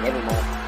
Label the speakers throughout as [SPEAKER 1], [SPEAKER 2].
[SPEAKER 1] Never mind.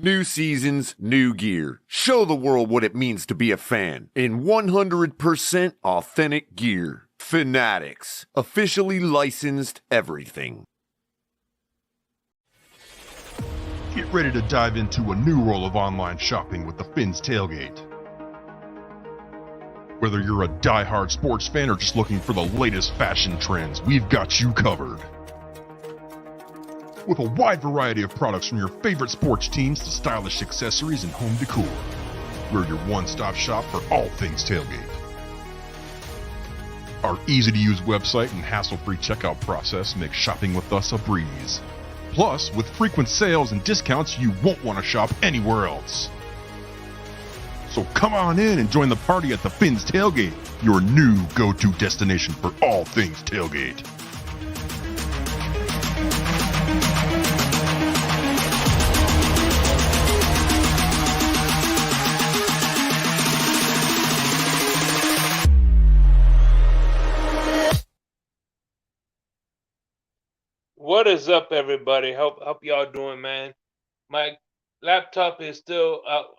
[SPEAKER 2] New seasons, new gear. Show the world what it means to be a fan in 100% authentic gear. Fanatics, officially licensed everything.
[SPEAKER 3] Get ready to dive into a new world of online shopping with the Finn's Tailgate. Whether you're a die-hard sports fan or just looking for the latest fashion trends, we've got you covered. With a wide variety of products from your favorite sports teams to stylish accessories and home decor, we're your one-stop shop for all things tailgate. Our easy-to-use website and hassle-free checkout process make shopping with us a breeze. Plus, with frequent sales and discounts, you won't want to shop anywhere else. So come on in and join the party at the Finn's Tailgate, your new go-to destination for all things tailgate.
[SPEAKER 4] What is up, everybody? Hope y'all doing, man. My laptop is still out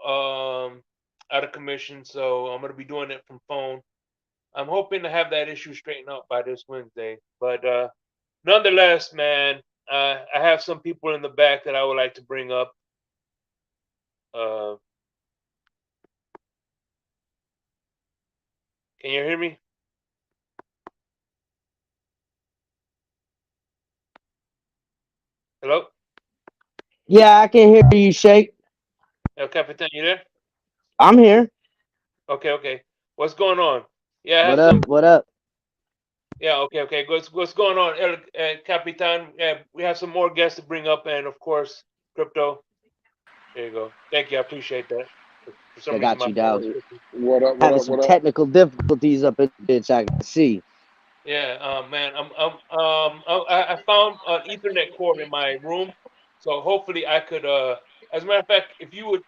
[SPEAKER 4] of commission, so I'm gonna be doing it from phone. I'm hoping to have that issue straightened out by this Wednesday. But nonetheless, man, I have some people in the back that I would like to bring up. Can you hear me? Hello?
[SPEAKER 1] Yeah, I can hear you, Shake.
[SPEAKER 4] Capitan, you there?
[SPEAKER 1] I'm here.
[SPEAKER 4] Okay. What's going on? Yeah, I have
[SPEAKER 1] What up?
[SPEAKER 4] some.
[SPEAKER 1] What up?
[SPEAKER 4] Yeah, okay. What's going on, Capitan? Yeah, we have some more guests to bring up, and of course, crypto. There you go. Thank you. I appreciate that. For some
[SPEAKER 1] I got you, dog.
[SPEAKER 5] What up?
[SPEAKER 1] Having some technical difficulties up in bitch, I can see.
[SPEAKER 4] Yeah, man. I found an Ethernet cord in my room, so hopefully I could. As a matter of fact, if you would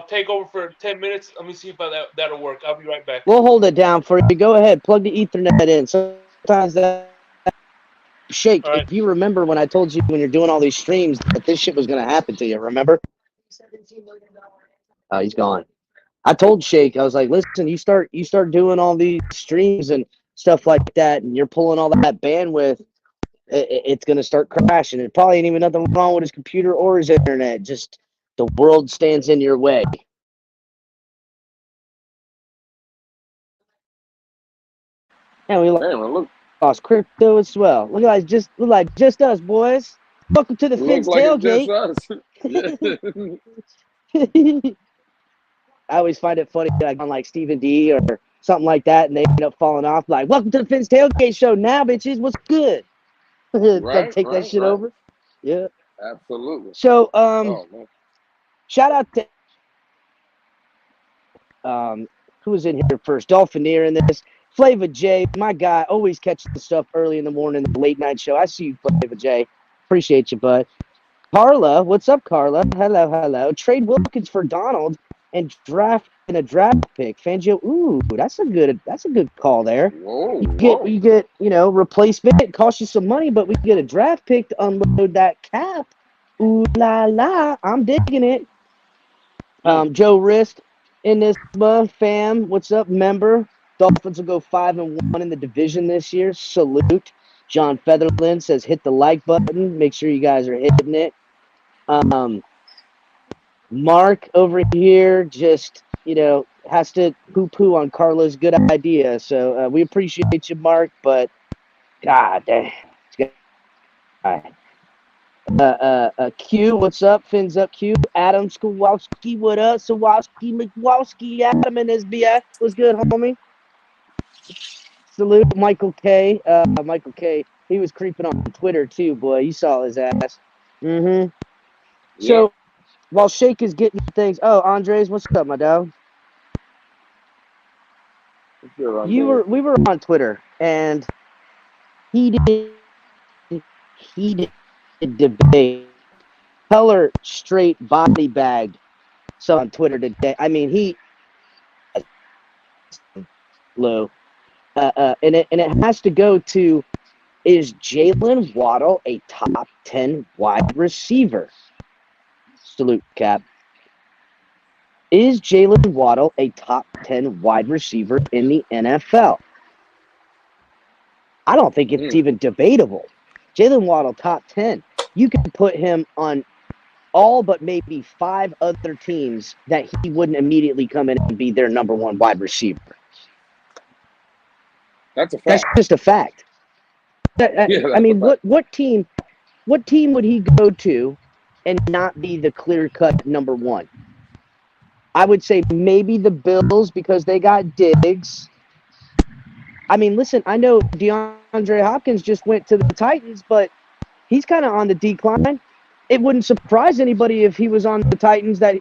[SPEAKER 4] take over for 10 minutes, let me see if that'll work. I'll be right back.
[SPEAKER 1] We'll hold it down for you. Go ahead, plug the Ethernet in. Sometimes that Shake.
[SPEAKER 4] All right.
[SPEAKER 1] If you remember when I told you when you're doing all these streams that this shit was gonna happen to you, remember? Oh, he's gone. I told Shake, I was like, listen, you start doing all these streams and stuff like that, and you're pulling all that bandwidth, it's going to start crashing. It probably ain't even nothing wrong with his computer or his internet. Just the world stands in your way. And we lost crypto as well. Look like just us, boys. Welcome to the Finn's Tailgate. I always find it funny, like on like Stephen D or something like that, and they end up falling off. Like, welcome to the Finn's Tailgate show. Now, bitches, what's good? Take that shit over. Yeah,
[SPEAKER 5] absolutely.
[SPEAKER 1] So, shout out to who was in here first? Dolphinier in this. Flava J, my guy, always catches the stuff early in the morning, the late night show. I see you, Flava J. Appreciate you, bud. Carla, what's up, Carla? Hello. Trade Wilkins for Donald and a draft pick. Fangio, ooh, that's a good call there.
[SPEAKER 5] Whoa,
[SPEAKER 1] you get replacement. It costs you some money, but we get a draft pick to unload that cap. Ooh la la, I'm digging it.
[SPEAKER 5] Mm.
[SPEAKER 1] Joe Rist in this fam. What's up, member? Dolphins will go 5-1 in the division this year. Salute. John Featherland says hit the like button. Make sure you guys are hitting it. Mark over here just, has to poo-poo on Carla's good idea. So we appreciate you, Mark, but God dang. Q, what's up? Fins up, Q. Adam Skowalski, what up? Sawowski, McWowski, Adam and his BS. What's good, homie? Salute, Michael K. Michael K. He was creeping on Twitter too, boy. You saw his ass. Mm-hmm.
[SPEAKER 5] Yep.
[SPEAKER 1] So while Shake is getting things, Andres, what's up, my dog?
[SPEAKER 5] Sure, Andre.
[SPEAKER 1] We were on Twitter, and he did debate color straight body bagged. So on Twitter today, I mean he low, and it has to go to, is Jalen Waddle a top 10 wide receiver? Salute, Cap. Is Jalen Waddle a top 10 wide receiver in the NFL? I don't think it's even debatable. Jalen Waddle, top 10. You can put him on all but maybe 5 other teams that he wouldn't immediately come in and be their number one wide receiver.
[SPEAKER 5] That's a
[SPEAKER 1] That's
[SPEAKER 5] fact.
[SPEAKER 1] just a fact.
[SPEAKER 5] Yeah,
[SPEAKER 1] I
[SPEAKER 5] that's a
[SPEAKER 1] mean,
[SPEAKER 5] fact.
[SPEAKER 1] what team would he go to and not be the clear-cut number one? I would say maybe the Bills because they got Diggs. I mean, listen, I know DeAndre Hopkins just went to the Titans, but he's kind of on the decline. It wouldn't surprise anybody if he was on the Titans that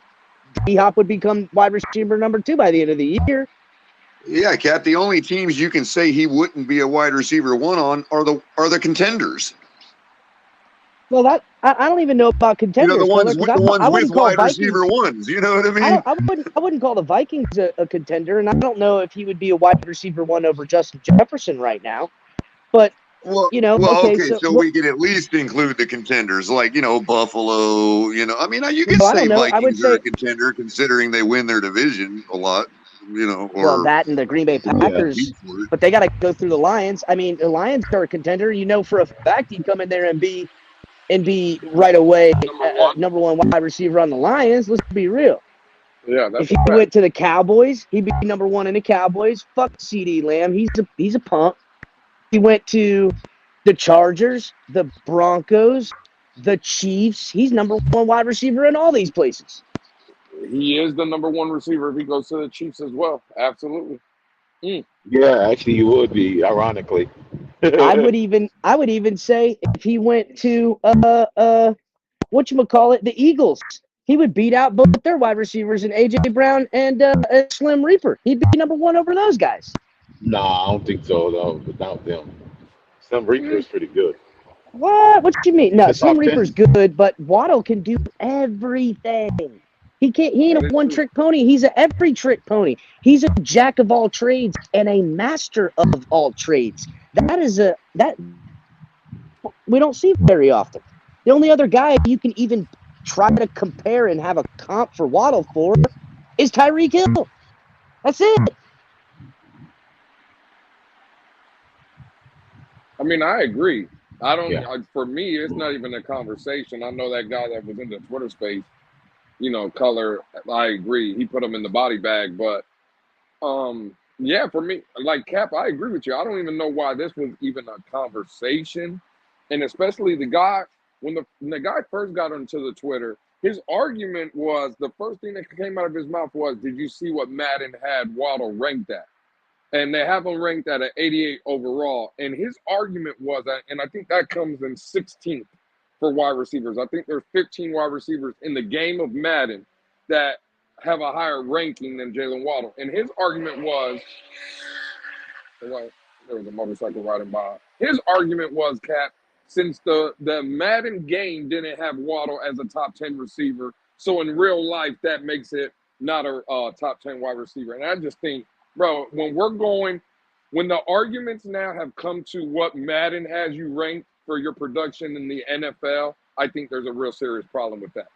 [SPEAKER 1] D-Hop would become wide receiver number 2 by the end of the year.
[SPEAKER 2] Yeah, Cat. The only teams you can say he wouldn't be a wide receiver one on are the contenders.
[SPEAKER 1] Well, I don't even know about
[SPEAKER 2] You know,
[SPEAKER 1] contenders, Killer, because
[SPEAKER 2] the ones
[SPEAKER 1] I
[SPEAKER 2] with
[SPEAKER 1] wouldn't call
[SPEAKER 2] wide
[SPEAKER 1] Vikings.
[SPEAKER 2] receiver ones. You know what I mean?
[SPEAKER 1] I wouldn't call the Vikings a contender, and I don't know if he would be a wide receiver one over Justin Jefferson right now. But okay,
[SPEAKER 2] So we can at least include the contenders, like Buffalo. I mean, you could
[SPEAKER 1] I
[SPEAKER 2] say
[SPEAKER 1] don't know. I would
[SPEAKER 2] Vikings are
[SPEAKER 1] say,
[SPEAKER 2] a contender considering they win their division a lot. Or
[SPEAKER 1] that and the Green Bay Packers, but they got to go through the Lions. I mean, the Lions are a contender. You know for a fact he'd come in there and be right away
[SPEAKER 5] Number one.
[SPEAKER 1] number one wide receiver on the Lions. Let's be real.
[SPEAKER 5] Yeah, that's
[SPEAKER 1] If he
[SPEAKER 5] a fact.
[SPEAKER 1] went to the Cowboys, he'd be number one in the Cowboys. Fuck CD Lamb. He's a punk. He went to the Chargers, the Broncos, the Chiefs. He's number one wide receiver in all these places.
[SPEAKER 5] He is the number one receiver if he goes to the Chiefs as well. Absolutely.
[SPEAKER 6] Yeah, actually, you would be, ironically.
[SPEAKER 1] I would even say if he went to whatchamacallit, the Eagles, he would beat out both their wide receivers and AJ Brown and Slim Reaper. He'd be number one over those guys.
[SPEAKER 6] Nah, I don't think so, though, without them. Some Reaper
[SPEAKER 5] Mm.
[SPEAKER 6] is pretty good.
[SPEAKER 1] What? What you mean?
[SPEAKER 6] In
[SPEAKER 1] No,
[SPEAKER 6] the
[SPEAKER 1] Slim
[SPEAKER 6] top
[SPEAKER 1] Reaper's
[SPEAKER 6] 10?
[SPEAKER 1] good, but Waddle can do everything. He ain't
[SPEAKER 5] That
[SPEAKER 1] a
[SPEAKER 5] is
[SPEAKER 1] one
[SPEAKER 5] true.
[SPEAKER 1] trick pony. He's a every trick pony. He's a jack of all trades and a master of all trades. That we don't see very often. The only other guy you can even try to compare and have a comp for Waddle for is Tyreek Hill. That's it.
[SPEAKER 5] I mean, I agree. I don't.
[SPEAKER 6] Yeah.
[SPEAKER 5] For me, it's not even a conversation. I know that guy that was in the Twitter space. Color. I agree. He put him in the body bag, but yeah, for me, like Cap, I agree with you. I don't even know why this was even a conversation, and especially the guy when the guy first got onto the Twitter, his argument was the first thing that came out of his mouth was, "Did you see what Madden had Waddle ranked at?" And they have him ranked at an 88 overall. And his argument was, and I think that comes in 16th for wide receivers. I think there's 15 wide receivers in the game of Madden that have a higher ranking than Jalen Waddle. And his argument was, there was a motorcycle riding by. His argument was, Cap, since the Madden game didn't have Waddle as a top 10 receiver, so in real life that makes it not a top 10 wide receiver. And I just think, bro, when the arguments now have come to what Madden has you ranked for your production in the NFL, I think there's a real serious problem with that.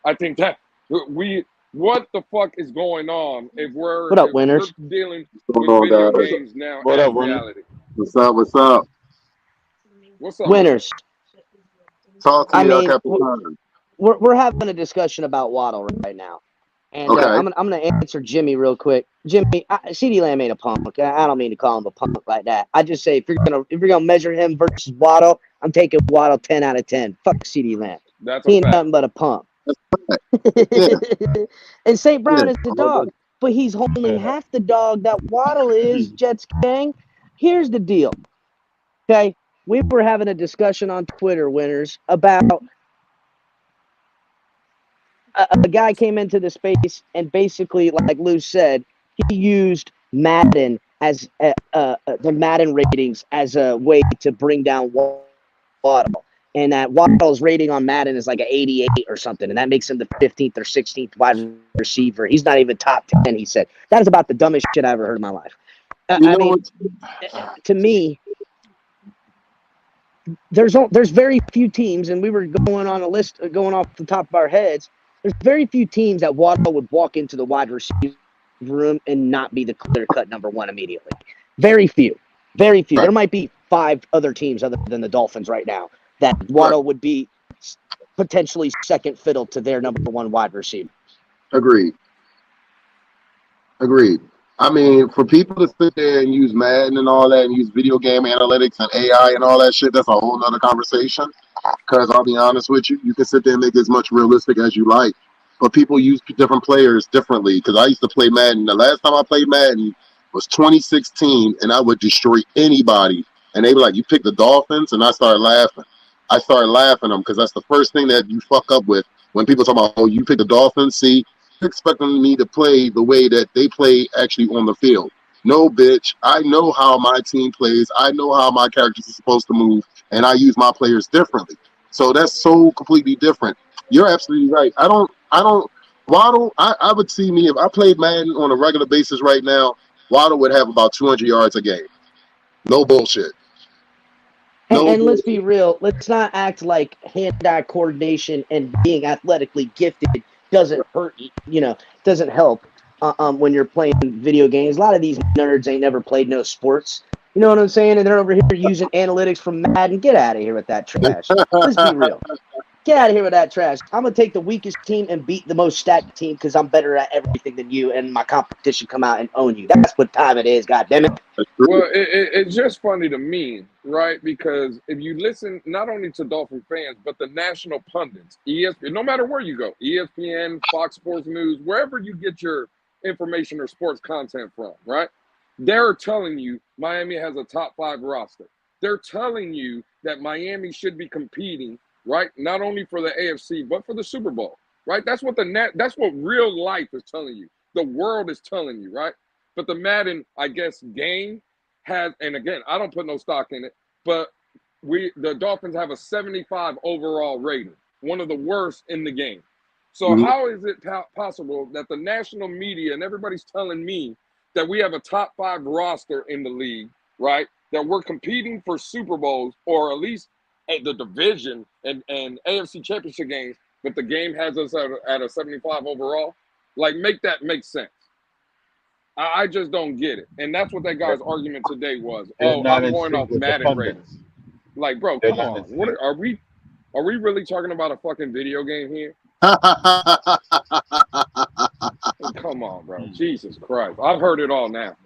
[SPEAKER 5] I think that what the fuck is going on if
[SPEAKER 1] What up,
[SPEAKER 5] if we're
[SPEAKER 1] winners?
[SPEAKER 5] dealing
[SPEAKER 6] What's
[SPEAKER 5] with
[SPEAKER 6] going
[SPEAKER 5] video
[SPEAKER 6] on, guys?
[SPEAKER 5] games now
[SPEAKER 6] What
[SPEAKER 5] as
[SPEAKER 6] up, woman?
[SPEAKER 5] reality?
[SPEAKER 6] What's up? What's up?
[SPEAKER 5] What's up,
[SPEAKER 1] Winners.
[SPEAKER 6] Talk to
[SPEAKER 1] I
[SPEAKER 6] me,
[SPEAKER 1] mean,
[SPEAKER 6] Captain Carter.
[SPEAKER 1] we're having a discussion about Waddle right now, and
[SPEAKER 6] Okay.
[SPEAKER 1] I'm gonna answer Jimmy real quick. Jimmy, CeeDee Lamb ain't a punk. I don't mean to call him a punk like that. I just say if you're gonna measure him versus Waddle, I'm taking Waddle 10 out of 10. Fuck CeeDee Lamb.
[SPEAKER 5] That's
[SPEAKER 1] He
[SPEAKER 5] a
[SPEAKER 1] ain't
[SPEAKER 5] fact.
[SPEAKER 1] nothing but a punk.
[SPEAKER 6] Yeah.
[SPEAKER 1] And St. Brown
[SPEAKER 6] Yeah.
[SPEAKER 1] is the dog, but he's only half the dog that Waddle is, Jets gang. Here's the deal. Okay, we were having a discussion on Twitter, winners, about a guy came into the space and basically, like Lou said, he used Madden as the Madden ratings as a way to bring down Waddle. And that Waddle's rating on Madden is like an 88 or something, and that makes him the 15th or 16th wide receiver. He's not even top 10, he said. That is about the dumbest shit I ever heard in my life.
[SPEAKER 6] You
[SPEAKER 1] I
[SPEAKER 6] know
[SPEAKER 1] mean,
[SPEAKER 6] what?
[SPEAKER 1] to me, there's very few teams, and we were going on a list, going off the top of our heads. There's very few teams that Waddle would walk into the wide receiver room and not be the clear-cut number one immediately. Very few. Very few.
[SPEAKER 6] Right.
[SPEAKER 1] There might be 5 other teams other than the Dolphins right now that
[SPEAKER 6] Right.
[SPEAKER 1] Waddle would be potentially second fiddle to their number one wide receiver.
[SPEAKER 6] Agreed. Agreed. I mean, for people to sit there and use Madden and all that and use video game analytics and AI and all that shit, that's a whole nother conversation. Because I'll be honest with you, you can sit there and make it as much realistic as you like. But people use different players differently. Because I used to play Madden. The last time I played Madden was 2016, and I would destroy anybody. And they were like, you picked the Dolphins? And I started laughing. I started laughing at them because that's the first thing that you fuck up with. When people talk about, oh, you picked the Dolphins? See, you're expecting me to play the way that they play actually on the field. No, bitch. I know how my team plays. I know how my characters are supposed to move, and I use my players differently. So that's so completely different. You're absolutely right. Waddle, I would see me, if I played Madden on a regular basis right now, Waddle would have about 200 yards a game. No bullshit. No
[SPEAKER 1] And let's be
[SPEAKER 6] bullshit.
[SPEAKER 1] real. Let's not act like hand-eye coordination and being athletically gifted doesn't hurt. Doesn't help when you're playing video games. A lot of these nerds ain't never played no sports. You know what I'm saying? And they're over here using analytics from Madden. Get out of here with that trash. Let's be real. Get out of here with that trash. I'm going to take the weakest team and beat the most stacked team because I'm better at everything than you, and my competition come out and own you. That's what time it is, goddammit.
[SPEAKER 5] Well, it's just funny to me, right? Because if you listen not only to Dolphin fans, but the national pundits, ESPN, no matter where you go, ESPN, Fox Sports News, wherever you get your information or sports content from, right? They're telling you Miami has a top 5 roster. They're telling you that Miami should be competing, right? Not only for the AFC, but for the Super Bowl, right? That's what that's what real life is telling you. The world is telling you, right? But the Madden, I guess, game has, and again, I don't put no stock in it, but the Dolphins have a 75 overall rating, one of the worst in the game. So
[SPEAKER 6] Mhm.
[SPEAKER 5] how is it possible that the national media and everybody's telling me that we have a top 5 roster in the league, right? That we're competing for Super Bowls or at least at the division and AFC championship games, but the game has us at a 75 overall? Like, make that make sense. I just don't get it. And that's what that guy's argument today was.
[SPEAKER 6] They're
[SPEAKER 5] Oh,
[SPEAKER 6] not
[SPEAKER 5] I'm
[SPEAKER 6] in
[SPEAKER 5] going
[SPEAKER 6] sync
[SPEAKER 5] off
[SPEAKER 6] with the
[SPEAKER 5] Madden ratings.
[SPEAKER 6] pundits.
[SPEAKER 5] Like, bro,
[SPEAKER 6] They're
[SPEAKER 5] come
[SPEAKER 6] not
[SPEAKER 5] on.
[SPEAKER 6] in
[SPEAKER 5] What
[SPEAKER 6] sync.
[SPEAKER 5] are we really talking about a fucking video game here? Come on, bro. Jesus Christ. I've heard it all now.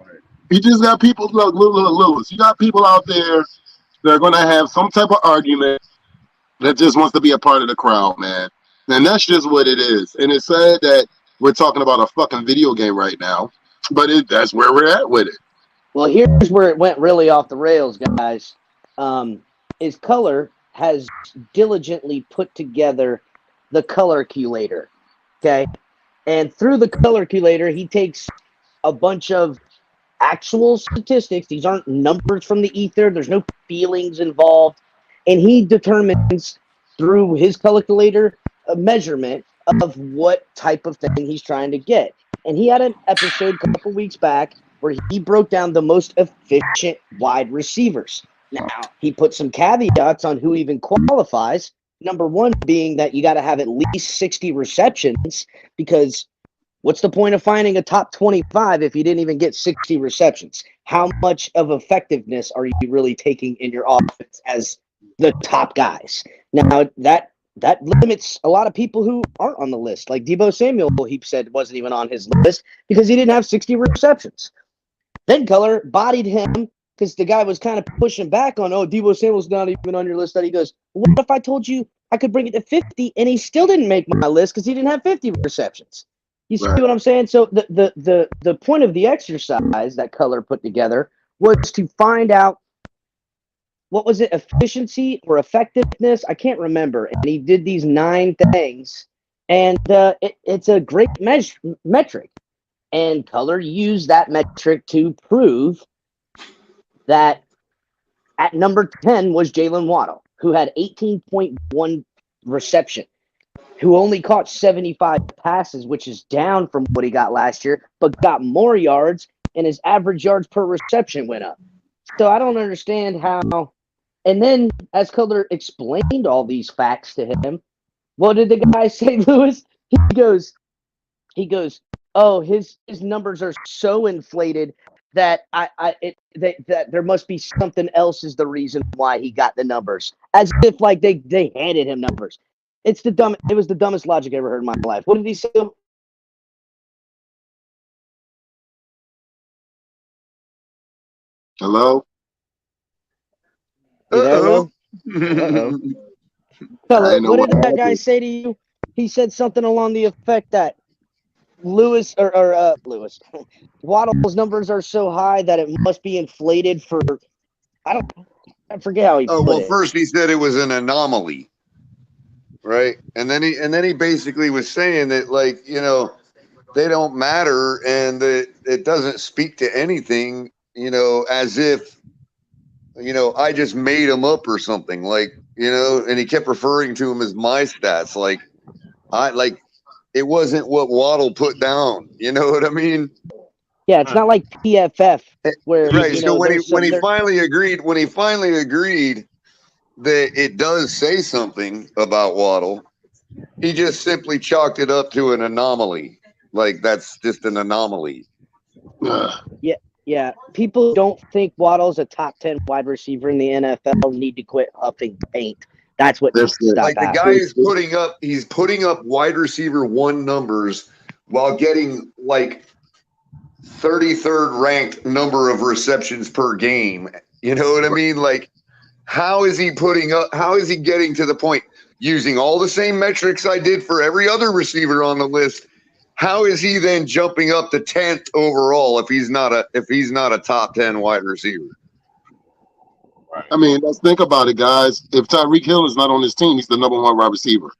[SPEAKER 6] You just got people, look, Lewis, you got people out there that are going to have some type of argument that just wants to be a part of the crowd, man. And that's just what it is. And it's sad that we're talking about a fucking video game right now, but that's where we're at with it.
[SPEAKER 1] Well, here's where it went really off the rails, guys. Is Color has diligently put together the color culator, okay? And through the color culator, he takes a bunch of actual statistics. These aren't numbers from the ether. There's no feelings involved. And he determines through his color culator a measurement of what type of thing he's trying to get. And he had an episode a couple weeks back where he broke down the most efficient wide receivers. Now, he put some caveats on who even qualifies, Number one being that you got to have at least 60 receptions, because what's the point of finding a top 25 if you didn't even get 60 receptions? How much of effectiveness are you really taking in your offense as the top guys? Now, that limits a lot of people who aren't on the list. Like Deebo Samuel, he said wasn't even on his list because he didn't have 60 receptions. Then Color bodied him because the guy was kind of pushing back on, oh, Deebo Samuel's not even on your list. That he goes, what if I told you I could bring it to 50 and he still didn't make my list because he didn't have 50 receptions? You see
[SPEAKER 6] Right.
[SPEAKER 1] what I'm saying? So the point of the exercise that Color put together was to find out, what was it, efficiency or effectiveness? I can't remember. And he did these 9 things, and it's a great metric. And Color used that metric to prove that at number 10 was Jalen Waddle, who had 18.1 reception, who only caught 75 passes, which is down from what he got last year, but got more yards, and his average yards per reception went up. So I don't understand how. And then, as Color explained all these facts to him, what did the guy say, Lewis? He goes, oh, his numbers are so inflated that that there must be something else is the reason why he got the numbers, as if like they handed him numbers. It was the dumbest logic I ever heard in my life. What did he say?
[SPEAKER 6] Hello?
[SPEAKER 1] You there, Will?
[SPEAKER 2] Uh-oh.
[SPEAKER 1] Color,
[SPEAKER 6] I didn't know
[SPEAKER 1] what
[SPEAKER 6] what
[SPEAKER 1] did that guy
[SPEAKER 6] happened.
[SPEAKER 1] say to you? He said something along the effect that Lewis Waddle's numbers are so high that it must be inflated for, I forget how he
[SPEAKER 2] Oh,
[SPEAKER 1] put
[SPEAKER 2] well,
[SPEAKER 1] it.
[SPEAKER 2] first he said it was an anomaly, right? And then he basically was saying that, like, they don't matter and that it doesn't speak to anything, as if, I just made them up or something, like, and he kept referring to them as my stats. Like it wasn't what Waddle put down. You know what I mean?
[SPEAKER 1] Yeah, it's not like PFF where
[SPEAKER 2] Right. So when he
[SPEAKER 1] there's
[SPEAKER 2] when
[SPEAKER 1] some
[SPEAKER 2] he
[SPEAKER 1] there.
[SPEAKER 2] finally agreed that it does say something about Waddle, he just simply chalked it up to an anomaly. Like that's just an anomaly.
[SPEAKER 1] Yeah, people don't think Waddle's a top 10 wide receiver in the NFL need to quit huffing paint. That's what
[SPEAKER 6] There's
[SPEAKER 1] needs to
[SPEAKER 6] the,
[SPEAKER 1] stop
[SPEAKER 2] Like the guy
[SPEAKER 1] happening.
[SPEAKER 2] is putting up wide receiver 1 numbers while getting like 33rd ranked number of receptions per game. You know what I mean? Like, how is he getting to the point using all the same metrics I did for every other receiver on the list? How is he then jumping up to 10th overall if he's not a top 10 wide receiver?
[SPEAKER 6] I mean, let's think about it, guys. If Tyreek Hill is not on his team, he's the number 1 wide receiver.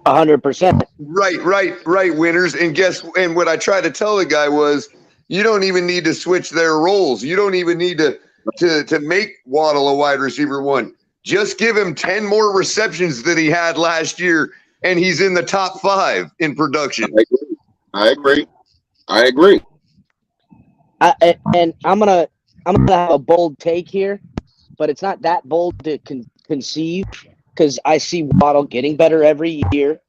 [SPEAKER 1] 100%.
[SPEAKER 2] Right, winners. And what I tried to tell the guy was, you don't even need to switch their roles. You don't even need to make Waddle a wide receiver 1. Just give him 10 more receptions that he had last year, and he's in the top 5 in production.
[SPEAKER 6] I agree.
[SPEAKER 1] And I'm gonna have a bold take here, but it's not that bold to conceive, because I see Waddle getting better every year,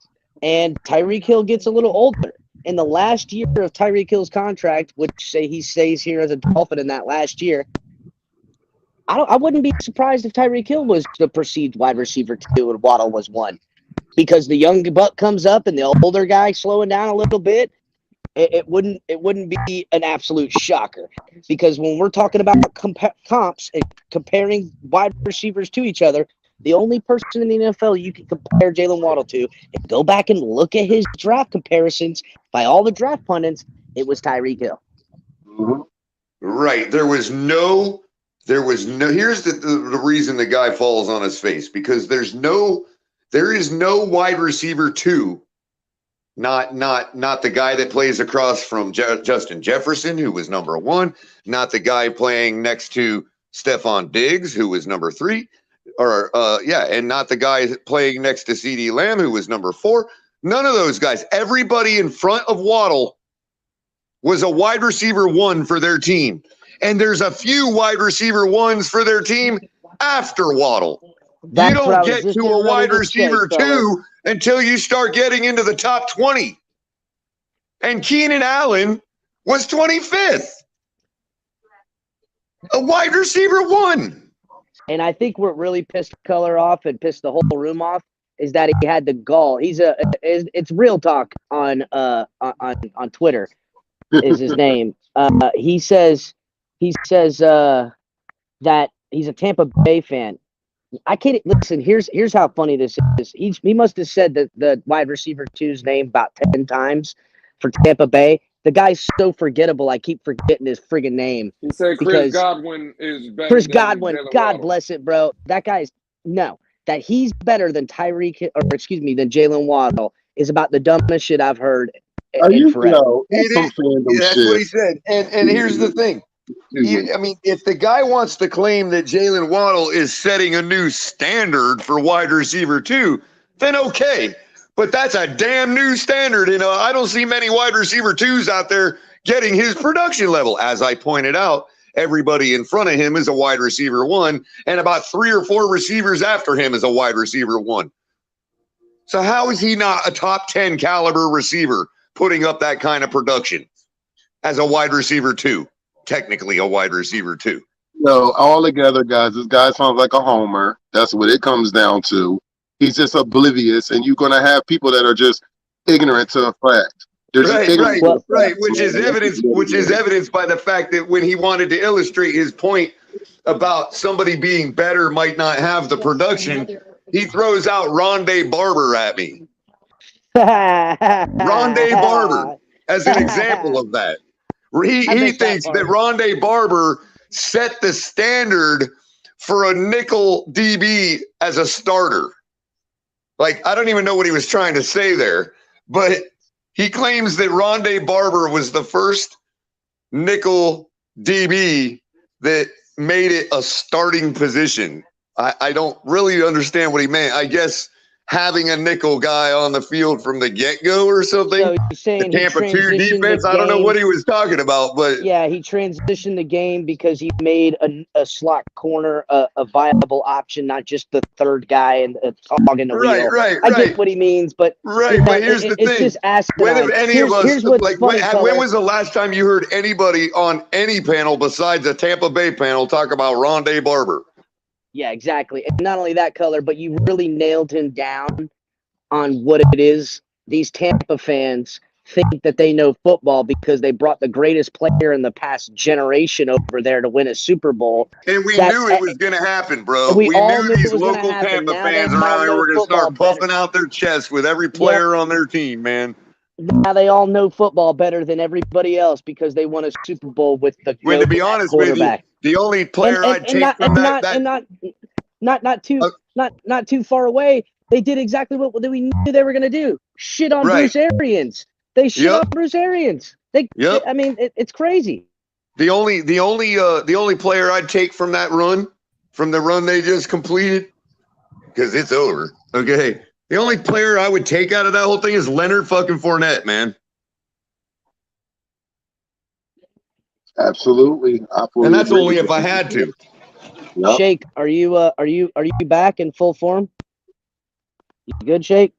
[SPEAKER 1] and Tyreek Hill gets a little older. In the last year of Tyreek Hill's contract, which say he stays here as a Dolphin in that last year, I wouldn't be surprised if Tyreek Hill was the perceived wide receiver 2 and Waddle was 1, because the young buck comes up and the older guy slowing down a little bit. It wouldn't be an absolute shocker, because when we're talking about comps and comparing wide receivers to each other, the only person in the NFL you can compare Jalen Waddle to, and go back and look at his draft comparisons by all the draft pundits, it was Tyreek Hill.
[SPEAKER 6] Mm-hmm.
[SPEAKER 2] Right. There is no, here's the reason the guy falls on his face, because there is no wide receiver 2. Not the guy that plays across from Justin Jefferson, who was number 1. Not the guy playing next to Stephon Diggs, who was number 3. And not the guy playing next to CeeDee Lamb, who was number 4. None of those guys. Everybody in front of Waddle was a wide receiver 1 for their team. And there's a few wide receiver 1s for their team after Waddle. You
[SPEAKER 1] That's what I
[SPEAKER 2] don't
[SPEAKER 1] was
[SPEAKER 2] get
[SPEAKER 1] just
[SPEAKER 2] to
[SPEAKER 1] getting
[SPEAKER 2] a
[SPEAKER 1] ready
[SPEAKER 2] wide
[SPEAKER 1] to say,
[SPEAKER 2] receiver
[SPEAKER 1] fellas.
[SPEAKER 2] 2 until you start getting into the top 20. And Keenan Allen was 25th. A wide receiver 1.
[SPEAKER 1] And I think what really pissed Color off and pissed the whole room off is that he had the gall. It's real talk on Twitter is his name. He says that he's a Tampa Bay fan. I can't listen. Here's how funny this is. He must have said the wide receiver 2's name about 10 times for Tampa Bay. The guy's so forgettable. I keep forgetting his friggin' name.
[SPEAKER 5] He said Chris
[SPEAKER 1] Because
[SPEAKER 5] Godwin is better
[SPEAKER 1] Chris
[SPEAKER 5] than
[SPEAKER 1] Godwin,
[SPEAKER 5] Jalen
[SPEAKER 1] God
[SPEAKER 5] Waddle.
[SPEAKER 1] bless it, bro. That guy's that he's better than than Jalen Waddle is about the dumbest shit I've heard
[SPEAKER 6] Are
[SPEAKER 1] in
[SPEAKER 6] you,
[SPEAKER 1] forever.
[SPEAKER 6] yo, that's some fandom
[SPEAKER 2] That's what
[SPEAKER 6] shit.
[SPEAKER 2] he said. And here's the thing.
[SPEAKER 6] Excuse me.
[SPEAKER 2] I mean, if the guy wants to claim that Jalen Waddle is setting a new standard for wide receiver 2, then okay. But that's a damn new standard. You know, I don't see many wide receiver 2s out there getting his production level. As I pointed out, everybody in front of him is a wide receiver 1, and about 3 or 4 receivers after him is a wide receiver 1. So how is he not a top 10 caliber receiver putting up that kind of production as a wide receiver 2? Technically a wide receiver 2.
[SPEAKER 6] No, all together, guys, this guy sounds like a homer. That's what it comes down to. He's just oblivious, and you're going to have people that are just ignorant to a fact. They're just ignorant to the
[SPEAKER 2] Right.
[SPEAKER 6] facts,
[SPEAKER 2] Which
[SPEAKER 6] man.
[SPEAKER 2] is
[SPEAKER 6] That's just what it is.
[SPEAKER 2] evidenced by the fact that when he wanted to illustrate his point about somebody being better might not have the production, he throws out Rondé Barber at me. Rondé Barber as an example of that. He thinks that Rondé Barber set the standard for a nickel DB as a starter. Like, I don't even know what he was trying to say there, but he claims that Rondé Barber was the first nickel DB that made it a starting position. I don't really understand what he meant. I guess having a nickel guy on the field from the get-go or something.
[SPEAKER 1] So you're saying
[SPEAKER 2] The Tampa 2 defense, I don't know what he was talking about, but
[SPEAKER 1] yeah, he transitioned the game because he made a slot corner a viable option, not just the third guy and a hog in the wheel. I get what he means, but
[SPEAKER 2] but here's the thing.
[SPEAKER 1] it's just asinine.
[SPEAKER 2] When have any of us,
[SPEAKER 1] here's what's
[SPEAKER 2] like,
[SPEAKER 1] funny,
[SPEAKER 2] when was the last time you heard anybody on any panel besides the Tampa Bay panel talk about Rondé Barber?
[SPEAKER 1] Yeah, exactly. And not only that, Color, but you really nailed him down on what it is. These Tampa fans think that they know football because they brought the greatest player in the past generation over there to win a Super Bowl.
[SPEAKER 2] And we knew it was going to happen, bro. We knew these local Tampa fans around here were going to start puffing out their chests with every player on their team, man.
[SPEAKER 1] Now they all know football better than everybody else because they won a Super Bowl with the
[SPEAKER 2] to be honest
[SPEAKER 1] quarterback.
[SPEAKER 2] With you, the only player I'd take from
[SPEAKER 1] not too far away. They did exactly what we knew they were going to do. Shit on Bruce Arians. They shit on Bruce Arians. I mean, it's crazy.
[SPEAKER 2] The only player I'd take from that run, from the run they just completed, because it's over. Okay. The only player I would take out of that whole thing is Leonard fucking Fournette, man.
[SPEAKER 6] Absolutely.
[SPEAKER 2] And that's only if I had to.
[SPEAKER 6] Yep.
[SPEAKER 1] Shake, are you back in full form? You good, Shake?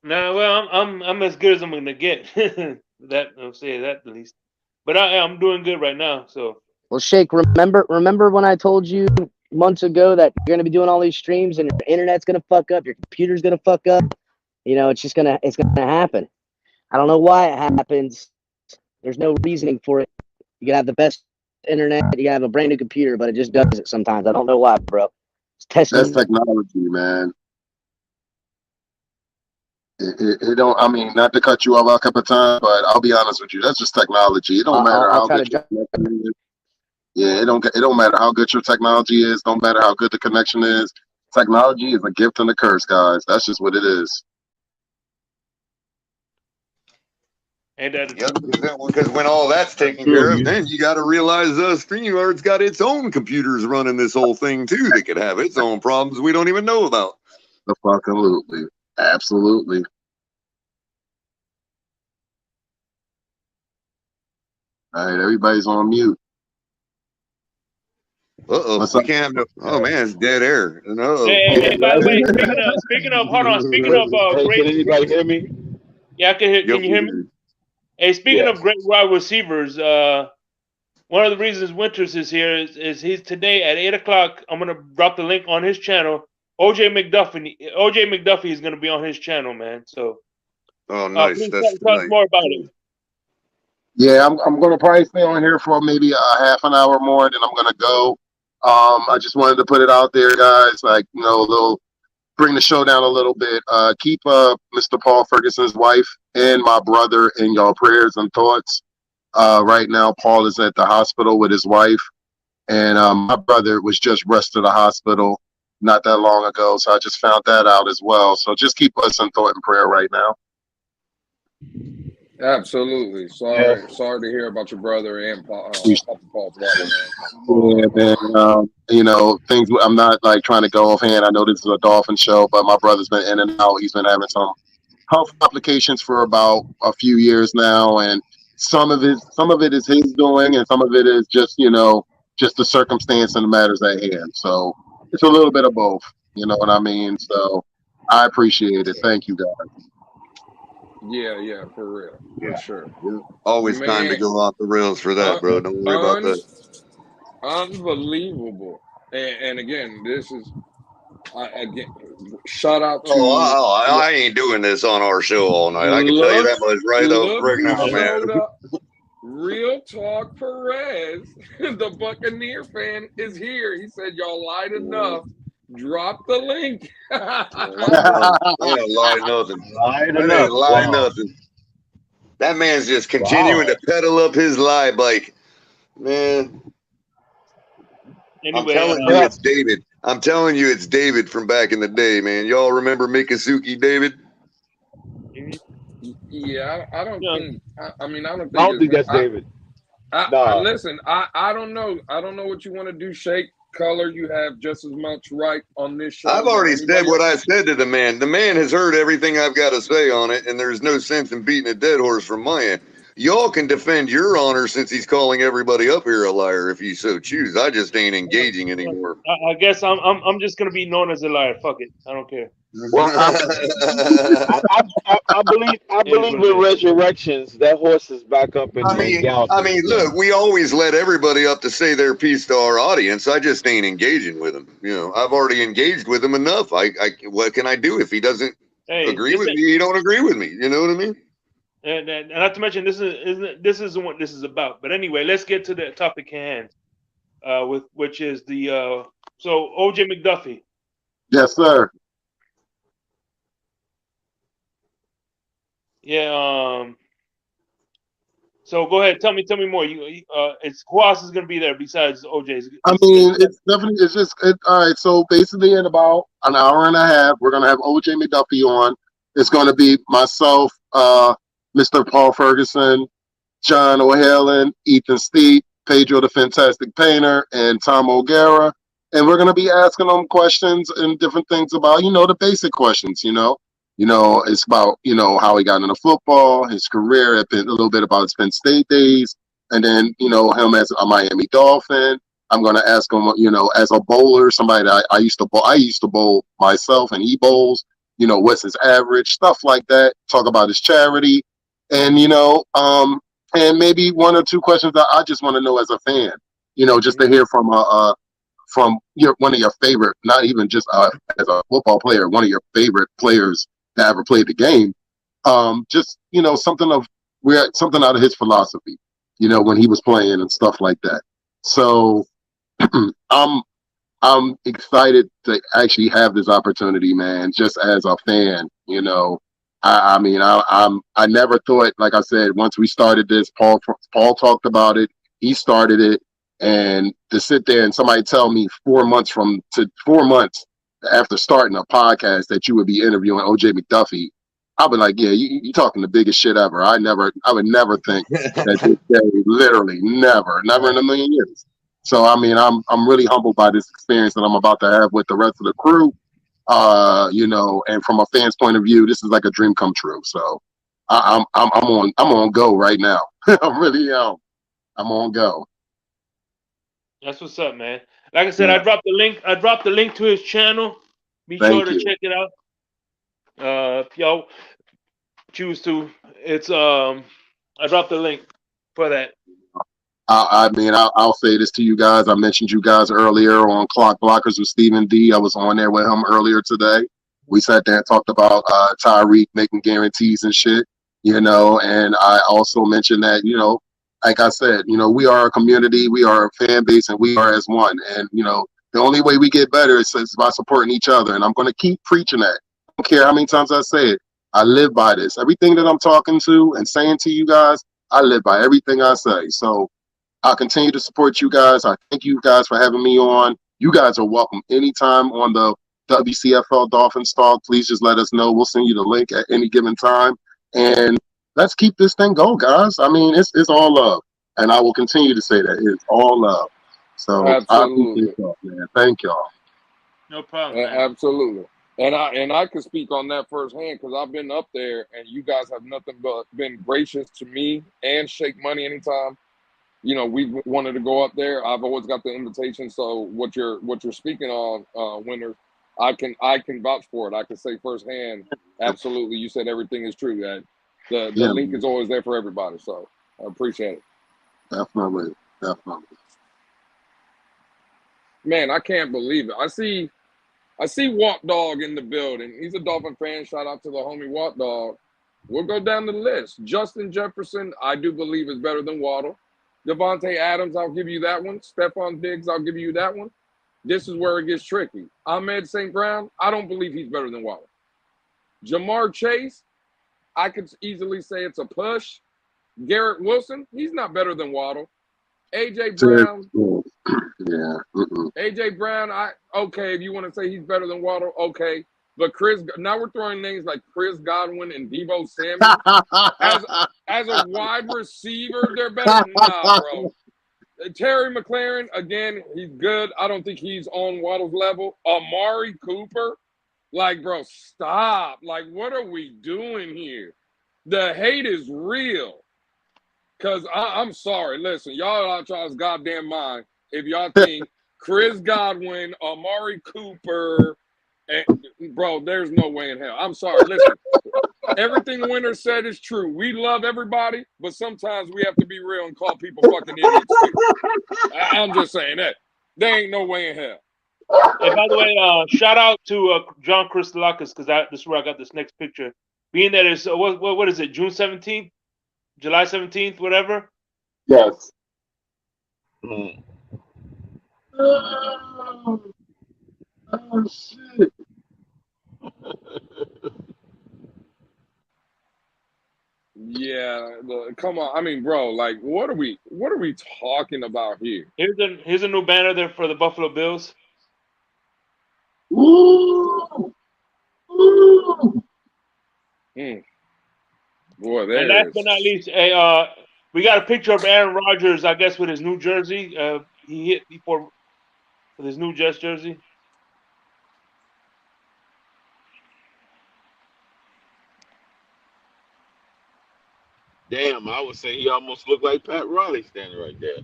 [SPEAKER 4] No, well, I'm as good as I'm gonna get. That I'll say that at least. But I'm doing good right now. So.
[SPEAKER 1] Well, Shake, remember when I told you months ago that you're gonna be doing all these streams and your internet's gonna fuck up, your computer's gonna fuck up. You know, it's gonna happen. I don't know why it happens. There's no reasoning for it. You can have the best internet, you can have a brand new computer, but it just does it sometimes. I don't know why, bro. It's testing.
[SPEAKER 6] That's technology, man. It don't. I mean, not to cut you off a couple of times, but I'll be honest with you. That's just technology. It don't matter how good your connection is. Yeah, it don't matter how good your technology is. Don't matter how good the connection is. Technology is a gift and a curse, guys. That's just what it is.
[SPEAKER 2] Because when all that's taken care of, then you got to realize StreamYard's got its own computers running this whole thing too that could have its own problems we don't even know about.
[SPEAKER 6] Absolutely. Absolutely. All right, everybody's on mute.
[SPEAKER 2] Uh-oh.
[SPEAKER 6] What's
[SPEAKER 2] We
[SPEAKER 6] up?
[SPEAKER 2] can't have no. Oh, man, it's dead air. Uh-oh.
[SPEAKER 4] Hey, by the way, speaking of, hold on. Speaking of
[SPEAKER 7] Hey,
[SPEAKER 4] great,
[SPEAKER 7] can anybody hear me?
[SPEAKER 4] yeah, I can hear.
[SPEAKER 2] Yo,
[SPEAKER 4] Can you hear me? Hey, speaking of
[SPEAKER 7] Yes.
[SPEAKER 4] great wide receivers, one of the reasons Winters is here is he's today at 8 o'clock. I'm gonna drop the link on his channel. OJ McDuffie is gonna be on his channel, man. So,
[SPEAKER 2] oh, nice.
[SPEAKER 4] please
[SPEAKER 2] That's
[SPEAKER 4] tell us
[SPEAKER 2] tonight.
[SPEAKER 4] more about it.
[SPEAKER 6] Yeah, I'm gonna probably stay on here for maybe a half an hour more, then I'm gonna go. I just wanted to put it out there, guys. Like, a little bring the show down a little bit. Keep Mr. Paul Ferguson's wife and my brother in your prayers and thoughts. Right now, Paul is at the hospital with his wife, and my brother was just rushed to the hospital not that long ago. So I just found that out as well. So just keep us in thought and prayer right now.
[SPEAKER 5] Absolutely.
[SPEAKER 7] Yes.
[SPEAKER 5] Sorry to hear about your brother and
[SPEAKER 6] We
[SPEAKER 5] Papa Paul's wife, man.
[SPEAKER 6] Yeah, man. Things. I'm not like trying to go offhand. I know this is a Dolphin show, but my brother's been in and out. He's been having some health complications for about a few years now, and some of it is his doing, and some of it is just the circumstance and the matters at hand. So it's a little bit of both. You know what I mean? So I appreciate it. Thank you, guys.
[SPEAKER 5] Yeah, for real, for
[SPEAKER 2] Yeah.
[SPEAKER 5] sure,
[SPEAKER 2] Always time to
[SPEAKER 5] man.
[SPEAKER 2] go off the rails for that,
[SPEAKER 5] Un-
[SPEAKER 2] bro. Don't worry about
[SPEAKER 5] un-
[SPEAKER 2] that.
[SPEAKER 5] Unbelievable. And again, this is again shout out
[SPEAKER 2] Oh,
[SPEAKER 5] to
[SPEAKER 2] I ain't doing this on our show all night. I can tell you
[SPEAKER 5] look
[SPEAKER 2] that much
[SPEAKER 5] look
[SPEAKER 2] right
[SPEAKER 5] who
[SPEAKER 2] now, man.
[SPEAKER 5] showed up. Real talk, Perez, the Buccaneer fan is here. He said y'all lied enough. Drop the link.
[SPEAKER 2] I ain't lie nothing.
[SPEAKER 7] Lied
[SPEAKER 2] I ain't
[SPEAKER 7] enough.
[SPEAKER 2] lie
[SPEAKER 7] Wow.
[SPEAKER 2] nothing. That man's just continuing
[SPEAKER 7] Wow.
[SPEAKER 2] to pedal up his lie bike. Man, I'm
[SPEAKER 4] Anyway,
[SPEAKER 2] telling you,
[SPEAKER 7] Well,
[SPEAKER 2] it's David. I'm telling you, it's David from back in the day, man. Y'all remember Mikazuki David?
[SPEAKER 5] Yeah, I don't
[SPEAKER 4] yeah,
[SPEAKER 5] think. I mean, I don't
[SPEAKER 7] I
[SPEAKER 5] think
[SPEAKER 7] don't
[SPEAKER 5] it's
[SPEAKER 7] think
[SPEAKER 5] him.
[SPEAKER 7] that's David.
[SPEAKER 5] I
[SPEAKER 7] Nah.
[SPEAKER 5] listen. I don't know. I don't know what you want to do. Shake color. You have just as much right on this
[SPEAKER 2] I've
[SPEAKER 5] show than
[SPEAKER 2] already said
[SPEAKER 5] anybody
[SPEAKER 2] what
[SPEAKER 5] else.
[SPEAKER 2] I said to the man. The man has heard everything I've got to say on it, and there's no sense in beating a dead horse from my end. Y'all can defend your honor since he's calling everybody up here a liar if you so choose. I just ain't engaging anymore.
[SPEAKER 4] I guess I'm just gonna be known as a liar. Fuck it, I don't care.
[SPEAKER 7] Well, I
[SPEAKER 4] It is
[SPEAKER 7] believe
[SPEAKER 4] what it
[SPEAKER 7] with
[SPEAKER 4] is.
[SPEAKER 7] resurrections, that horse is back up in
[SPEAKER 2] I
[SPEAKER 7] galloping
[SPEAKER 2] mean,
[SPEAKER 7] again.
[SPEAKER 2] look, we always let everybody up to say their piece to our audience. I just ain't engaging with him. I've already engaged with him enough. What can I do if he doesn't
[SPEAKER 4] Hey,
[SPEAKER 2] agree
[SPEAKER 4] this
[SPEAKER 2] with me? He don't agree with me. You know what I mean?
[SPEAKER 4] and not to mention this isn't what this is about. But anyway, let's get to the topic at hand. With which is the so OJ McDuffie.
[SPEAKER 6] Yes, sir.
[SPEAKER 4] Yeah. So go ahead, tell me more. It's who else is gonna be there besides OJ's?
[SPEAKER 6] I mean, it's definitely, all right. So basically, in about an hour and a half, we're going to have OJ McDuffie on. It's going to be myself, Mr. Paul Ferguson, John O'Hallen, Ethan Steep, Pedro the Fantastic Painter, and Tom O'Gara. And we're going to be asking them questions and different things about, the basic questions, it's about, how he got into football, his career, a little bit about his Penn State days, and then, him as a Miami Dolphin. I'm going to ask him, as a bowler, somebody that I used to bowl myself, and he bowls, what's his average, stuff like that. Talk about his charity, and and maybe one or two questions that I just want to know as a fan, just to hear from one of your favorite, not even just as a football player, one of your favorite players that ever played the game. Just something out of his philosophy, when he was playing and stuff like that. So I'm excited to actually have this opportunity, man. Just as a fan, I mean, I never thought, like I said, once we started this, Paul talked about it. He started it, and to sit there and somebody tell me 4 months after starting a podcast that you would be interviewing OJ McDuffie, I'll be like, yeah, you talking the biggest shit ever. I would never think that this day, literally, never in a million years. So I mean, I'm really humbled by this experience that I'm about to have with the rest of the crew. And from a fan's point of view, this is like a dream come true. So I'm on go right now. I'm really I'm on go.
[SPEAKER 4] That's what's up, man. Like I said,
[SPEAKER 6] Yeah.
[SPEAKER 4] I dropped the link. I dropped the link to his channel. Be sure
[SPEAKER 6] Thank
[SPEAKER 4] to
[SPEAKER 6] you.
[SPEAKER 4] check it out. If y'all choose to, it's I dropped the link for that.
[SPEAKER 6] I mean, I'll say this to you guys. I mentioned you guys earlier on Clock Blockers with Stephen D. I was on there with him earlier today. We sat there and talked about Tyreek making guarantees and shit, you know, and I also mentioned that, you know, like I said, you know, we are a community, we are a fan base, and we are as one. And, you know, the only way we get better is by supporting each other. And I'm going to keep preaching that. I don't care how many times I say it. I live by this. Everything that I'm talking to and saying to you guys, I live by everything I say. So I'll continue to support you guys. I thank you guys for having me on. You guys are welcome anytime on the WCFL Dolphins Talk. Please just let us know. We'll send you the link at any given time. And let's keep this thing going, guys. I mean, it's all love. And I will continue to say that. It's all love. So I
[SPEAKER 5] Absolutely.
[SPEAKER 6] appreciate y'all, man. Thank y'all.
[SPEAKER 4] No problem, man.
[SPEAKER 5] Absolutely. And I could speak on that firsthand because I've been up there and you guys have nothing but been gracious to me and Shake Money anytime. You know, we wanted to go up there. I've always got the invitation. So what you're speaking on, Winter, I can vouch for it. I can say firsthand, absolutely. You said everything is true. That the link is always there for everybody. So I appreciate it.
[SPEAKER 6] Definitely.
[SPEAKER 5] Man, I can't believe it. I see Walk Dog in the building. He's a Dolphin fan. Shout out to the homie Walk Dog. We'll go down the list. Justin Jefferson, I do believe is better than Waddle. Devontae Adams, I'll give you that one. Stephon Diggs, I'll give you that one. This is where it gets tricky. Ahmed St. Brown, I don't believe he's better than Waddle. Jamar Chase, I could easily say it's a push. Garrett Wilson, he's not better than Waddle. AJ Brown, AJ Brown, okay, if you want to say he's better than Waddle, okay. But now we're throwing names like Chris Godwin and Deebo Samuel. As a wide receiver, they're better. Nah, bro. Terry McLaurin, again, he's good. I don't think he's on Waddle's level. Amari Cooper, like, bro, stop. Like, what are we doing here? The hate is real. Because I'm sorry. Listen, y'all out y'all's goddamn mind if y'all think Chris Godwin, Amari Cooper, bro, there's no way in hell. I'm sorry. Listen, everything Winter said is true. We love everybody, but sometimes we have to be real and call people fucking idiots too. I'm just saying that. There ain't no way in hell.
[SPEAKER 4] And by the way, shout out to John Christolakis because this is where I got this next picture. Being that it's what is it? June 17th, July 17th, whatever.
[SPEAKER 6] Yes. Oh shit.
[SPEAKER 5] Yeah, come on. I mean, bro, like, what are we talking about here?
[SPEAKER 4] Here's a new banner there for the Buffalo Bills.
[SPEAKER 6] Ooh. Ooh.
[SPEAKER 5] Boy, there
[SPEAKER 4] And last
[SPEAKER 5] is.
[SPEAKER 4] but not least, we got a picture of Aaron Rodgers, I guess, with his new jersey. He hit before with his new Jets jersey.
[SPEAKER 7] Damn, I would say he almost looked like Pat Riley standing right there.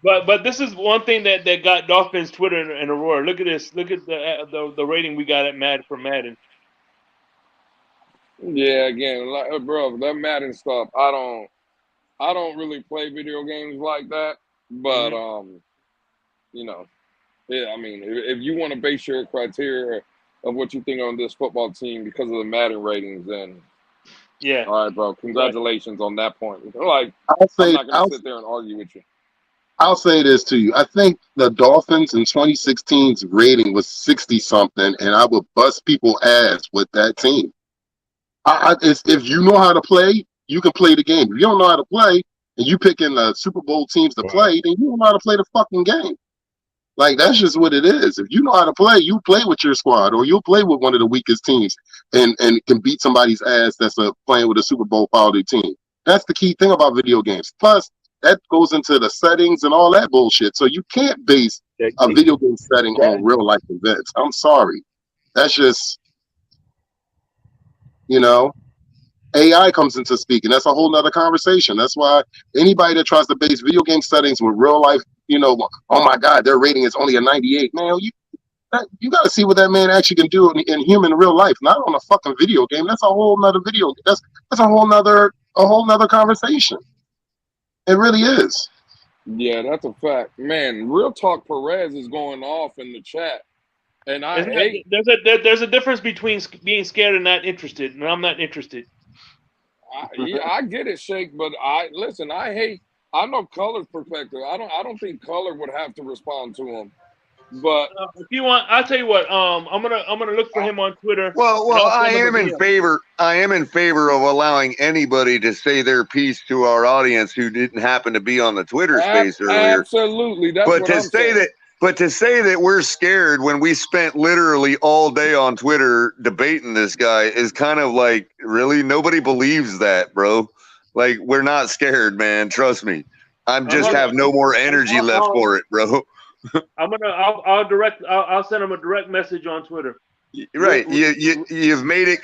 [SPEAKER 4] But this is one thing that got Dolphins Twitter in a roar. Look at this. Look at the rating we got at for Madden.
[SPEAKER 5] Yeah, again, like, bro, that Madden stuff. I don't really play video games like that. But you know, yeah. I mean, if you want to base your criteria of what you think on this football team because of the Madden ratings, then
[SPEAKER 4] yeah,
[SPEAKER 5] all right, bro. Congratulations on that point. Like, I'm not gonna sit there and argue with you.
[SPEAKER 6] I'll say this to you. I think the Dolphins in 2016's rating was 60 something, and I would bust people ass with that team. If you know how to play, you can play the game. If you don't know how to play, and you picking the Super Bowl teams to play, then you don't know how to play the fucking game. Like, that's just what it is. If you know how to play, you play with your squad, or you'll play with one of the weakest teams, and can beat somebody's ass that's playing with a Super Bowl quality team. That's the key thing about video games. Plus, that goes into the settings and all that bullshit. So you can't base a video game setting on real life events. I'm sorry. That's just, you know, AI comes into speaking. That's a whole nother conversation. That's why anybody that tries to base video game settings with real life, oh my God, their rating is only a 98. Man, you got to see what that man actually can do in human real life, not on a fucking video game. That's a whole nother video. That's a whole nother conversation. It really is.
[SPEAKER 5] Yeah, that's a fact. Man, Real Talk Perez is going off in the chat. And I hate.
[SPEAKER 4] There's a difference between being scared and not interested, and I'm not interested.
[SPEAKER 5] I get it, Shake, but listen. I hate. I know Color's perspective. I don't think Color would have to respond to him. But
[SPEAKER 4] If you want, I'll tell you what. I'm gonna look for him on Twitter.
[SPEAKER 2] Well,
[SPEAKER 4] and I'll
[SPEAKER 2] I
[SPEAKER 4] send him a
[SPEAKER 2] am in
[SPEAKER 4] DM.
[SPEAKER 2] favor. I am in favor of allowing anybody to say their piece to our audience who didn't happen to be on the Twitter space earlier.
[SPEAKER 5] Absolutely, that's
[SPEAKER 2] But
[SPEAKER 5] what
[SPEAKER 2] to
[SPEAKER 5] I'm
[SPEAKER 2] say
[SPEAKER 5] saying.
[SPEAKER 2] that, but to say that we're scared when we spent literally all day on Twitter debating this guy is kind of like, really? Nobody believes that, bro. Like, we're not scared, man. Trust me. I'm just have no more energy left for it, bro.
[SPEAKER 4] I'll send him a direct message on Twitter.
[SPEAKER 2] Right. You've made it,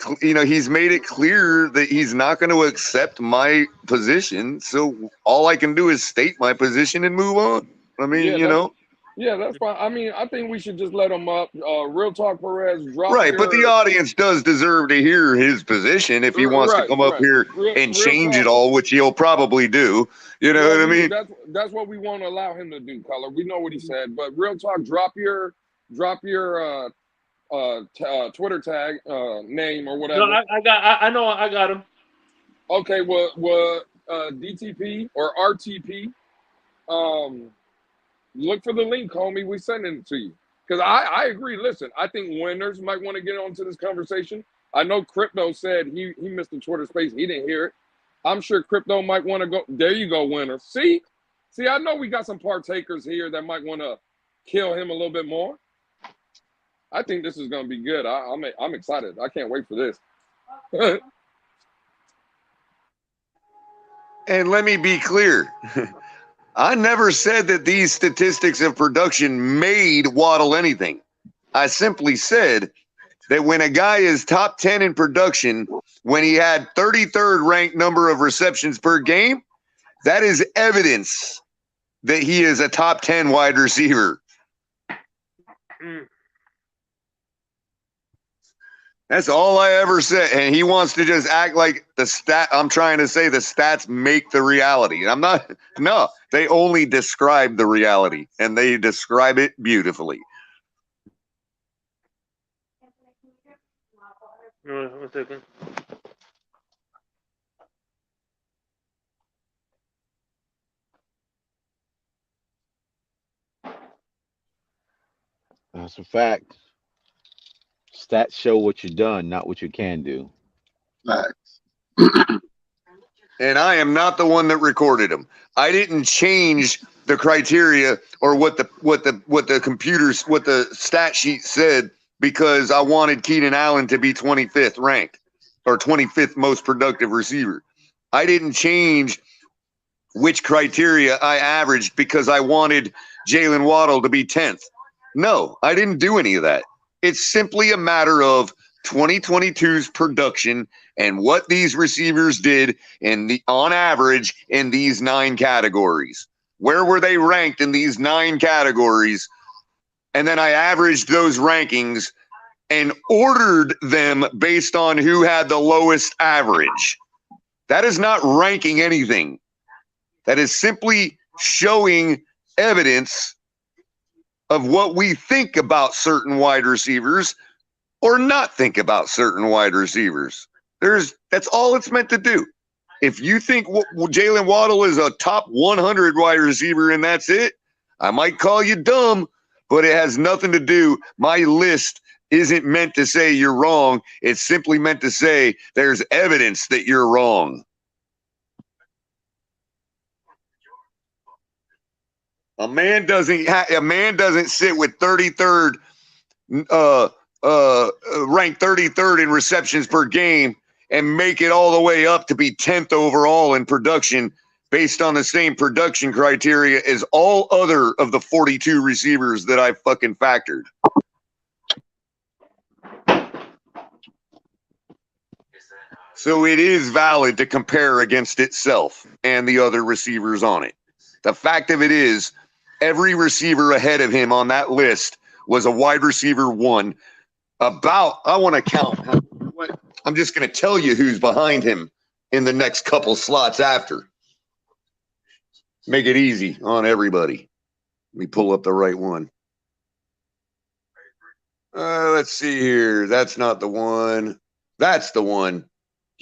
[SPEAKER 2] he's made it clear that he's not going to accept my position. So all I can do is state my position and move on. I mean,
[SPEAKER 5] Yeah, that's fine. I mean, I think we should just let him up. Real Talk Perez, drop
[SPEAKER 2] Right, but the audience does deserve to hear his position if he wants to come up here and change it all, which he'll probably do. You know what I mean?
[SPEAKER 5] That's what we want to allow him to do, Color. We know what he said, but Real Talk, drop your Twitter tag name or whatever.
[SPEAKER 4] No, I know I got him.
[SPEAKER 5] Okay, well, DTP or RTP, look for the link, homie. We sending it to you. Because I agree. Listen, I think winners might want to get onto this conversation. I know Crypto said he missed the Twitter space. He didn't hear it. I'm sure Crypto might want to go. There you go, winners. See, I know we got some partakers here that might want to kill him a little bit more. I think this is going to be good. I'm excited. I can't wait for this.
[SPEAKER 2] And let me be clear. I never said that these statistics of production made Waddle anything. I simply said that when a guy is top 10 in production, when he had 33rd ranked number of receptions per game, that is evidence that he is a top 10 wide receiver. That's all I ever said. And he wants to just act like I'm trying to say the stats make the reality. I'm not, no, they only describe the reality and they describe it beautifully.
[SPEAKER 4] One second.
[SPEAKER 7] That's a fact. Stats show what you've done, not what you can do.
[SPEAKER 6] Facts.
[SPEAKER 2] And I am not the one that recorded them. I didn't change the criteria or what the computers, what the stat sheet said because I wanted Keenan Allen to be 25th ranked or 25th most productive receiver. I didn't change which criteria I averaged because I wanted Jalen Waddle to be 10th. No, I didn't do any of that. It's simply a matter of 2022's production and what these receivers did on average in these 9 categories. Where were they ranked in these 9 categories? And then I averaged those rankings and ordered them based on who had the lowest average. That is not ranking anything. That is simply showing evidence of what we think about certain wide receivers or not think about certain wide receivers. That's all it's meant to do. If you think Jalen Waddle is a top 100 wide receiver and that's it, I might call you dumb, but it has nothing to do. My list isn't meant to say you're wrong. It's simply meant to say there's evidence that you're wrong. A man doesn't sit with 33rd, ranked 33rd in receptions per game and make it all the way up to be 10th overall in production based on the same production criteria as all other of the 42 receivers that I fucking factored. So it is valid to compare against itself and the other receivers on it. The fact of it is, every receiver ahead of him on that list was a wide receiver 1. I want to count. I'm just going to tell you who's behind him in the next couple slots after. Make it easy on everybody. Let me pull up the right one. Let's see here. That's not the one. That's the one.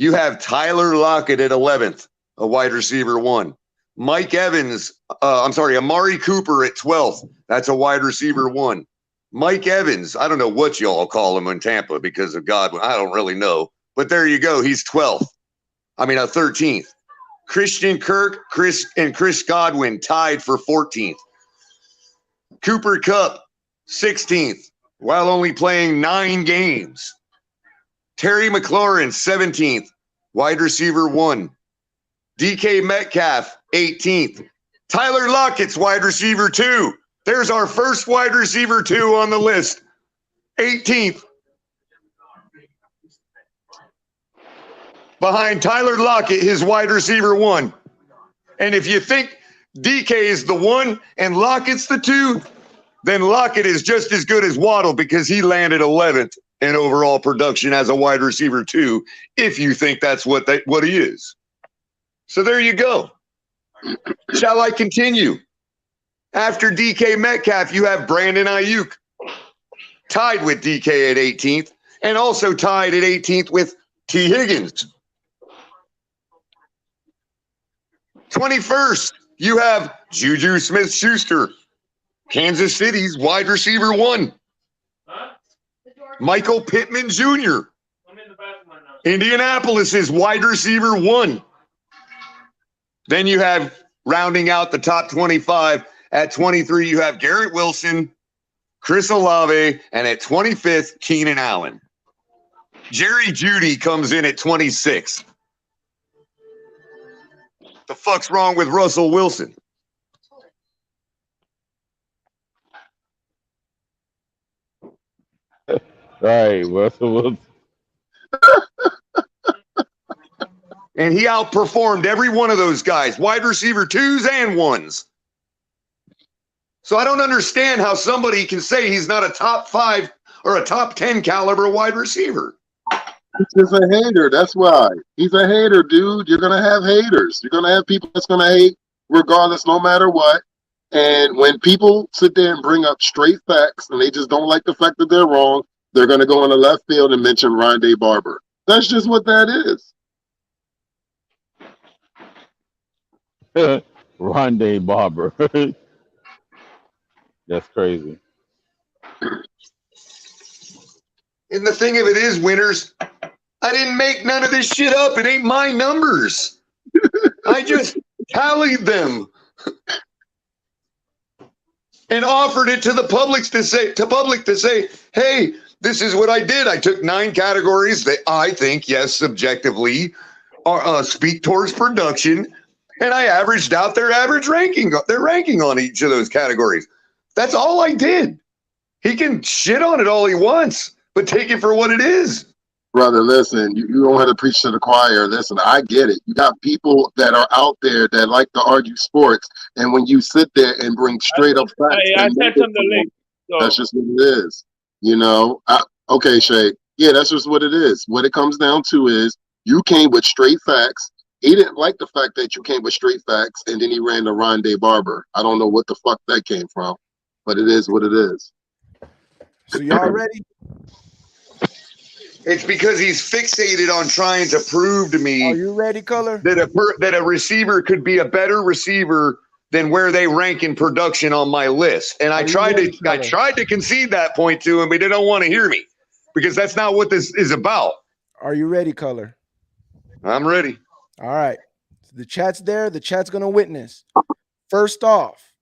[SPEAKER 2] You have Tyler Lockett at 11th, a wide receiver 1. Mike Evans, Amari Cooper at 12th. That's a wide receiver 1. Mike Evans, I don't know what y'all call him in Tampa because of Godwin. I don't really know. But there you go. He's 13th. Christian Kirk, Chris Godwin tied for 14th. Cooper Kupp, 16th, while only playing 9 games. Terry McLaurin, 17th, wide receiver 1. DK Metcalf, 18th. Tyler Lockett's wide receiver 2. There's our first wide receiver 2 on the list, 18th. Behind Tyler Lockett, his wide receiver 1. And if you think DK is the 1 and Lockett's the 2, then Lockett is just as good as Waddle because he landed 11th in overall production as a wide receiver 2, if you think that's what he is. So there you go. Shall I continue? After DK Metcalf, you have Brandon Ayuk, tied with DK at 18th, and also tied at 18th with T. Higgins. 21st, you have Juju Smith-Schuster, Kansas City's wide receiver 1. Michael Pittman Jr., Indianapolis's wide receiver 1. Then you have, rounding out the top 25, at 23, you have Garrett Wilson, Chris Olave, and at 25th, Keenan Allen. Jerry Jeudy comes in at 26th. The fuck's wrong with Russell Wilson?
[SPEAKER 7] Right, Russell Wilson.
[SPEAKER 2] And he outperformed every one of those guys, wide receiver 2s and 1s. So I don't understand how somebody can say he's not a top 5 or a top 10 caliber wide receiver.
[SPEAKER 6] He's just a hater. That's why. He's a hater, dude. You're going to have haters. You're going to have people that's going to hate regardless, no matter what. And when people sit there and bring up straight facts and they just don't like the fact that they're wrong, they're going to go in the left field and mention Rondé Barber. That's just what that is.
[SPEAKER 7] Rondé Barber. That's crazy.
[SPEAKER 2] And the thing of it is, winners, I didn't make none of this shit up. It ain't my numbers. I just tallied them and offered it to the public to say, hey, this is what I did. I took 9 categories that I think, yes, subjectively, speak towards production, and I averaged out their ranking on each of those categories. That's all I did. He can shit on it all he wants, but take it for what it is.
[SPEAKER 6] Brother, listen, you don't have to preach to the choir. Listen, I get it. You got people that are out there that like to argue sports, and when you sit there and bring straight up facts,
[SPEAKER 4] I sent him the link. So.
[SPEAKER 6] That's just what it is. You know, okay, Shay. Yeah, that's just what it is. What it comes down to is you came with straight facts. He didn't like the fact that you came with straight facts, and then he ran to Rondé Barber. I don't know what the fuck that came from, but it is what it is.
[SPEAKER 8] So y'all ready?
[SPEAKER 2] It's because he's fixated on trying to prove to me.
[SPEAKER 8] Are you ready, Color?
[SPEAKER 2] That a receiver could be a better receiver than where they rank in production on my list. And I tried to concede that point to him, but they don't want to hear me because that's not what this is about.
[SPEAKER 8] Are you ready, Color?
[SPEAKER 2] I'm ready.
[SPEAKER 8] All right. The chat's there. The chat's going to witness. First off,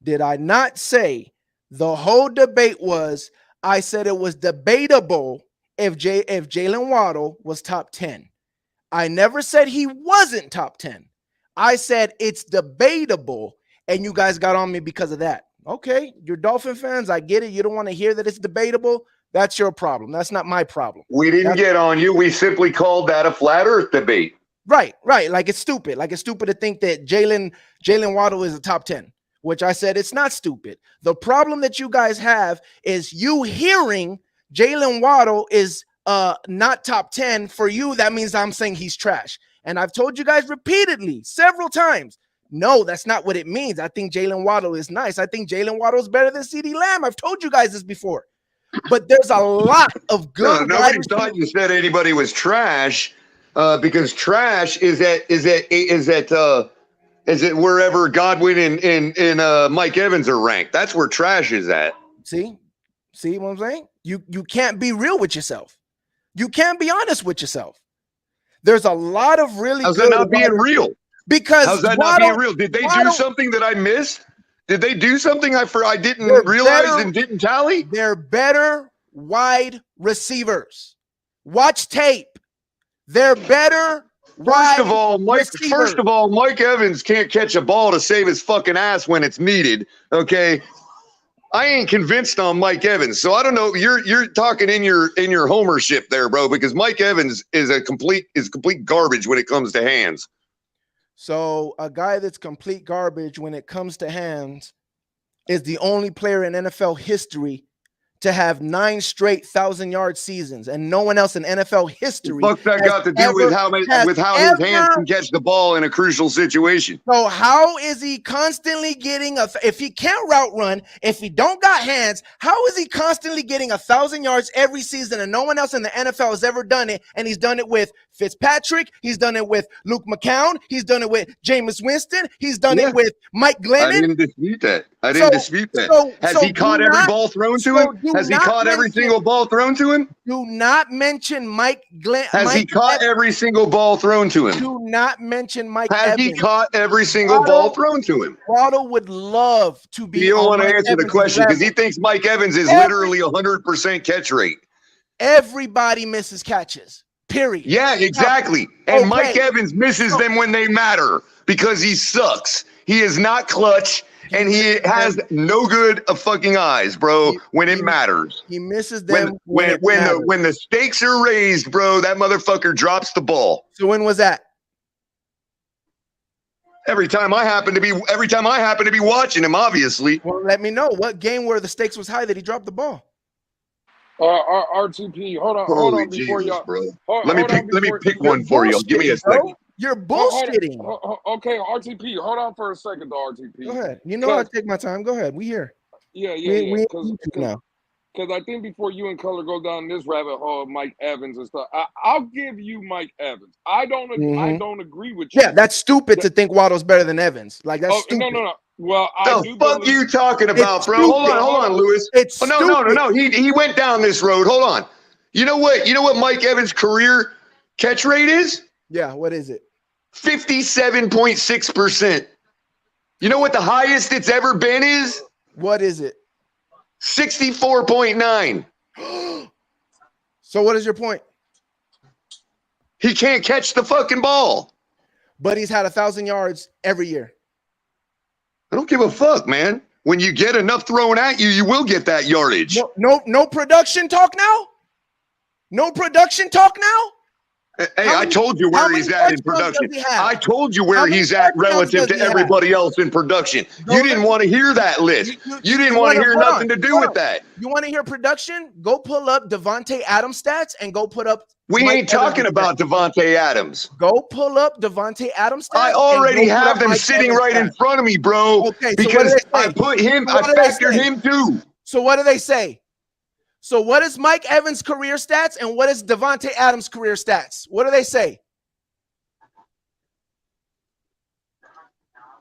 [SPEAKER 8] did I not say the whole debate was I said it was debatable if Jalen Waddle was top 10. I never said he wasn't top 10. I said it's debatable, and you guys got on me because of that. Okay, you're Dolphin fans. I get it. You don't want to hear that it's debatable. That's your problem. That's not my problem.
[SPEAKER 2] We didn't get on you. We simply called that a flat Earth debate.
[SPEAKER 8] Right. Like it's stupid. Like it's stupid to think that Jalen Waddle is a top 10, which I said it's not stupid. The problem that you guys have is you hearing Jalen Waddle is not top 10. For you, that means I'm saying he's trash. And I've told you guys repeatedly, several times, no, that's not what it means. I think Jalen Waddle is nice. I think Jalen Waddle is better than CeeDee Lamb. I've told you guys this before. But there's a lot of good.
[SPEAKER 2] No, nobody thought you said anybody was trash, because trash is at wherever Godwin and Mike Evans are ranked. That's where trash is at.
[SPEAKER 8] See what I'm saying? You can't be real with yourself. You can't be honest with yourself. There's a lot of really
[SPEAKER 2] How's
[SPEAKER 8] good.
[SPEAKER 2] that not being real?
[SPEAKER 8] Because
[SPEAKER 2] how's that not being real? Did they do something that I missed? Did they do something I didn't realize and didn't tally?
[SPEAKER 8] They're better wide receivers. Watch tape. They're better.
[SPEAKER 2] First of all, Mike Evans can't catch a ball to save his fucking ass when it's needed. Okay, I ain't convinced on Mike Evans, so I don't know. You're talking in your homership there, bro, because Mike Evans is complete garbage when it comes to hands.
[SPEAKER 8] So a guy that's complete garbage when it comes to hands is the only player in NFL history to have 9 straight 1,000-yard seasons, and no one else in NFL history.
[SPEAKER 2] What's that got to do with how his hands can catch the ball in a crucial situation?
[SPEAKER 8] So how is he constantly getting if he can't route run, if he don't got hands, how is he constantly getting 1,000 yards every season and no one else in the NFL has ever done it? And he's done it with Fitzpatrick, he's done it with Luke McCown, he's done it with Jameis Winston, he's done it with Mike Glennon.
[SPEAKER 2] I didn't dispute that. Has he caught every ball thrown to him? Has he caught every single ball thrown to him?
[SPEAKER 8] Do not mention Mike Glenn.
[SPEAKER 2] Has he caught every single ball thrown to him?
[SPEAKER 8] Do not mention Mike
[SPEAKER 2] Has
[SPEAKER 8] Evans.
[SPEAKER 2] he caught every single ball thrown to him?
[SPEAKER 8] Waddle would love to be.
[SPEAKER 2] You don't want to answer the question because he thinks Mike Evans is literally 100% catch rate.
[SPEAKER 8] Everybody misses catches. Period.
[SPEAKER 2] Yeah, exactly. And Mike Evans misses them when they matter because he sucks. He is not clutch. And he has no good fucking eyes, bro, when it matters.
[SPEAKER 8] He misses them
[SPEAKER 2] when the stakes are raised, bro, that motherfucker drops the ball.
[SPEAKER 8] So when was that?
[SPEAKER 2] Every time I happen to be watching him, obviously.
[SPEAKER 8] Well, let me know what game where the stakes was high that he dropped the ball.
[SPEAKER 5] RTP, hold on before y'all.
[SPEAKER 2] Bro. Let me pick one for you. Give me a second.
[SPEAKER 8] You're bullshitting.
[SPEAKER 5] Okay, RTP, hold on for a second, RTP.
[SPEAKER 8] Go ahead. You know I take my time. Go ahead. We here.
[SPEAKER 5] Yeah. Because I think before you and Color go down this rabbit hole of Mike Evans and stuff, I'll give you Mike Evans. I don't agree with you.
[SPEAKER 8] Yeah, that's stupid to think Waddle's better than Evans. Like that's stupid.
[SPEAKER 5] No. Well,
[SPEAKER 2] the fuck you talking about, bro? Hold on, Lewis. No. He went down this road. Hold on. You know what Mike Evans' career catch rate is?
[SPEAKER 8] Yeah, what is it?
[SPEAKER 2] 57.6%. You know what the highest it's ever been is?
[SPEAKER 8] What is it?
[SPEAKER 2] 64.9.
[SPEAKER 8] So what is your point?
[SPEAKER 2] He can't catch the fucking ball.
[SPEAKER 8] But he's had 1,000 yards every year.
[SPEAKER 2] I don't give a fuck, man. When you get enough thrown at you, you will get that yardage.
[SPEAKER 8] No production talk now? No production talk now?
[SPEAKER 2] Hey, I told you where he's at in production. I told you where he's at relative to everybody else in production. You didn't want to hear that list. You didn't want to hear nothing to do with that.
[SPEAKER 8] You want to hear production? Go pull up Devontae Adams stats and go put up.
[SPEAKER 2] We ain't talking about Devontae Adams.
[SPEAKER 8] Go pull up Devontae Adams stats.
[SPEAKER 2] I already have them sitting right in front of me, bro.
[SPEAKER 8] Okay,
[SPEAKER 2] because I factored him too.
[SPEAKER 8] So what do they say? So what is Mike Evans' career stats and what is Devontae Adams' career stats? What do they say?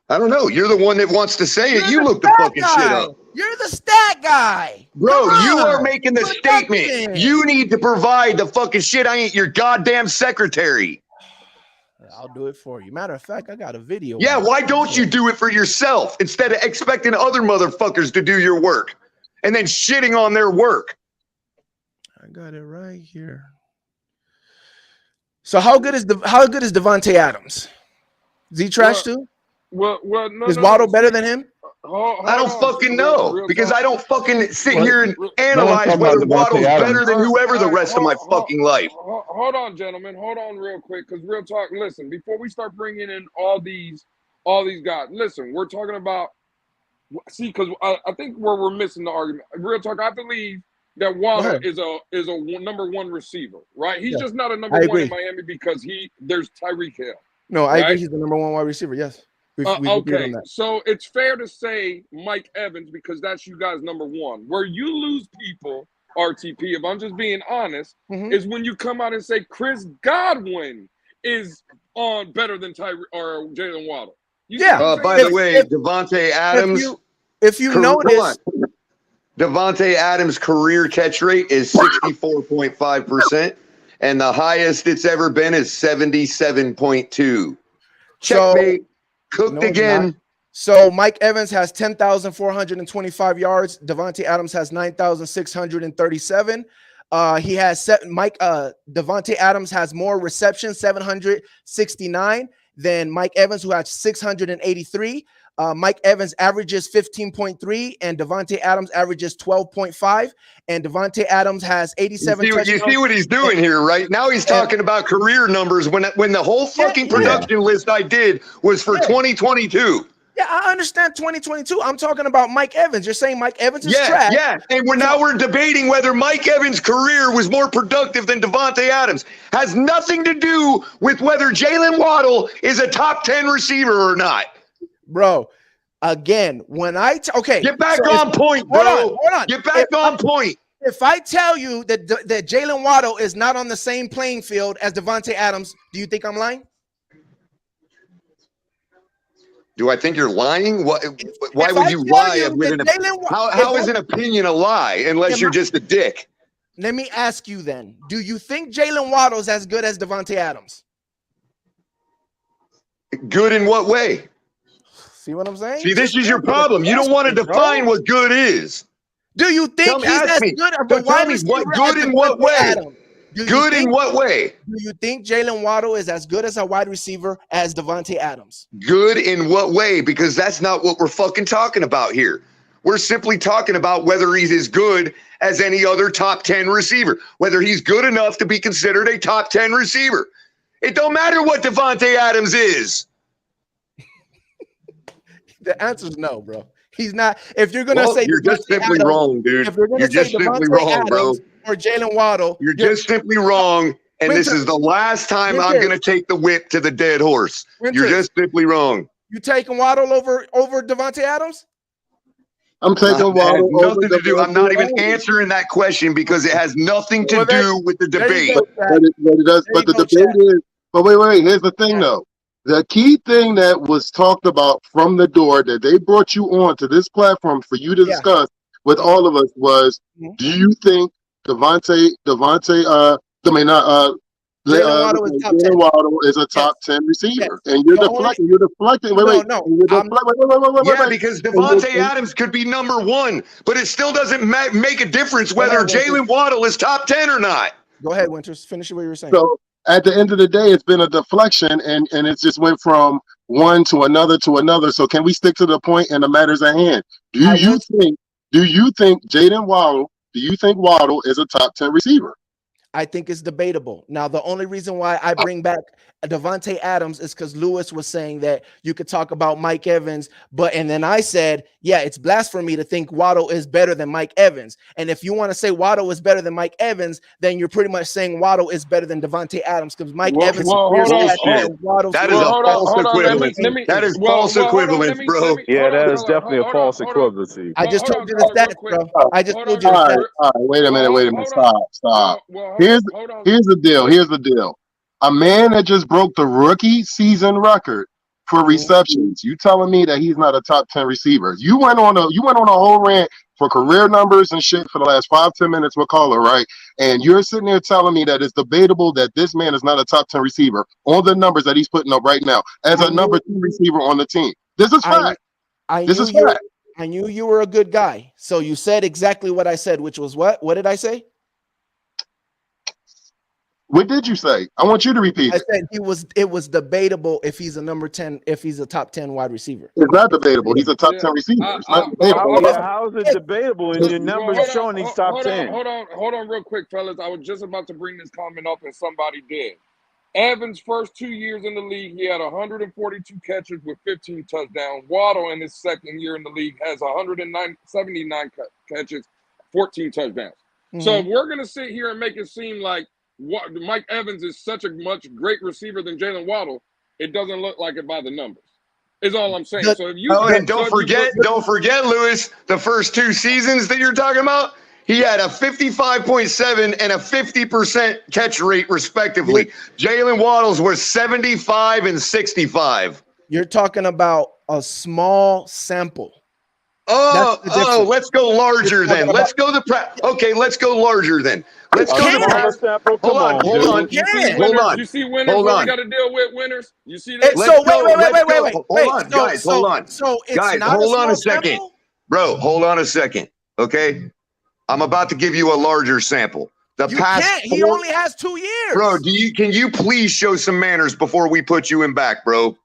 [SPEAKER 2] I don't know. You're the one that wants to say it. You look the fucking shit up.
[SPEAKER 8] You're the stat guy.
[SPEAKER 2] Bro, you are making the statement. You need to provide the fucking shit. I ain't your goddamn secretary.
[SPEAKER 8] I'll do it for you. Matter of fact, I got a video.
[SPEAKER 2] Yeah, why don't you do it for yourself instead of expecting other motherfuckers to do your work and then shitting on their work?
[SPEAKER 8] I got it right here. So how good is Devontae Adams? Is he trash too?
[SPEAKER 5] Well, no.
[SPEAKER 8] Is Waddle better than him?
[SPEAKER 2] I don't fucking know because I don't fucking sit here and analyze
[SPEAKER 7] talking
[SPEAKER 2] whether
[SPEAKER 7] about Devontae
[SPEAKER 2] Waddle's better
[SPEAKER 7] Adams.
[SPEAKER 2] than whoever the rest of my fucking life.
[SPEAKER 5] Hold on, gentlemen. Hold on real quick, because real talk. Listen, before we start bringing in all these guys, listen, we're talking about. See, because I think where we're missing the argument. Real talk. I believe that Waddle is a number one receiver, right? He's just not a number one in Miami because there's Tyreek Hill.
[SPEAKER 8] No, I agree. He's the number one wide receiver. Yes. We've agreed on that.
[SPEAKER 5] So it's fair to say Mike Evans because that's you guys' number one. Where you lose people, RTP, if I'm just being honest, is when you come out and say Chris Godwin is on better than Tyreek or Jalen Waddle.
[SPEAKER 2] By the way, Devontae Adams.
[SPEAKER 8] If you notice,
[SPEAKER 2] Devontae Adams' career catch rate is 64.5%, and the highest it's ever been is 77.2. Checkmate. Cooked again.
[SPEAKER 8] So Mike Evans has 10,425 yards. Devontae Adams has 9,637. He has Devontae Adams has more receptions, 769, than Mike Evans, who has 683. Mike Evans averages 15.3, and Devontae Adams averages 12.5. And Devontae Adams has 87 touchdowns.
[SPEAKER 2] You see what he's doing here, right? Now he's talking about career numbers when the whole fucking production list I did was for 2022.
[SPEAKER 8] Yeah, I understand 2022. I'm talking about Mike Evans. You're saying Mike Evans is trash.
[SPEAKER 2] Yeah, and we're debating whether Mike Evans' career was more productive than Devontae Adams. Has nothing to do with whether Jalen Waddle is a top 10 receiver or not.
[SPEAKER 8] Bro, again, when
[SPEAKER 2] get back on point, bro.
[SPEAKER 8] Hold on.
[SPEAKER 2] Get back on point.
[SPEAKER 8] If I tell you that Jalen Waddle is not on the same playing field as Devontae Adams, do you think I'm lying?
[SPEAKER 2] Do I think you're lying? Why would you lie with an opinion? How is an opinion a lie unless you're just a dick?
[SPEAKER 8] Let me ask you then. Do you think Jalen Waddle is as good as Devontae Adams?
[SPEAKER 2] Good in what way?
[SPEAKER 8] See what I'm saying?
[SPEAKER 2] See, this is your problem. You don't want to define what good is.
[SPEAKER 8] Do you think he's as good of a wide receiver?
[SPEAKER 2] What good in what way? Good in what way?
[SPEAKER 8] Do you think Jalen Waddle is as good as a wide receiver as Devontae Adams?
[SPEAKER 2] Good in what way? Because that's not what we're fucking talking about here. We're simply talking about whether he's as good as any other top 10 receiver, whether he's good enough to be considered a top 10 receiver. It don't matter what Devontae Adams is.
[SPEAKER 8] The answer is no, bro. He's not. If you're gonna say
[SPEAKER 2] you're just simply wrong, dude.
[SPEAKER 8] If you're gonna say
[SPEAKER 2] just simply wrong, bro.
[SPEAKER 8] Or Jalen Waddle,
[SPEAKER 2] you're just simply wrong. And this is the last time I'm gonna take the whip to the dead horse. You're just simply wrong.
[SPEAKER 8] You taking Waddle over Devontae Adams?
[SPEAKER 6] I'm taking Waddle over.
[SPEAKER 2] Nothing to do. I'm not even answering that question because it has nothing to do with the debate.
[SPEAKER 6] But it does. But the debate is. But wait. Here's the thing, though. The key thing that was talked about from the door that they brought you on to this platform for you to discuss with all of us was, do you think Jalen Waddle is a top 10 receiver? And you're deflecting. You're deflecting. Wait.
[SPEAKER 2] Because Devontae Adams could be number one, but it still doesn't make a difference whether Jalen Waddle is top 10 or not.
[SPEAKER 8] Go ahead, Winters. Finish what you were saying.
[SPEAKER 6] So, at the end of the day, it's been a deflection, and it just went from one to another to another. So can we stick to the point and the matters at hand? Do you think Jalen Waddle? Do you think Waddle is a top 10 receiver?
[SPEAKER 8] I think it's debatable. Now, the only reason why I bring back Devontae Adams is because Lewis was saying that you could talk about Mike Evans, and then I said, yeah, it's blasphemy to think Waddle is better than Mike Evans. And if you want to say Waddle is better than Mike Evans, then you're pretty much saying Waddle is better than Devontae Adams because Mike Evans is
[SPEAKER 2] that is a false equivalence. That is false equivalence, bro.
[SPEAKER 9] Yeah, that is definitely a false equivalency.
[SPEAKER 8] I just told you the stats, bro. I just told you the stats.
[SPEAKER 6] All right, wait a minute. Stop. Here's the deal. A man that just broke the rookie season record for receptions. You telling me that he's not a top 10 receiver? You went on a whole rant for career numbers and shit for the last 5-10 minutes with Caller, right? And you're sitting there telling me that it's debatable that this man is not a top 10 receiver on the numbers that he's putting up right now as a number 2 receiver on the team. This is fact. This is fact.
[SPEAKER 8] I knew you were a good guy. So you said exactly what I said, which was what? What did I say?
[SPEAKER 6] What did you say? I want you to repeat
[SPEAKER 8] I
[SPEAKER 6] it.
[SPEAKER 8] said it was debatable if he's a number 10, if he's a top 10 wide receiver.
[SPEAKER 6] It's not debatable. He's a top 10 receiver. It's not debatable.
[SPEAKER 9] How is it debatable? And your numbers showing he's top 10.
[SPEAKER 5] Hold on, real quick, fellas. I was just about to bring this comment up, and somebody did. Evans' first 2 years in the league, he had 142 catches with 15 touchdowns. Waddle in his second year in the league has 179 catches, 14 touchdowns.
[SPEAKER 8] Mm-hmm.
[SPEAKER 5] So if we're going to sit here and make it seem like Mike Evans is such a much great receiver than Jalen Waddle, it doesn't look like it by the numbers. Is all I'm saying. So if you
[SPEAKER 2] and don't forget, Lewis, the first 2 seasons that you're talking about, he had a 55.7 and a 50% catch rate, respectively. Jalen Waddle's was 75 and 65.
[SPEAKER 8] You're talking about a small sample.
[SPEAKER 2] Let's go larger then. Let's go let's go larger then. Let's go to Hold on.
[SPEAKER 5] You see winners when we got to deal with winners? You see that?
[SPEAKER 8] So wait.
[SPEAKER 2] Hold on, guys. Hold on.
[SPEAKER 8] So it's
[SPEAKER 2] guys,
[SPEAKER 8] not
[SPEAKER 2] hold on a
[SPEAKER 8] sample?
[SPEAKER 2] second. Bro, hold on a second. Okay? I'm about to give you a larger sample.
[SPEAKER 8] He only has 2 years.
[SPEAKER 2] Bro, can you please show some manners before we put you in back, bro?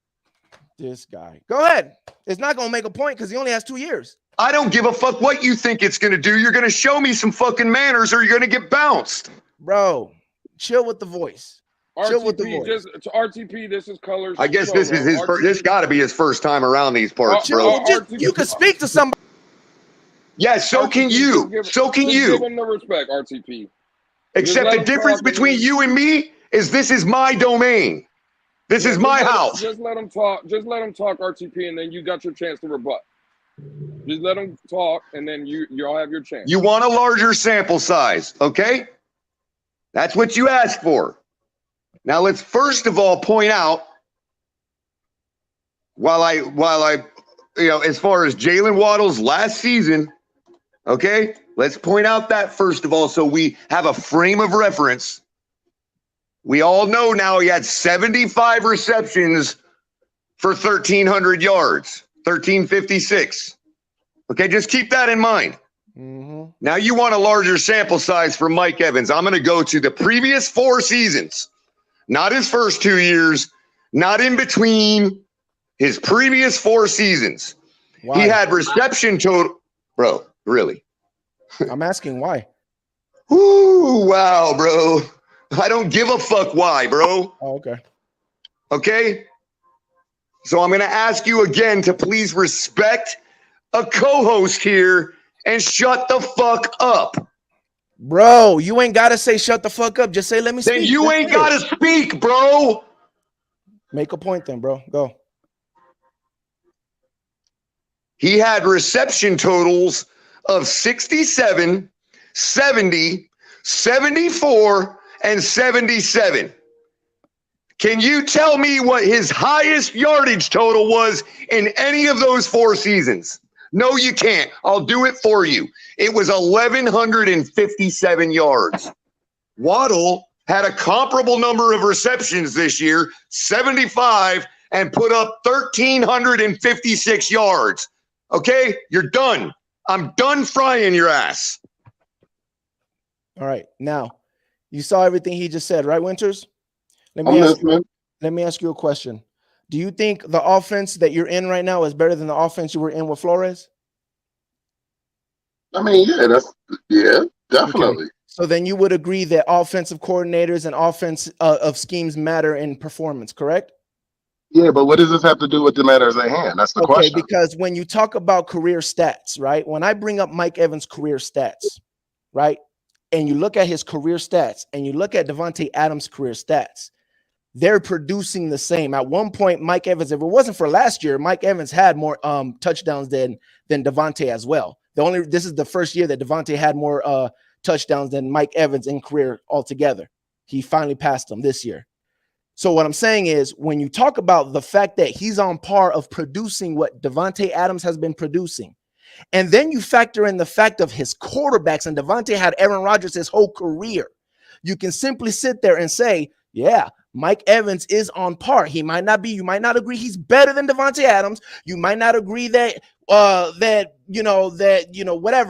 [SPEAKER 8] This guy. Go ahead. It's not going to make a point because he only has 2 years.
[SPEAKER 2] I don't give a fuck what you think it's going to do. You're going to show me some fucking manners or you're going to get bounced.
[SPEAKER 8] Bro, chill with the voice. Chill with the voice.
[SPEAKER 5] RTP, this is colors.
[SPEAKER 2] I guess this is his first. This got to be his first time around these parts, bro.
[SPEAKER 8] You can speak to somebody.
[SPEAKER 2] Yeah, so can you. So can you.
[SPEAKER 5] Give him the respect, RTP.
[SPEAKER 2] Except the difference between you and me is this is my domain. This is my house.
[SPEAKER 5] Just let him talk. Just let him talk, RTP, and then you got your chance to rebut. Just let him talk, and then you'll have your chance.
[SPEAKER 2] You want a larger sample size, okay? That's what you asked for. Now let's first of all point out, while I, as far as Jalen Waddle's last season, okay, let's point out that first of all, so we have a frame of reference. We all know now he had 75 receptions for 1,300 yards. 1356. Okay, just keep that in mind.
[SPEAKER 8] Mm-hmm.
[SPEAKER 2] Now you want a larger sample size for Mike Evans. I'm going to go to the previous 4 seasons, not his first 2 years, not in between, his previous 4 seasons.
[SPEAKER 8] Why?
[SPEAKER 2] He had reception total. Bro, really?
[SPEAKER 8] I'm asking why.
[SPEAKER 2] Ooh, wow, bro. I don't give a fuck why, bro.
[SPEAKER 8] Oh, okay.
[SPEAKER 2] Okay? So I'm going to ask you again to please respect a co-host here and shut the fuck up.
[SPEAKER 8] Bro, you ain't got to say shut the fuck up. Just say let me speak.
[SPEAKER 2] Then you ain't got to speak, bro.
[SPEAKER 8] Make a point then, bro. Go.
[SPEAKER 2] He had reception totals of 67, 70, 74, and 77. Can you tell me what his highest yardage total was in any of those 4 seasons? No, you can't. I'll do it for you. It was 1,157 yards. Waddle had a comparable number of receptions this year, 75, and put up 1,356 yards. Okay, you're done. I'm done frying your ass.
[SPEAKER 8] All right. Now, you saw everything he just said, right, Winters? Let me ask you a question. Do you think the offense that you're in right now is better than the offense you were in with Flores?
[SPEAKER 6] I mean, definitely.
[SPEAKER 8] Okay. So then you would agree that offensive coordinators and offense of schemes matter in performance, correct?
[SPEAKER 6] Yeah, but what does this have to do with the matters at hand? That's the question.
[SPEAKER 8] Because when you talk about career stats, right? When I bring up Mike Evans' career stats, right? And you look at his career stats and you look at Davante Adams' career stats, they're producing the same. At one point, Mike Evans, if it wasn't for last year, Mike Evans had more touchdowns than Davante as well. This is the first year that Davante had more touchdowns than Mike Evans in career altogether. He finally passed him this year. So what I'm saying is, when you talk about the fact that he's on par of producing what Davante Adams has been producing, and then you factor in the fact of his quarterbacks, and Davante had Aaron Rodgers his whole career, you can simply sit there and say, yeah, Mike Evans is on par. He might not be, you might not agree he's better than Davante Adams. You might not agree that whatever,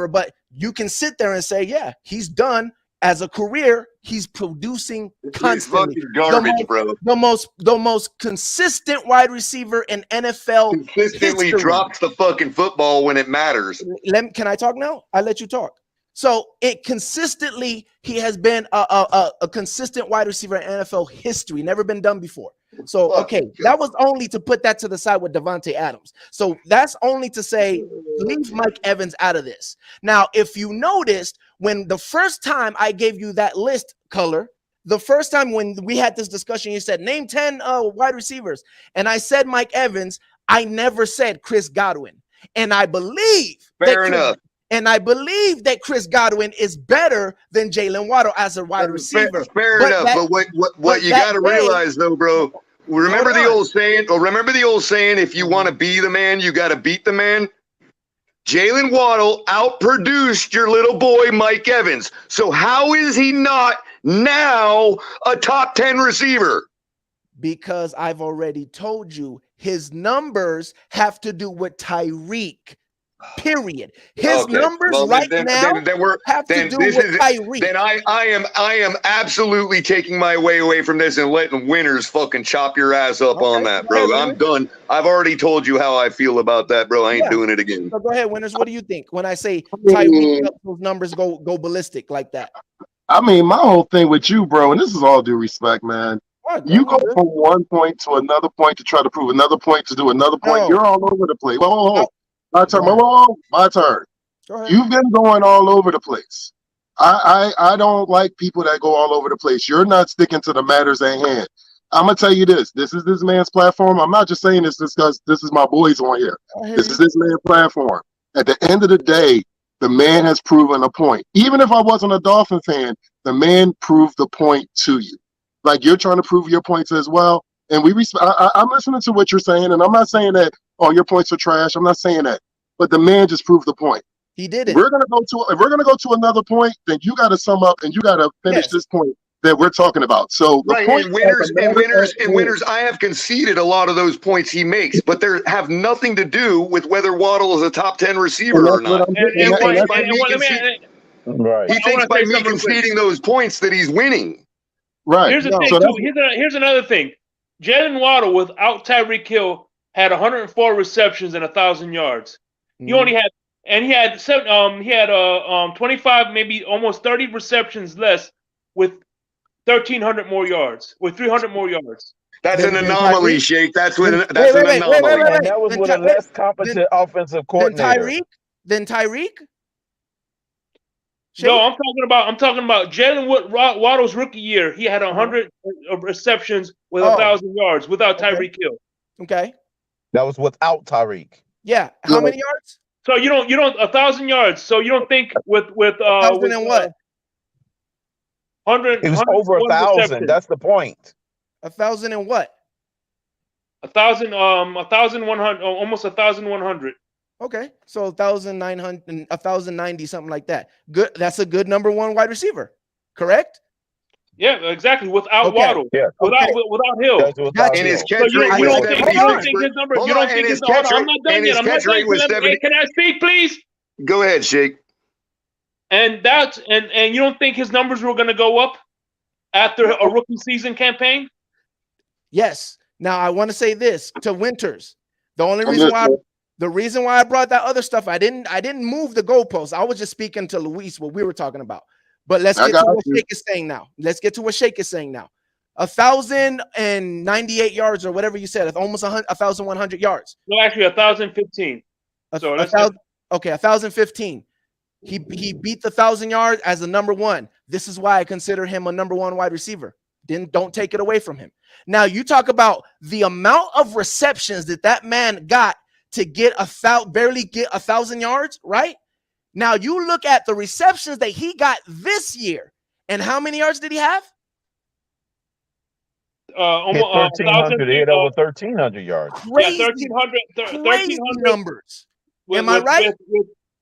[SPEAKER 8] but you can sit there and say, yeah, he's done as a career, he's producing
[SPEAKER 2] It's
[SPEAKER 8] constantly.
[SPEAKER 2] fucking garbage, bro.
[SPEAKER 8] The most consistent wide receiver in NFL
[SPEAKER 2] Consistently
[SPEAKER 8] history.
[SPEAKER 2] drops the fucking football when it matters.
[SPEAKER 8] Can I talk now? I let you talk. So it consistently, he has been a consistent wide receiver in NFL history, never been done before. So, okay, that was only to put that to the side with Devontae Adams. So that's only to say, leave Mike Evans out of this. Now, if you noticed, when the first time I gave you that list, Color, the first time when we had this discussion, you said, name 10 wide receivers. And I said Mike Evans. I never said Chris Godwin. And I believe
[SPEAKER 2] Fair enough.
[SPEAKER 8] And I believe that Chris Godwin is better than Jalen Waddle as a wide receiver.
[SPEAKER 2] Fair enough. But what you got to realize, though, bro, remember the old saying? Or remember the old saying, if you want to be the man, you got to beat the man? Jalen Waddle outproduced your little boy, Mike Evans. So how is he not now a top 10 receiver?
[SPEAKER 8] Because I've already told you his numbers have to do with Tyreek. Period. His numbers now have to do with Tyreek.
[SPEAKER 2] Then I am absolutely taking my way away from this and letting winners fucking chop your ass up on that, bro. I'm done. I've already told you how I feel about that, bro. I ain't doing it again.
[SPEAKER 8] So go ahead, winners. What do you think when I say Tyreek, those numbers go ballistic like that?
[SPEAKER 6] I mean, my whole thing with you, bro, and this is all due respect, man. You go from one point to another point to try to prove another point to do another point. You're all over the place. Whoa. My turn. My turn. You've been going all over the place. I don't like people that go all over the place. You're not sticking to the matters at hand. I'm gonna tell you this. This is this man's platform. I'm not just saying this because this is my boys on here. This is this man's platform. At the end of the day, the man has proven a point. Even if I wasn't a Dolphin fan, the man proved the point to you. Like, you're trying to prove your points as well. And I'm listening to what you're saying, and I'm not saying that, oh, your points are trash. I'm not saying that. But the man just proved the point.
[SPEAKER 8] He did it.
[SPEAKER 6] If we're gonna go to another point, then you gotta sum up and you gotta finish this point that we're talking about. So the point
[SPEAKER 2] winners, I have conceded a lot of those points he makes, but they have nothing to do with whether Waddle is a top 10 receiver or not. He thinks by me conceding those points that he's winning.
[SPEAKER 6] Right.
[SPEAKER 4] Here's the thing, too. Here's another thing. Jalen Waddle without Tyreek Hill had 104 receptions and 1,000 yards. He only had, and he had 25, maybe almost 30 receptions less with 1,300 more yards, with 300 more yards.
[SPEAKER 2] That's an anomaly, Shake. That's an anomaly.
[SPEAKER 9] And that was with a less competent offensive coordinator.
[SPEAKER 8] Then Tyreek?
[SPEAKER 4] No, I'm talking about Jalen Waddle's rookie year. He had 100 receptions with 1,000 yards without Tyreek Hill.
[SPEAKER 8] Okay.
[SPEAKER 9] That was without Tyreek.
[SPEAKER 8] Yeah. How many yards?
[SPEAKER 4] So you don't 1,000 yards. So you don't think with
[SPEAKER 8] 1,000 and what?
[SPEAKER 4] 100.
[SPEAKER 9] It was over 1,000. That's the point.
[SPEAKER 8] 1,000 and what?
[SPEAKER 4] 1,100, almost 1,100.
[SPEAKER 8] Okay, so 1,900, 1,090, something like that. Good. That's a good number one wide receiver, correct?
[SPEAKER 4] Yeah, exactly. Without Waddle, without Hill,
[SPEAKER 2] and his catch rate was 70.
[SPEAKER 4] You don't think his number? You don't think his catch rate? I'm not done yet. I'm not done yet. Can I speak, please?
[SPEAKER 2] Go ahead, Shake.
[SPEAKER 4] And you don't think his numbers were going to go up after a rookie season campaign?
[SPEAKER 8] Yes. Now I want to say this to Winters. The reason why I brought that other stuff, I didn't move the goalposts. I was just speaking to Luis what we were talking about. But let's get to what Shake is saying now. 1,098 yards or whatever you said, almost 1,100 yards.
[SPEAKER 4] No, actually 1,015. So
[SPEAKER 8] 1,015. He beat the 1,000 yards as a number one. This is why I consider him a number one wide receiver. Don't take it away from him. Now you talk about the amount of receptions that man got to barely get 1,000 yards, right? Now you look at the receptions that he got this year, and how many yards did he have?
[SPEAKER 9] Almost 1,300. He had over 1,300 yards.
[SPEAKER 8] Crazy,
[SPEAKER 4] 1,300
[SPEAKER 8] numbers. Am I right?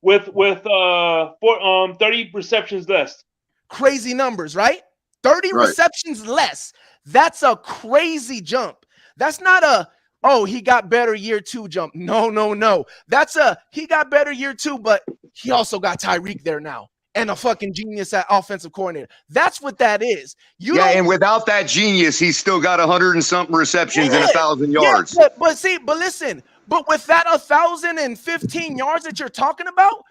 [SPEAKER 4] With 30 receptions less.
[SPEAKER 8] Crazy numbers, right? 30 receptions less. That's a crazy jump. That's not he got better year two jump. No. That's he got better year two, but he also got Tyreek there now. and a fucking genius at offensive coordinator. That's what that is. You
[SPEAKER 2] Yeah,
[SPEAKER 8] don't.
[SPEAKER 2] and without that genius, he's still got 100 and something receptions and 1,000 yards.
[SPEAKER 8] Yeah, but listen, but with that 1,015 yards that you're talking about,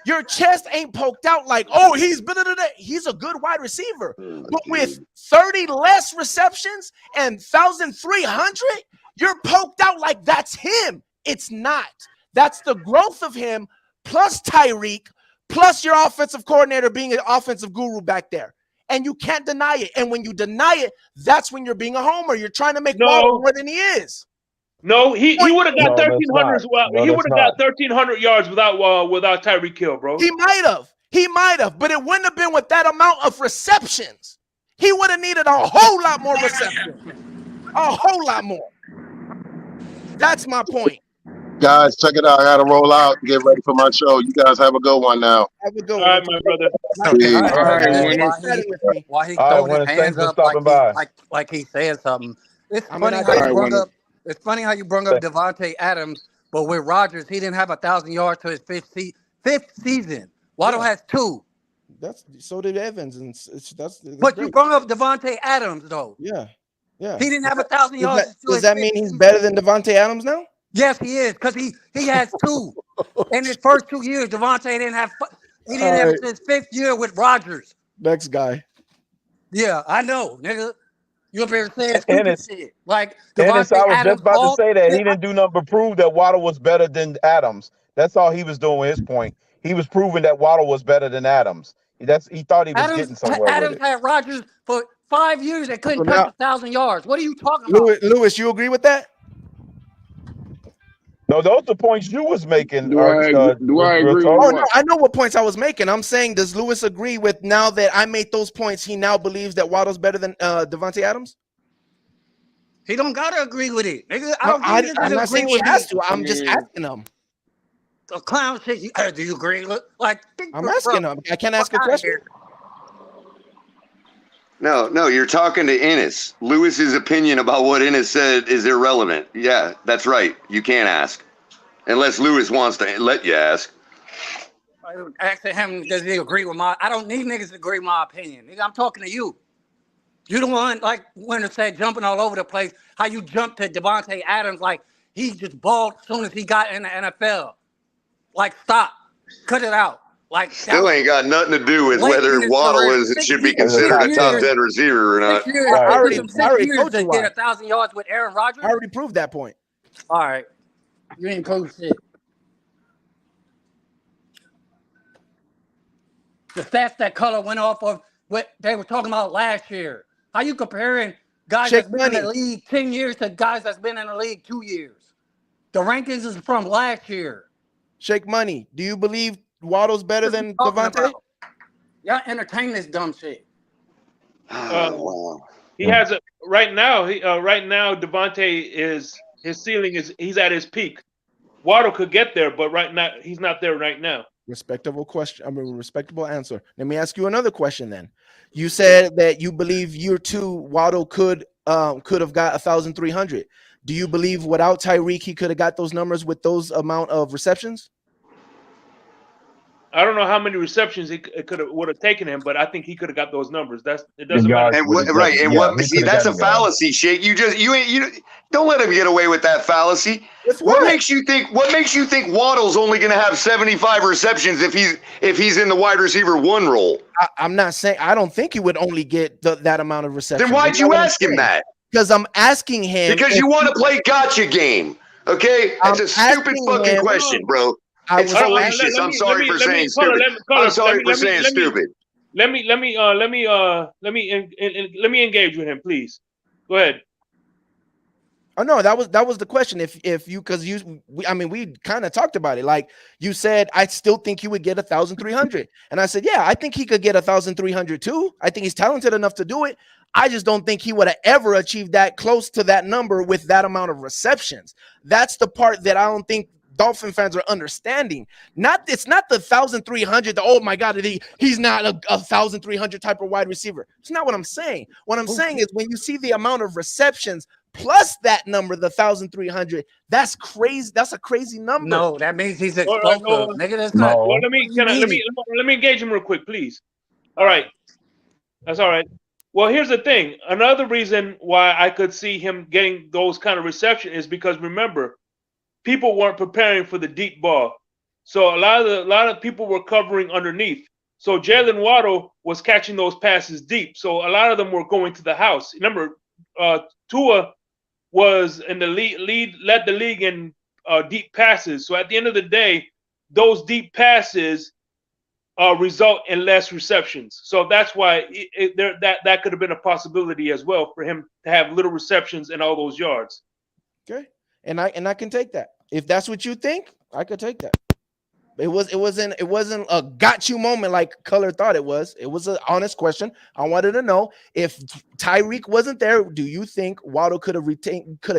[SPEAKER 8] your chest ain't poked out like, oh, he's a good wide receiver. But with 30 less receptions and 1,300, you're poked out like that's him. It's not. That's the growth of him plus Tyreek plus your offensive coordinator being an offensive guru back there. And you can't deny it. And when you deny it, that's when you're being a homer. You're trying to make Waddle more than he is.
[SPEAKER 4] No, he would have got 1,300. He would have got 1,300 yards without Tyreek Hill, bro.
[SPEAKER 8] He might have, but it wouldn't have been with that amount of receptions. He would have needed a whole lot more receptions, a whole lot more. That's my point.
[SPEAKER 6] Guys, check it out. I gotta roll out and get ready for my show. You guys have a good one now.
[SPEAKER 8] Have a good
[SPEAKER 4] one. All right, my brother.
[SPEAKER 10] Why he throwing his hands up like he's saying something. It's funny how you brought up Devontae Adams, but with Rodgers, he didn't have 1,000 yards to his fifth season. Waddle has 2.
[SPEAKER 8] So did Evans, and that's
[SPEAKER 10] but great. You brought up Devontae Adams though.
[SPEAKER 8] Yeah.
[SPEAKER 10] He didn't have 1,000 yards.
[SPEAKER 8] Does that mean he's better than Devontae Adams now?
[SPEAKER 10] Yes, he is, because he has 2 in his first 2 years. Devontae didn't have his 5th year with Rodgers.
[SPEAKER 8] Next guy.
[SPEAKER 10] Yeah, I know, nigga. You up here saying
[SPEAKER 9] stupid
[SPEAKER 10] shit. Like
[SPEAKER 9] Dennis, I was
[SPEAKER 10] Adams
[SPEAKER 9] just about to say that he didn't do nothing but prove that Waddle was better than Adams. That's all he was doing with his point. He was proving that Waddle was better than Adams. He thought he was getting somewhere
[SPEAKER 10] Adams
[SPEAKER 9] with it.
[SPEAKER 10] had Rodgers for 5 years and couldn't touch 1,000 yards. What are you talking about?
[SPEAKER 8] Lewis, you agree with that?
[SPEAKER 9] No, those are the points you was making.
[SPEAKER 5] Do I agree?
[SPEAKER 8] Oh, no, I know what points I was making. I'm saying, does Lewis agree with now that I made those points, he now believes that Waddle's better than Devontae Adams?
[SPEAKER 10] He don't gotta agree with it. Nigga,
[SPEAKER 8] I'm not saying he has to. I'm just asking him.
[SPEAKER 10] A clown shit. Do you agree? Like
[SPEAKER 8] I'm asking him. I can't ask a question.
[SPEAKER 2] No, you're talking to Ennis. Lewis's opinion about what Ennis said is irrelevant. Yeah, that's right. You can't ask. Unless Lewis wants to let you ask.
[SPEAKER 10] I'm asking him, does he agree with I don't need niggas to agree with my opinion. Nigga, I'm talking to you. You the one, like Winter said, jumping all over the place. How you jumped to Devontae Adams like he just balled as soon as he got in the NFL. Like, stop. Cut it out. Like,
[SPEAKER 2] still ain't got nothing to do with whether Waddle should be considered a top 10 receiver or not.
[SPEAKER 8] I already told you
[SPEAKER 10] get 1,000 yards with Aaron Rodgers.
[SPEAKER 8] I already proved that point.
[SPEAKER 10] All right. You ain't proved shit. The stats that Color went off of what they were talking about last year. How you comparing guys that's been in the league 10 years to guys that's been in the league 2 years? The rankings is from last year.
[SPEAKER 8] Shake Money. Do you believe Waddle's better than Devontae?
[SPEAKER 10] Y'all entertain this dumb shit.
[SPEAKER 4] He has a right now. Right now, Devontae his ceiling is he's at his peak. Waddle could get there, but right now he's not there right now.
[SPEAKER 8] Respectable question. I mean, respectable answer. Let me ask you another question then. You said that you believe year 2 Waddle could have got 1,300. Do you believe without Tyreek he could have got those numbers with those amount of receptions?
[SPEAKER 4] I don't know how many receptions it would have taken him, but I think he could have got those numbers. It doesn't matter.
[SPEAKER 2] And see, that's a fallacy, Shake. You don't let him get away with that fallacy. What makes you think Waddle's only going to have 75 receptions if he's in the wide receiver 1 role?
[SPEAKER 8] I'm not saying I don't think he would only get that amount of receptions.
[SPEAKER 2] Then why'd you ask him that?
[SPEAKER 8] Because I'm asking him.
[SPEAKER 2] Because you want to play gotcha game. Okay, that's a stupid fucking question, bro. It's fallacious. I'm sorry for saying stupid. I'm sorry for saying stupid.
[SPEAKER 4] Let me engage with him, please. Go ahead.
[SPEAKER 8] Oh no, that was the question. If you we kind of talked about it. Like you said, I still think he would get 1,300, and I said, yeah, I think he could get 1,300 too. I think he's talented enough to do it. I just don't think he would have ever achieved that close to that number with that amount of receptions. That's the part that I don't think Dolphin fans are understanding. It's not the 1,300. Oh my God, he's not a 1,300 type of wide receiver. It's not what I'm saying. What I'm saying is when you see the amount of receptions plus that number, the 1,300. That's crazy. That's a crazy number.
[SPEAKER 10] No, that means he's
[SPEAKER 4] All
[SPEAKER 10] explosive.
[SPEAKER 4] right, no.
[SPEAKER 10] Nigga, that's not.
[SPEAKER 9] No.
[SPEAKER 4] Well,
[SPEAKER 10] What do you mean?
[SPEAKER 4] let me engage him real quick, please. All right. That's all right. Well, here's the thing. Another reason why I could see him getting those kind of reception is because remember, people weren't preparing for the deep ball. So a lot of people were covering underneath. So Jalen Waddle was catching those passes deep. So a lot of them were going to the house. Remember, Tua was in the led the league in deep passes. So at the end of the day, those deep passes result in less receptions. So that's why that could have been a possibility as well for him to have little receptions and all those yards.
[SPEAKER 8] Okay, and I can take that. If that's what you think, I could take that. It wasn't a got you moment like Color thought it was. It was an honest question. I wanted to know if Tyreek wasn't there, do you think Waddle could have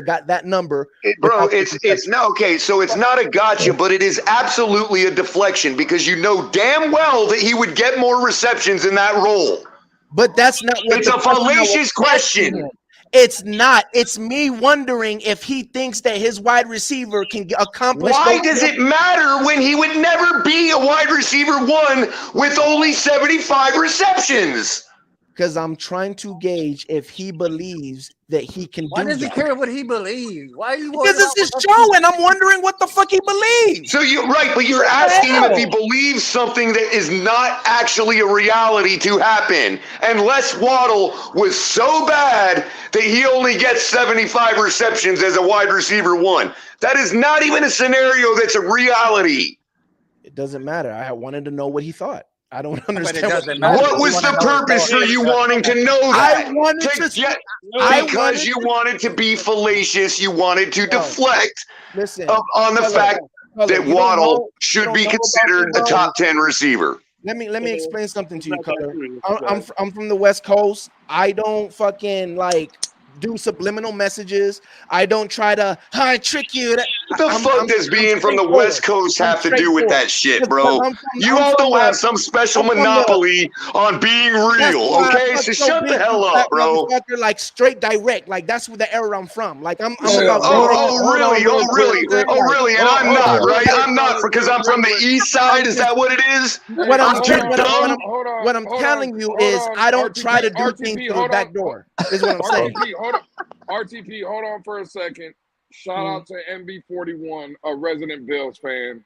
[SPEAKER 8] got that number?
[SPEAKER 2] Bro, it's no okay. So it's not a gotcha, but it is absolutely a deflection because you know damn well that he would get more receptions in that role.
[SPEAKER 8] But that's not what
[SPEAKER 2] it's a fallacious question.
[SPEAKER 8] It's not. It's me wondering if he thinks that his wide receiver can accomplish.
[SPEAKER 2] Why does it matter when he would never be a wide receiver one with only 75 receptions?
[SPEAKER 8] Because I'm trying to gauge if he believes that he can
[SPEAKER 10] Why
[SPEAKER 8] do
[SPEAKER 10] does he
[SPEAKER 8] that.
[SPEAKER 10] care what he believes? Why are you?
[SPEAKER 8] Because it's his show, and I'm wondering what the fuck he believes.
[SPEAKER 2] So you're right, but you're asking him if he believes something that is not actually a reality to happen. Unless Waddle was so bad that he only gets 75 receptions as a wide receiver one. That is not even a scenario that's a reality.
[SPEAKER 8] It doesn't matter. I wanted to know what he thought. I don't understand.
[SPEAKER 2] What was the purpose for you wanting to know that?
[SPEAKER 8] I wanted
[SPEAKER 2] because you wanted to be fallacious. You wanted to deflect on the fact that Waddle should be considered a top 10 receiver.
[SPEAKER 8] Let me explain something to you, Color. I'm from the West Coast. I don't fucking like do subliminal messages. I don't try to trick you.
[SPEAKER 2] What the fuck does being from the West Coast have to do with that shit, bro? You all don't have some special monopoly on being real, okay? So shut the hell up, bro.
[SPEAKER 8] Like straight direct. Like that's where the era I'm from. Like I'm
[SPEAKER 2] about. Oh, really? And I'm not, right? I'm not because I'm from the East Side. Is that what it is?
[SPEAKER 8] What I'm telling you is I don't try to do things through the back door. Is what I'm saying.
[SPEAKER 5] RTP, hold on for a second. Shout out to MB41, a resident Bills fan,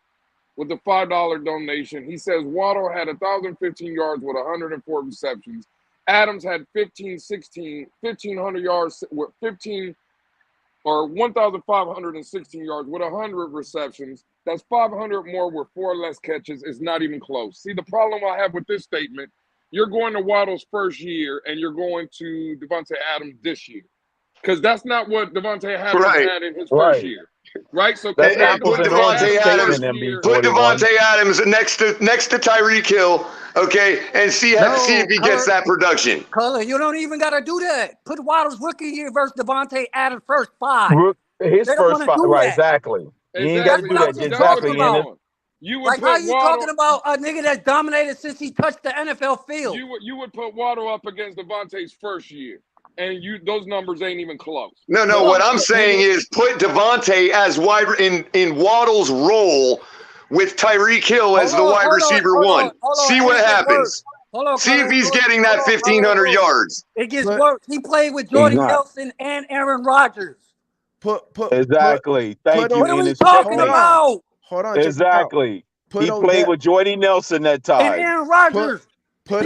[SPEAKER 5] with the $5 donation. He says Waddle had 1,015 yards with 104 receptions. Adams had 1,500 yards with 1,516 yards with 100 receptions. That's 500 more with 4 less catches. It's not even close. See, the problem I have with this statement, you're going to Waddle's first year and you're going to Devontae Adams this year. Because that's not what Devontae Adams had in his first year. Right? So
[SPEAKER 2] put Devontae Adams next to Tyreek Hill, okay, and see if he gets that production.
[SPEAKER 10] Color, you don't even got to do that. Put Waddle's rookie year versus Devontae Adams first 5.
[SPEAKER 9] His first 5, right? Exactly. You ain't got to do that. Exactly.
[SPEAKER 5] You would
[SPEAKER 10] like how you talking about a nigga that's dominated since he touched the NFL field?
[SPEAKER 5] You would put Waddle up against Devontae's first year. And those numbers ain't even close.
[SPEAKER 2] No. What I'm saying is put Devontae as wide in Waddle's role with Tyreek Hill as the wide receiver one. See what happens. See if he's getting that 1,500 yards.
[SPEAKER 10] It gets worse. He played with Jordy Nelson and Aaron Rodgers.
[SPEAKER 9] Exactly. Thank you.
[SPEAKER 10] What are we talking about?
[SPEAKER 8] Hold on.
[SPEAKER 9] Exactly. He played with Jordy Nelson that time.
[SPEAKER 10] And Aaron Rodgers.
[SPEAKER 4] And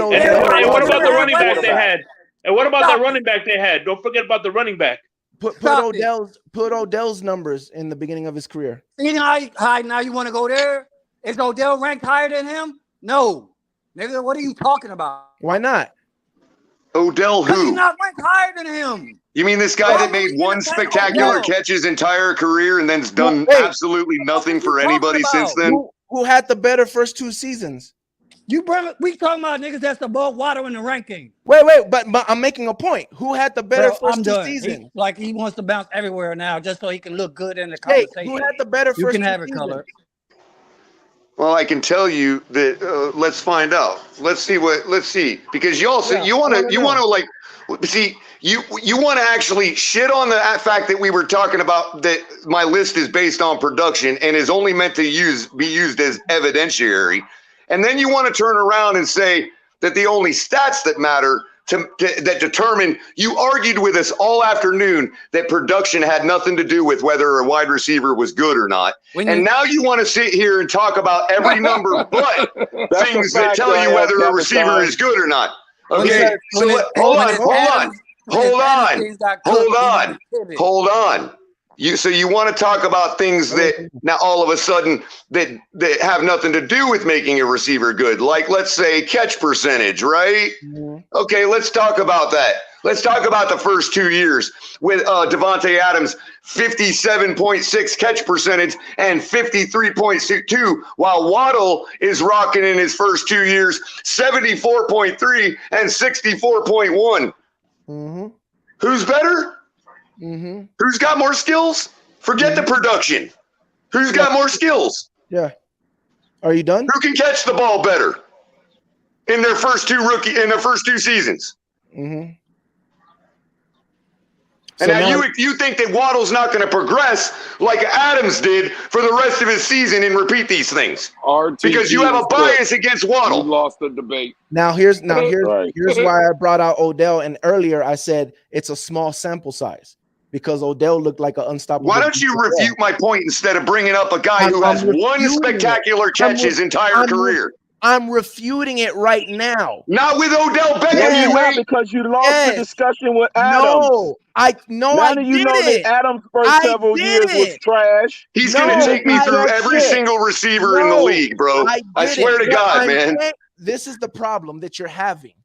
[SPEAKER 4] what about the running back they had? And what about that running back they had? Don't forget about the running back.
[SPEAKER 8] Put Odell's numbers in the beginning of his career.
[SPEAKER 10] See how now you want to go there? Is Odell ranked higher than him? No. Nigga, what are you talking about?
[SPEAKER 8] Why not?
[SPEAKER 2] Odell who?
[SPEAKER 10] He's not ranked higher than him.
[SPEAKER 2] You mean this guy that made one spectacular catch his entire career and then's done absolutely nothing for anybody since then?
[SPEAKER 8] Who had the better first 2 seasons?
[SPEAKER 10] We talking about niggas that's above Waddle in the ranking.
[SPEAKER 8] Wait, but I'm making a point. Who had the better first 2 seasons?
[SPEAKER 10] He wants to bounce everywhere now just so he can look good in the conversation.
[SPEAKER 8] Who had the better first 2 seasons? You can have it, Color.
[SPEAKER 2] Well, I can tell you that. Let's find out. Let's see because you also you want to like See, you want to actually shit on the fact that we were talking about that my list is based on production and is only meant to be used as evidentiary, and then you want to turn around and say that the only stats that matter that determine. You argued with us all afternoon that production had nothing to do with whether a wide receiver was good or not, and now you want to sit here and talk about every number but things that tell you whether a receiver is good or not. Okay, so hold on. So you want to talk about things that now all of a sudden that have nothing to do with making a receiver good, like let's say catch percentage, right? Okay, let's talk about that. Let's talk about the first 2 years with Davante Adams, 57.6 catch percentage and 53.2, while Waddle is rocking in his first 2 years 74.3 and 64.1. Who's better? Who's got more skills? Forget the production. Who's got more skills?
[SPEAKER 8] Yeah. Are you done?
[SPEAKER 2] Who can catch the ball better in their first two seasons? And
[SPEAKER 8] So
[SPEAKER 2] now
[SPEAKER 8] now-
[SPEAKER 2] you think that Waddle's not going to progress like Adams did for the rest of his season and repeat these things because you have a bias against Waddle.
[SPEAKER 5] You lost the debate.
[SPEAKER 8] Here's
[SPEAKER 9] Right.
[SPEAKER 8] why I brought out Odell, and earlier I said it's a small sample size because Odell looked like an unstoppable.
[SPEAKER 2] Why don't you refute my point instead of bringing up a guy who has one spectacular catch his entire career?
[SPEAKER 8] I'm refuting it right now.
[SPEAKER 2] Not with Odell Beckham.
[SPEAKER 9] No, because you lost the discussion with Adams.
[SPEAKER 8] Now
[SPEAKER 9] that you know that Adams' first several years was trash.
[SPEAKER 2] He's going to take me through every single receiver in the league, bro. I swear to God, man.
[SPEAKER 8] This is the problem that you're having.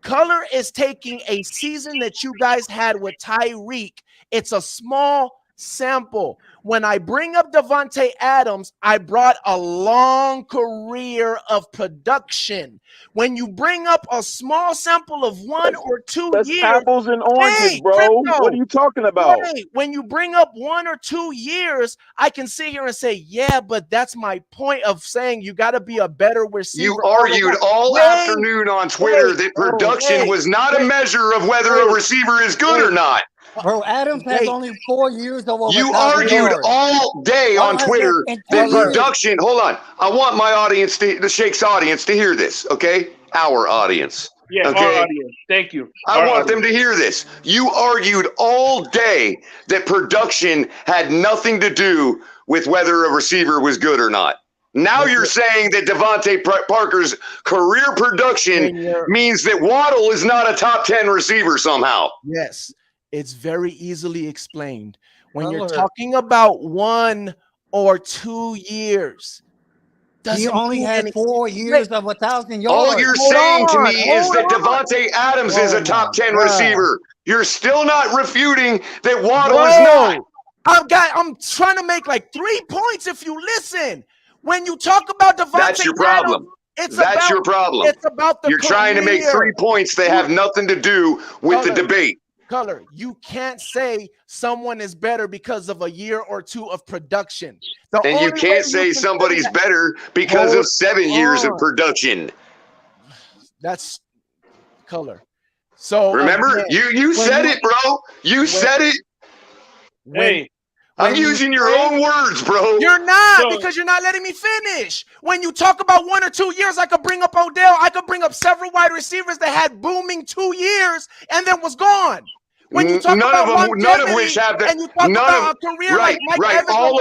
[SPEAKER 8] Color is taking a season that you guys had with Tyreek. It's a small sample. When I bring up Davante Adams, I brought a long career of production. When you bring up a small sample of 1 or 2
[SPEAKER 9] That's
[SPEAKER 8] years,
[SPEAKER 9] apples and oranges, bro. What are you talking about?
[SPEAKER 8] When you bring up 1 or 2 years, I can sit here and say, yeah, but that's my point of saying you got to be a better receiver.
[SPEAKER 2] You argued all afternoon on Twitter that production was not a measure of whether a receiver is good or not.
[SPEAKER 10] Bro, Adams has only 4 years of over.
[SPEAKER 2] You argued all day on Twitter that production. Hold on, I want my audience, the Shake's audience, to hear this. Okay, our audience.
[SPEAKER 4] Yeah,
[SPEAKER 2] okay?
[SPEAKER 4] our audience. Thank you.
[SPEAKER 2] I want them to hear this. You argued all day that production had nothing to do with whether a receiver was good or not. Now you're saying that Devontae Parker's career production means that Waddle is not a top 10 receiver somehow.
[SPEAKER 8] Yes. It's very easily explained. When you're talking about 1 or 2 years,
[SPEAKER 10] he only had 4 years of 1,000 yards.
[SPEAKER 2] All you're saying to me is that Davante Adams is a top 10 receiver. You're still not refuting that Waddle is not.
[SPEAKER 8] I'm trying to make like 3 points if you listen. When you talk about Davante
[SPEAKER 2] That's your problem. That's your problem.
[SPEAKER 8] It's about the
[SPEAKER 2] You're trying to make 3 points that have nothing to do with the debate.
[SPEAKER 8] Color, you can't say someone is better because of a year or 2 of production.
[SPEAKER 2] And you can't say somebody's better because of 7 years of production.
[SPEAKER 8] That's Color. So
[SPEAKER 2] remember, you said it, bro. You said it.
[SPEAKER 4] Hey,
[SPEAKER 2] I'm using your own words, bro.
[SPEAKER 8] You're not, because you're not letting me finish. When you talk about 1 or 2 years, I could bring up Odell. I could bring up several wide receivers that had booming 2 years and then was gone. When you talk about
[SPEAKER 2] none of which have the,
[SPEAKER 8] and you talk about a career like Mike Evans,
[SPEAKER 2] all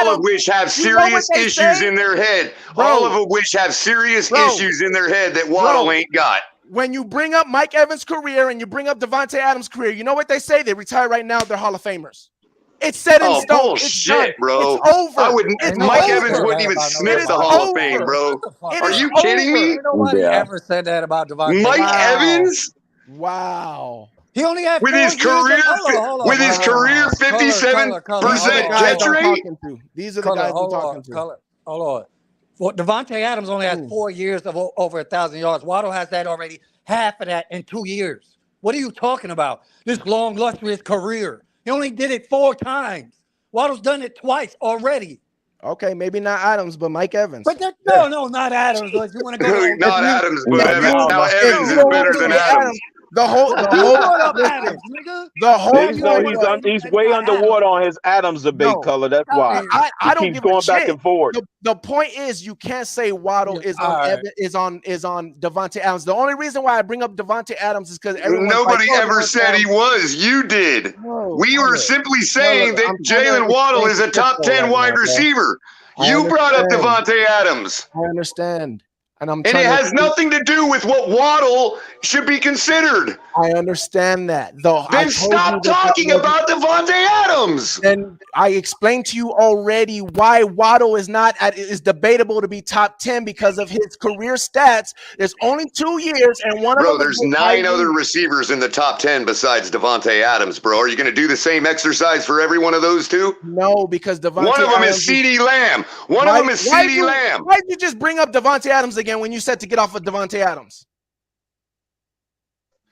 [SPEAKER 2] of which have serious issues in their head. All of which have serious issues in their head that Waddle ain't got.
[SPEAKER 8] When you bring up Mike Evans' career and you bring up Davante Adams' career, you know what they say? They retire right now. They're Hall of Famers. It's set in stone.
[SPEAKER 2] Bullshit, bro.
[SPEAKER 8] It's over.
[SPEAKER 2] I wouldn't. Mike Evans wouldn't even sniff the Hall of Fame, bro. Are you kidding me?
[SPEAKER 10] Nobody ever said that about Davante.
[SPEAKER 2] Mike Evans?
[SPEAKER 8] Wow.
[SPEAKER 10] He only had
[SPEAKER 2] with his career, with his career 57% catch rate.
[SPEAKER 8] These are the guys I'm talking to.
[SPEAKER 10] Hold on. Well, Davante Adams only has 4 years of over 1,000 yards. Waddle has that already, half of that in 2 years. What are you talking about? This long, lustrous career. He only did it 4 times. Waddle's done it twice already.
[SPEAKER 8] Okay, maybe not Adams, but Mike Evans.
[SPEAKER 10] But no, not Adams. Like, you want to go
[SPEAKER 2] not Adams, but Evans. Now Evans is better than Adams.
[SPEAKER 8] The whole
[SPEAKER 10] You brought up
[SPEAKER 8] listen,
[SPEAKER 10] Adams, nigga.
[SPEAKER 8] the whole
[SPEAKER 9] Niggas know
[SPEAKER 8] point
[SPEAKER 10] You
[SPEAKER 8] was
[SPEAKER 9] he's
[SPEAKER 10] ain't
[SPEAKER 9] way
[SPEAKER 10] got Adams.
[SPEAKER 9] underwater on his Adams debate,
[SPEAKER 8] no.
[SPEAKER 9] color. That's
[SPEAKER 10] Out
[SPEAKER 9] why
[SPEAKER 10] here.
[SPEAKER 8] I
[SPEAKER 9] he
[SPEAKER 8] don't
[SPEAKER 9] keeps
[SPEAKER 8] give a
[SPEAKER 9] going back
[SPEAKER 8] shit.
[SPEAKER 9] and forth.
[SPEAKER 8] The point is you can't say Waddle is on
[SPEAKER 10] All right.
[SPEAKER 8] is on Devontae Adams. The only reason why I bring up Devontae Adams is because everyone's
[SPEAKER 2] Nobody
[SPEAKER 8] like,
[SPEAKER 2] ever
[SPEAKER 8] Devontae
[SPEAKER 2] said he
[SPEAKER 8] Adams.
[SPEAKER 2] was. You did.
[SPEAKER 8] No,
[SPEAKER 2] We were simply saying that
[SPEAKER 8] I'm trying to
[SPEAKER 2] Jalen Waddle
[SPEAKER 8] explain
[SPEAKER 2] is a
[SPEAKER 8] to
[SPEAKER 2] top
[SPEAKER 8] Crypto
[SPEAKER 2] 10
[SPEAKER 8] right
[SPEAKER 2] wide
[SPEAKER 8] now, bro.
[SPEAKER 2] receiver.
[SPEAKER 8] I
[SPEAKER 2] You brought up
[SPEAKER 8] understand.
[SPEAKER 2] Devontae Adams.
[SPEAKER 8] I understand. And I'm
[SPEAKER 2] And it
[SPEAKER 8] trying to
[SPEAKER 2] has nothing to do with what Waddle should be considered.
[SPEAKER 8] I understand that. Though I
[SPEAKER 2] Then
[SPEAKER 8] told you
[SPEAKER 2] stop
[SPEAKER 8] that
[SPEAKER 2] talking about Devontae Adams.
[SPEAKER 8] and I explained to you already why Waddle is not is debatable to be top 10 because of his career stats. There's only 2 years, and one of
[SPEAKER 2] Bro,
[SPEAKER 8] them
[SPEAKER 2] there's
[SPEAKER 8] is with
[SPEAKER 2] 9 other
[SPEAKER 8] Tyreek.
[SPEAKER 2] receivers in the top 10 besides Devontae Adams, bro. Are you going to do the same exercise for every one of those two?
[SPEAKER 8] No, because Devontae
[SPEAKER 2] One of them
[SPEAKER 8] Adams
[SPEAKER 2] is CeeDee Lamb. One of them is CeeDee Lamb.
[SPEAKER 8] Why did you just bring up Devontae Adams again when you said to get off of Devontae Adams?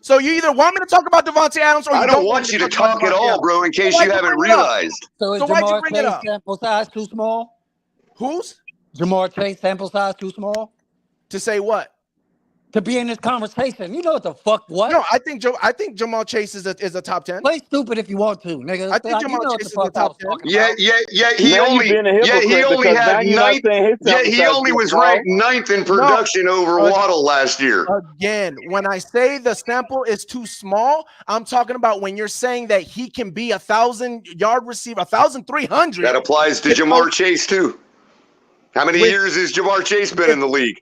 [SPEAKER 8] So you either want me to talk about Devontae Adams or you
[SPEAKER 2] I don't want you to talk at all, bro, in case you haven't realized.
[SPEAKER 10] So is
[SPEAKER 8] why'd you
[SPEAKER 10] Jamar
[SPEAKER 8] bring it
[SPEAKER 10] Chase
[SPEAKER 8] up?
[SPEAKER 10] sample size too small?
[SPEAKER 8] Who's?
[SPEAKER 10] Jamar Chase sample size too small?
[SPEAKER 8] To say what?
[SPEAKER 10] To be in this conversation. You know what the fuck what?
[SPEAKER 8] No, I think Jamal Chase is a top 10.
[SPEAKER 10] Play stupid if you want to, nigga.
[SPEAKER 8] I think
[SPEAKER 10] Like,
[SPEAKER 8] Jamal
[SPEAKER 10] you know
[SPEAKER 8] Chase
[SPEAKER 10] what
[SPEAKER 8] is
[SPEAKER 10] the
[SPEAKER 8] the
[SPEAKER 10] fuck I was
[SPEAKER 8] top 10.
[SPEAKER 10] talking
[SPEAKER 2] Yeah,
[SPEAKER 10] about.
[SPEAKER 2] he
[SPEAKER 9] Now you
[SPEAKER 2] only,
[SPEAKER 9] being a hypocrite
[SPEAKER 2] only
[SPEAKER 9] because
[SPEAKER 2] had
[SPEAKER 9] now you're not
[SPEAKER 2] ninth.
[SPEAKER 9] saying his
[SPEAKER 2] Yeah,
[SPEAKER 9] sample
[SPEAKER 2] he
[SPEAKER 9] size
[SPEAKER 2] only
[SPEAKER 9] too
[SPEAKER 2] was
[SPEAKER 9] small.
[SPEAKER 2] ranked 9th in production over Waddle last year.
[SPEAKER 8] Again, when I say the sample is too small, I'm talking about when you're saying that he can be 1,000-yard receiver, 1,300.
[SPEAKER 2] That applies to Jamar Chase too. How many years has Jamar Chase been in the league?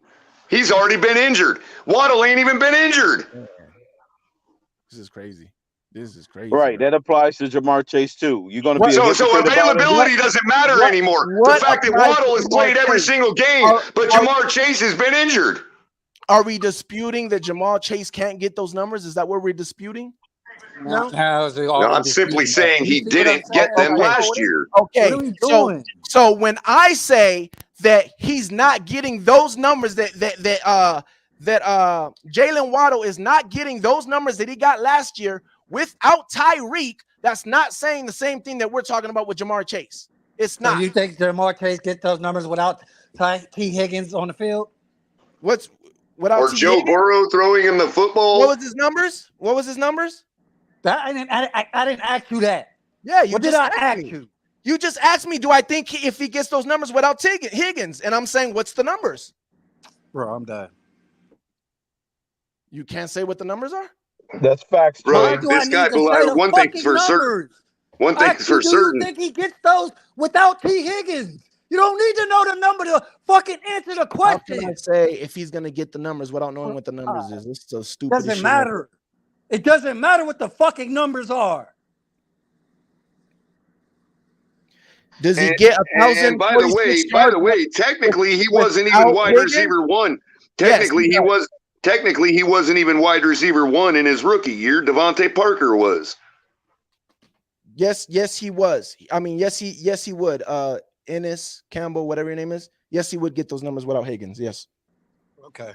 [SPEAKER 2] He's already been injured. Waddle ain't even been injured.
[SPEAKER 8] This is crazy. This is crazy.
[SPEAKER 9] Right, that applies to Jamar Chase too. You're going to be
[SPEAKER 2] So
[SPEAKER 9] a hypocrite about it?
[SPEAKER 2] availability doesn't matter anymore. The fact that Waddle has played every single game, but Jamar Chase has been injured.
[SPEAKER 8] Are we disputing that Jamal Chase can't get those numbers? Is that what we're disputing?
[SPEAKER 10] No,
[SPEAKER 2] I'm simply saying he didn't get them last year.
[SPEAKER 8] Okay,
[SPEAKER 10] What are we doing?
[SPEAKER 8] so when I say that he's not getting those numbers that Jalen Waddle is not getting those numbers that he got last year without Tyreek, that's not saying the same thing that we're talking about with Jamar Chase. It's not.
[SPEAKER 10] So you think Jamar Chase get those numbers without T. Higgins on the field?
[SPEAKER 8] Without
[SPEAKER 2] or
[SPEAKER 8] T.
[SPEAKER 2] Joe
[SPEAKER 8] Higgins?
[SPEAKER 2] Burrow throwing him the football?
[SPEAKER 8] What was his numbers?
[SPEAKER 10] I didn't ask you that.
[SPEAKER 8] Yeah, you
[SPEAKER 10] what
[SPEAKER 8] just
[SPEAKER 10] did I
[SPEAKER 8] asked
[SPEAKER 10] ask
[SPEAKER 8] me.
[SPEAKER 10] you?
[SPEAKER 8] You just asked me, do I think if he gets those numbers without Higgins? And I'm saying, what's the numbers?
[SPEAKER 10] Bro, I'm done.
[SPEAKER 8] You can't say what the numbers are?
[SPEAKER 9] That's facts,
[SPEAKER 2] bro. This guy, one thing for certain. One thing for certain.
[SPEAKER 10] Do you think he gets those without T. Higgins? You don't need to know the number to fucking answer the question.
[SPEAKER 8] How can I say if he's going to get the numbers without knowing what the numbers is? It's so stupid.
[SPEAKER 10] Doesn't matter. It doesn't matter what the fucking numbers are.
[SPEAKER 8] Does he get 1,000?
[SPEAKER 2] And by the way, technically he wasn't even wide receiver one. Technically he wasn't even wide receiver one in his rookie year. Devontae Parker was.
[SPEAKER 8] Yes, he was. I mean, yes, he would. Ennis, Campbell, whatever your name is. Yes, he would get those numbers without Higgins. Yes.
[SPEAKER 10] Okay.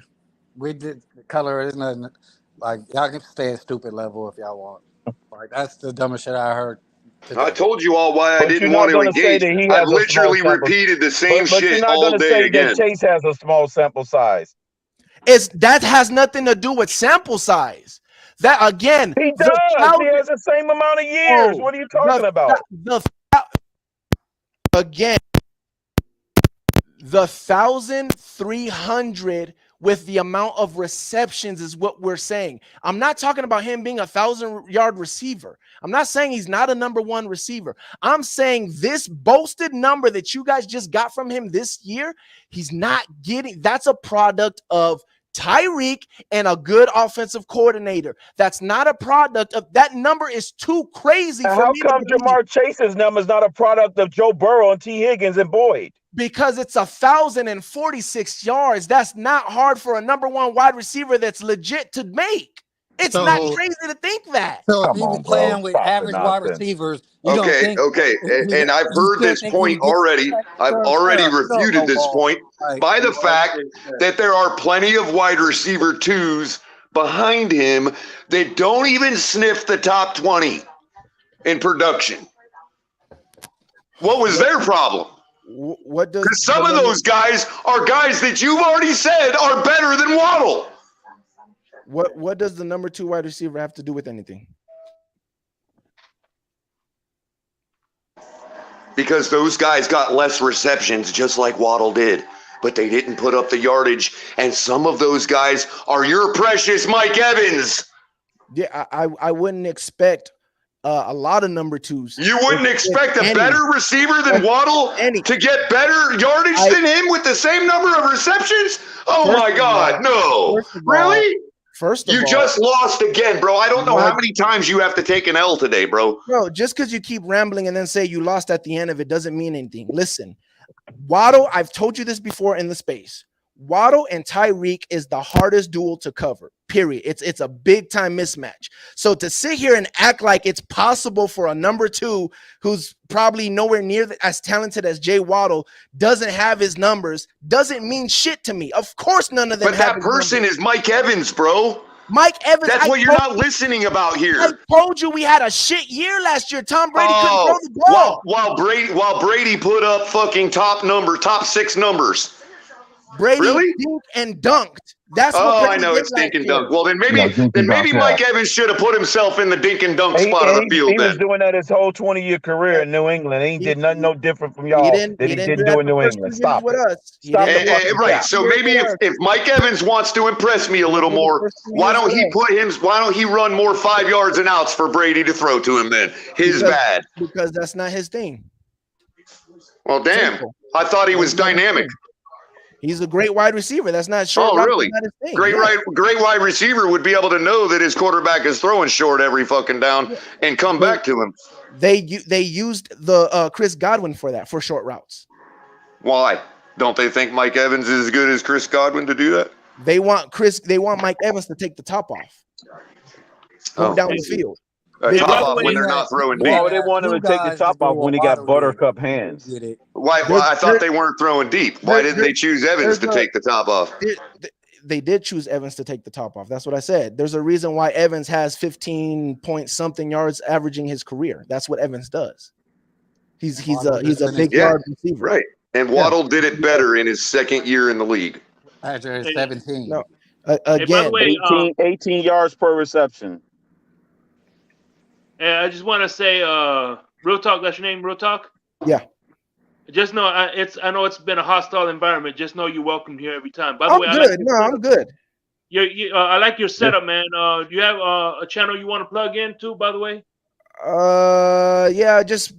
[SPEAKER 10] We did color is nothing. Like, y'all can stay at stupid level if y'all want. Like, that's the dumbest shit I heard today.
[SPEAKER 2] I told you all why I didn't want to engage. I literally repeated the same shit all day again.
[SPEAKER 9] That Chase has a small sample size.
[SPEAKER 8] That has nothing to do with sample size. That again,
[SPEAKER 9] he does. He has the same amount of years. What are you talking about?
[SPEAKER 8] Again, the 1,300 with the amount of receptions is what we're saying. I'm not talking about him being 1,000-yard receiver. I'm not saying he's not a number one receiver. I'm saying this boasted number that you guys just got from him this year, he's not getting. That's a product of Tyreek and a good offensive coordinator. That's not a product of that number is too crazy.
[SPEAKER 9] And how come Jamar Chase's number is not a product of Joe Burrow and T. Higgins and Boyd?
[SPEAKER 8] Because it's 1,046 yards. That's not hard for a number one wide receiver that's legit to make. It's not crazy to think that.
[SPEAKER 10] So if you're playing with average wide receivers, you don't think,
[SPEAKER 2] and I've heard this point already. I've already refuted this point by the fact that there are plenty of wide receiver twos behind him that don't even sniff the top 20 in production. What was their problem?
[SPEAKER 8] What does?
[SPEAKER 2] Because some of those guys are guys that you've already said are better than Waddle.
[SPEAKER 8] What does the number 2 wide receiver have to do with anything?
[SPEAKER 2] Because those guys got less receptions, just like Waddle did, but they didn't put up the yardage. And some of those guys are your precious Mike Evans.
[SPEAKER 8] Yeah, I wouldn't expect a lot of number 2s.
[SPEAKER 2] You wouldn't expect a better receiver than Waddle to get better yardage than him with the same number of receptions? Oh my God, no. Really?
[SPEAKER 8] First of all,
[SPEAKER 2] you just lost again, bro. I don't know how many times you have to take an L today, bro.
[SPEAKER 8] Bro, just because you keep rambling and then say you lost at the end of it doesn't mean anything. Listen, Waddle, I've told you this before in the space. Waddle and Tyreek is the hardest duel to cover, period. It's a big time mismatch. So to sit here and act like it's possible for a number 2 who's probably nowhere near as talented as Jay Waddle doesn't have his numbers doesn't mean shit to me. Of course, none of them.
[SPEAKER 2] But that person is Mike Evans, bro.
[SPEAKER 8] Mike Evans.
[SPEAKER 2] That's what you're not listening about here.
[SPEAKER 8] I told you we had a shit year last year. Tom Brady couldn't throw the ball.
[SPEAKER 2] While Brady put up fucking top 6 numbers.
[SPEAKER 8] Brady dinked and dunked. That's what
[SPEAKER 2] I know it's dink and dunk. Well, then maybe Mike Evans should have put himself in the dink and dunk spot of the field.
[SPEAKER 9] He was doing that his whole 20-year career in New England. He did nothing no different from y'all that he didn't do in New England. Stop it. Stop it.
[SPEAKER 2] Right. So maybe if Mike Evans wants to impress me a little more, why don't he run more 5 yards and outs for Brady to throw to him then? Bad.
[SPEAKER 8] Because that's not his thing.
[SPEAKER 2] Well, damn. I thought he was dynamic.
[SPEAKER 8] He's a great wide receiver. That's not short.
[SPEAKER 2] Oh, really? Great wide receiver would be able to know that his quarterback is throwing short every fucking down and come back to him.
[SPEAKER 8] They used the Chris Godwin for that, for short routes.
[SPEAKER 2] Why? Don't they think Mike Evans is as good as Chris Godwin to do that?
[SPEAKER 8] They want Mike Evans to take the top off. Down the field.
[SPEAKER 2] Top off when they're not throwing deep.
[SPEAKER 9] Why would they want him to take the top off when he got buttercup hands?
[SPEAKER 2] Why? Well, I thought they weren't throwing deep. Why didn't they choose Evans to take the top off?
[SPEAKER 8] They did choose Evans to take the top off. That's what I said. There's a reason why Evans has 15 point something yards averaging his career. That's what Evans does. He's a big yard receiver.
[SPEAKER 2] Right. And Waddle did it better in his second year in the league.
[SPEAKER 10] After 17.
[SPEAKER 8] No.
[SPEAKER 4] Again, way,
[SPEAKER 9] 18 yards per reception.
[SPEAKER 4] I just want to say, Real Talk. That's your name, Real Talk.
[SPEAKER 8] Yeah.
[SPEAKER 4] Just know I know it's been a hostile environment. Just know you're welcome here every time. By the way,
[SPEAKER 8] I'm good.
[SPEAKER 4] I like your setup, man. Do you have a channel you want to plug in too? By the way.
[SPEAKER 8] Yeah. Just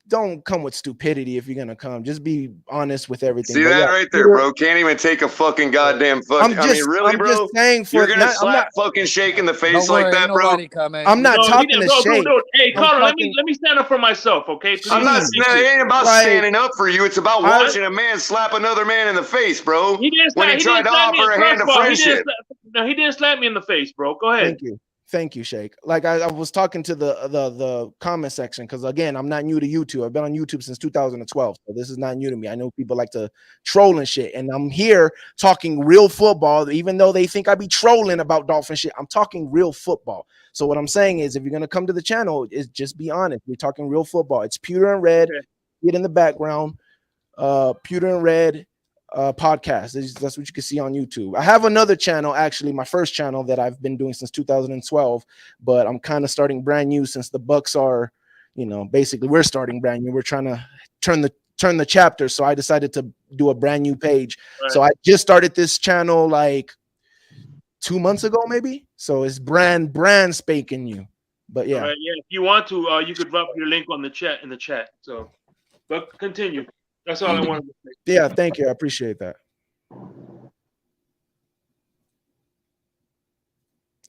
[SPEAKER 8] don't come with stupidity if you're gonna come. Just be honest with everything.
[SPEAKER 2] See that right there, bro? Can't even take a fucking goddamn fucking. I mean, really, bro?
[SPEAKER 8] Just saying
[SPEAKER 2] you're gonna slap fucking Shake in the face like that, bro?
[SPEAKER 8] I'm not talking to Shake.
[SPEAKER 4] Hey, Carter, let me stand up for myself, okay?
[SPEAKER 2] I'm not. It ain't about standing up for you. It's about watching a man slap another man in the face, bro.
[SPEAKER 4] He tried to offer a hand of friendship. No, he didn't slap me in the face, bro. Go ahead.
[SPEAKER 8] Thank you, Shake. Like I was talking to the comment section because again, I'm not new to YouTube. I've been on YouTube since 2012, so this is not new to me. I know people like to troll and shit, and I'm here talking real football. Even though they think I be trolling about Dolphin shit, I'm talking real football. So what I'm saying is, if you're gonna come to the channel, is just be honest. We're talking real football. It's Pewter and Red. Get in the background. Pewter and Red. Podcast. That's what you can see on YouTube. I have another channel, actually, my first channel that I've been doing since 2012, but I'm kind of starting brand new since the Bucks are, basically we're starting brand new. We're trying to turn the chapter, so I decided to do a brand new page. Right. So I just started this channel like 2 months ago, maybe. So it's brand spanking new. But yeah,
[SPEAKER 4] yeah. If you want to, you could drop your link on the chat in the chat. So, but continue. That's all I wanted to say.
[SPEAKER 8] Yeah, thank you. I appreciate that.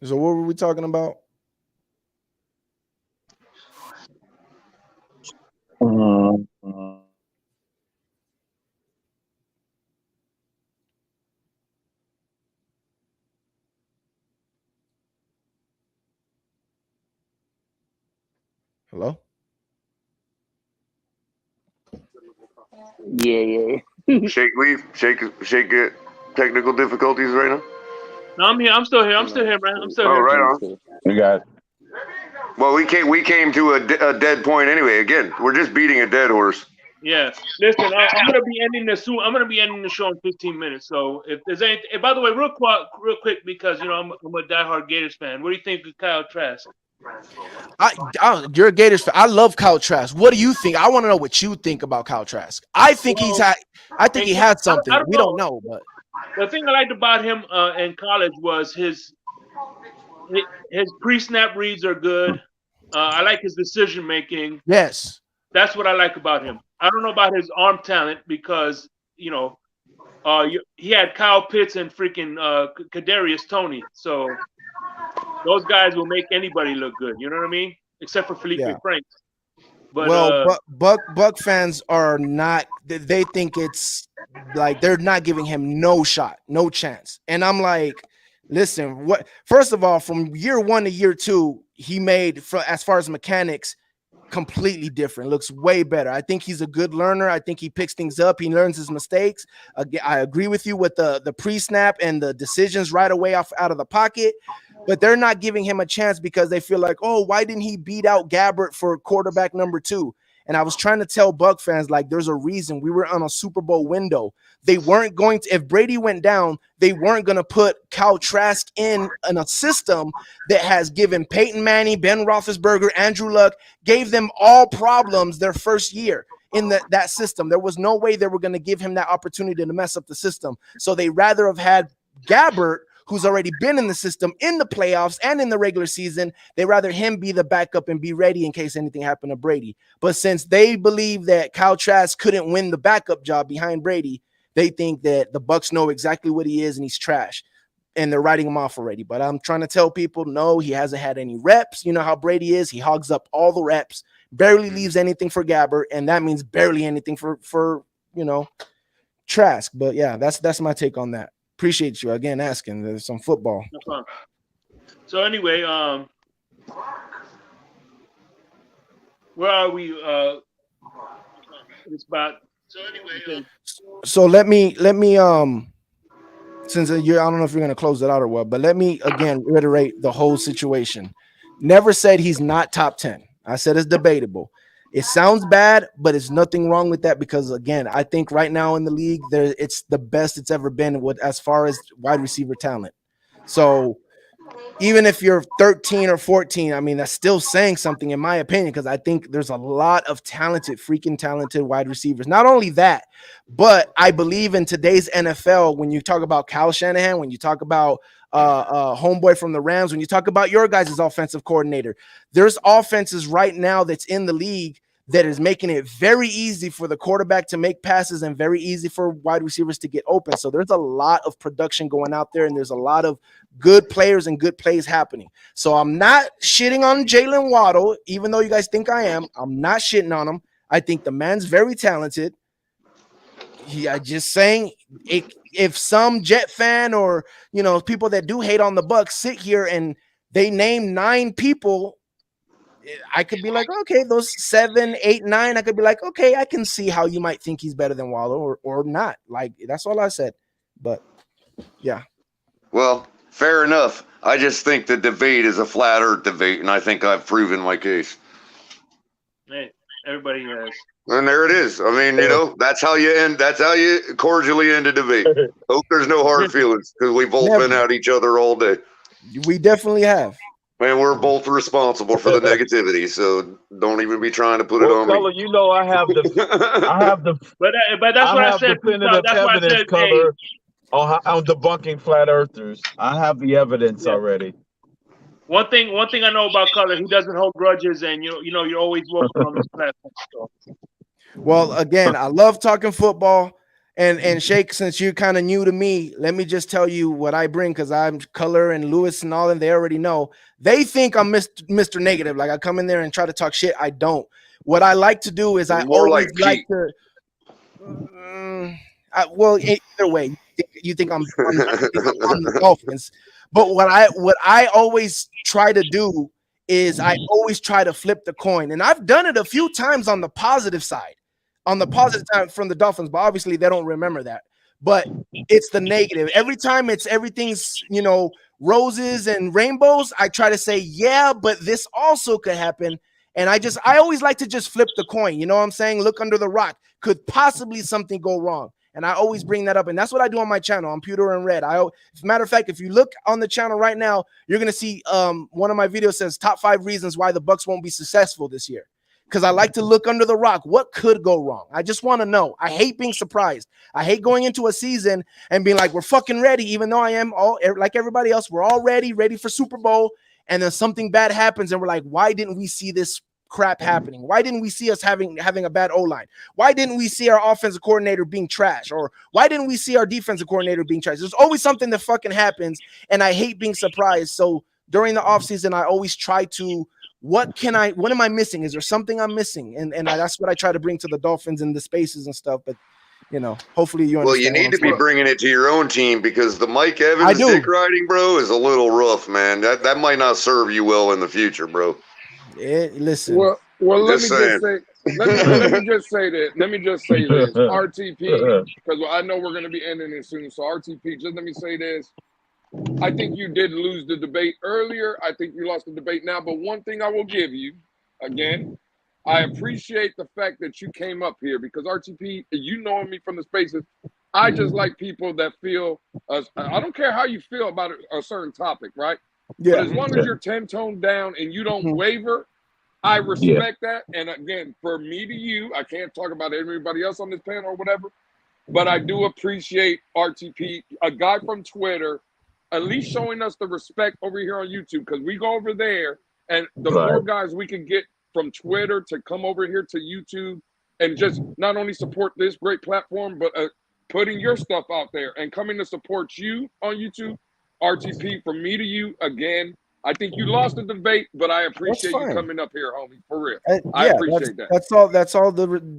[SPEAKER 8] So what were we talking about? Hello?
[SPEAKER 1] Yeah.
[SPEAKER 2] Shake leave. Shake get technical difficulties right now.
[SPEAKER 4] No, I'm here. I'm still here, man. I'm still here.
[SPEAKER 2] Right on.
[SPEAKER 9] You got it.
[SPEAKER 2] Well, we came to a dead point anyway. Again, we're just beating a dead horse.
[SPEAKER 4] Yeah. Listen, I'm gonna be ending this soon. I'm gonna be ending the show in 15 minutes. So if there's anything, and by the way, real quick, because I'm a diehard Gators fan. What do you think of Kyle Trask?
[SPEAKER 8] You're a Gators fan. I love Kyle Trask. What do you think? I want to know what you think about Kyle Trask. I think
[SPEAKER 4] Well,
[SPEAKER 8] I think he had
[SPEAKER 4] I
[SPEAKER 8] something.
[SPEAKER 4] don't
[SPEAKER 8] We don't
[SPEAKER 4] know.
[SPEAKER 8] know, but
[SPEAKER 4] The thing I liked about him in college was his pre-snap reads are good. I like his decision making.
[SPEAKER 8] yes.
[SPEAKER 4] That's what I like about him. I don't know about his arm talent because he had Kyle Pitts and freaking Kadarius Toney. So those guys will make anybody look good. You know what I mean? Except for Felipe
[SPEAKER 8] Yeah.
[SPEAKER 4] Franks. But
[SPEAKER 8] Well, Buck fans are not. They think it's like they're not giving him no shot, no chance. And I'm like, listen, what? First of all, from year one to year two, he made as far as mechanics completely different. Looks way better. I think he's a good learner. I think he picks things up. He learns his mistakes. I agree with you with the pre-snap and the decisions right away out of the pocket. But they're not giving him a chance because they feel like, oh, why didn't he beat out Gabbert for quarterback number 2? And I was trying to tell Buck fans, like, there's a reason we were on a Super Bowl window. They weren't going to, if Brady went down, they weren't going to put Kyle Trask in a system that has given Peyton Manning, Ben Roethlisberger, Andrew Luck, gave them all problems their first year in that system. There was no way they were going to give him that opportunity to mess up the system. So they rather have had Gabbert, who's already been in the system in the playoffs and in the regular season. They rather him be the backup and be ready in case anything happened to Brady. But since they believe that Kyle Trask couldn't win the backup job behind Brady, they think that the Bucs know exactly what he is and he's trash. And they're writing him off already. But I'm trying to tell people, no, he hasn't had any reps. You know how Brady is. He hogs up all the reps, barely leaves anything for Gabbert, and that means barely anything for Trask. But yeah, that's my take on that. Appreciate you again asking. There's some football.
[SPEAKER 4] no problem. So anyway, where are we? It's about.
[SPEAKER 8] So let me since I don't know if you're going to close it out or what, but let me again reiterate the whole situation. Never said he's not top 10. I said it's debatable. It sounds bad, but it's nothing wrong with that because, again, I think right now in the league, it's the best it's ever been as far as wide receiver talent. So even if you're 13 or 14, I mean, that's still saying something in my opinion, because I think there's a lot of freaking talented wide receivers. Not only that, but I believe in today's NFL, when you talk about Kyle Shanahan, when you talk about homeboy from the Rams, when you talk about your guys' offensive coordinator, there's offenses right now that's in the league that is making it very easy for the quarterback to make passes and very easy for wide receivers to get open. So there's a lot of production going out there, and there's a lot of good players and good plays happening. So I'm not shitting on Jalen Waddle, even though you guys think I am. I'm not shitting on him. I think the man's very talented. I just saying, if some Jet fan or people that do hate on the Bucs sit here and they name 9 people, I could be like, okay, those 7, 8, 9. I could be like, okay, I can see how you might think he's better than Waddle or not. Like, that's all I said. But yeah.
[SPEAKER 2] Well, fair enough. I just think the debate is a flat earth debate, and I think I've proven my case.
[SPEAKER 4] Hey, everybody has.
[SPEAKER 2] And there it is. I mean, that's how you cordially end a debate. Hope there's no hard feelings because we've both been at each other all day.
[SPEAKER 8] We definitely have.
[SPEAKER 2] And we're both responsible for the negativity, so don't even be trying to put it on
[SPEAKER 9] Color,
[SPEAKER 2] me.
[SPEAKER 9] I have the
[SPEAKER 4] But that's what I said.
[SPEAKER 9] definitive
[SPEAKER 4] That's why I
[SPEAKER 9] evidence,
[SPEAKER 4] said,
[SPEAKER 9] Color, on debunking flat earthers. I have the evidence already.
[SPEAKER 4] One thing I know about Color, he doesn't hold grudges, and you're always welcome on this platform. So.
[SPEAKER 8] Well, again, I love talking football. And Shake, since you're kind of new to me, let me just tell you what I bring, because I'm Color and Lewis and all them. They already know. They think I'm Mr. Negative. Like I come in there and try to talk shit. I don't. What I like to do is I always like to. Well, either way, you think I'm on the Dolphins, but what I always try to do is I always try to flip the coin, and I've done it a few times on the positive side. On the positive side from the Dolphins, but obviously they don't remember that. But it's the negative. Every time everything's roses and rainbows, I try to say, yeah, but this also could happen. And I always like to just flip the coin. You know what I'm saying? Look under the rock. Could possibly something go wrong? And I always bring that up. And that's what I do on my channel, on Pewter and Red. As a matter of fact, if you look on the channel right now, you're going to see one of my videos says top 5 reasons why the Bucks won't be successful this year. Because I like to look under the rock. What could go wrong? I just want to know. I hate being surprised. I hate going into a season and being like, we're fucking ready, even though I am all like everybody else. We're all ready for Super Bowl. And then something bad happens and we're like, why didn't we see this crap happening? Why didn't we see us having a bad O-line? Why didn't we see our offensive coordinator being trash? Or why didn't we see our defensive coordinator being trash? There's always something that fucking happens, and I hate being surprised. So during the offseason, I always try to, what am I missing? Is there something I'm missing? And that's what I try to bring to the Dolphins in the spaces and stuff. But you know, hopefully you understand.
[SPEAKER 2] Well, you need to be bringing it to your own team, because the Mike Evans dick riding, bro, is a little rough, man. That might not serve you well in the future, bro.
[SPEAKER 8] Listen.
[SPEAKER 5] Well, let me just say this. RTP, because I know we're going to be ending it soon. So RTP, just let me say this. I think you did lose the debate earlier. I think you lost the debate now. But one thing I will give you, again, I appreciate the fact that you came up here, because RTP, you knowing me from the spaces, I just like people that feel, I don't care how you feel about a certain topic, right? Yeah. But as long as you're 10-tone down and you don't waver, I respect that. And again, for me to you, I can't talk about everybody else on this panel or whatever, but I do appreciate RTP, a guy from Twitter, at least showing us the respect over here on YouTube, because we go over there, and the more guys we can get from Twitter to come over here to YouTube and just not only support this great platform, but putting your stuff out there and coming to support you on YouTube. RTP, from me to you, again, I think you lost the debate, but I appreciate you coming up here, homie, for real. I appreciate that.
[SPEAKER 8] That's all.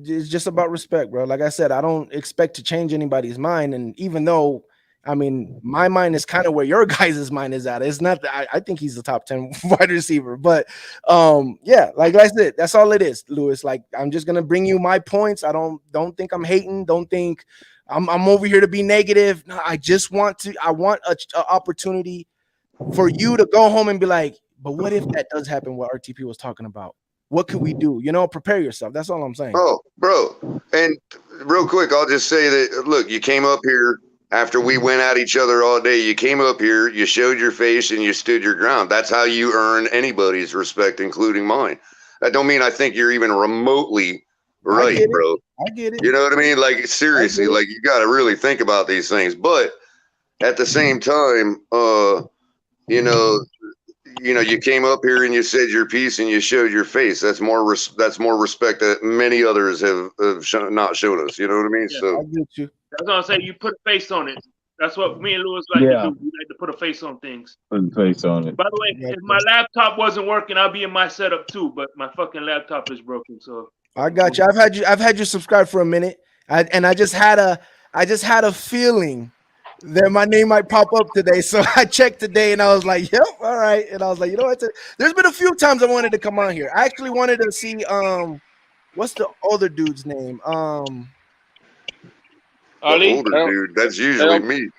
[SPEAKER 8] It's just about respect, bro. Like I said, I don't expect to change anybody's mind, and even though, I mean, my mind is kind of where your guys' mind is at. It's not that I think he's the top 10 wide receiver, but yeah, like I said, that's all it is, Lewis. Like, I'm just gonna bring you my points. I don't think I'm hating. Don't think I'm over here to be negative. No, I want an opportunity for you to go home and be like, but what if that does happen? What RTP was talking about? What could we do? You know, prepare yourself. That's all I'm saying.
[SPEAKER 2] Oh, bro. And real quick, I'll just say that, look, you came up here after we went at each other all day. You came up here, you showed your face, and you stood your ground. That's how you earn anybody's respect, including mine. That don't mean I think you're even remotely right, bro.
[SPEAKER 8] I get it.
[SPEAKER 2] You know what I mean? Like, seriously, like, you got to really think about these things. But at the same time, you came up here and you said your piece and you showed your face. That's more respect that many others have not shown us. You know what I mean?
[SPEAKER 4] Yeah,
[SPEAKER 2] so
[SPEAKER 8] I get you.
[SPEAKER 4] That's what I'm saying. You put a face on it. That's what me and Lewis like to do. We like to put a face on things.
[SPEAKER 11] Put a face on it.
[SPEAKER 4] By the way, if my laptop wasn't working, I'll be in my setup too. But my fucking laptop is broken. So
[SPEAKER 8] I got you. I've had you subscribe for a minute, and I just had a feeling that my name might pop up today. So I checked today and I was like, yep, all right. And I was like, you know what? There's been a few times I wanted to come on here. I actually wanted to see what's the older dude's name?
[SPEAKER 4] Ali?
[SPEAKER 2] Older dude, that's usually me.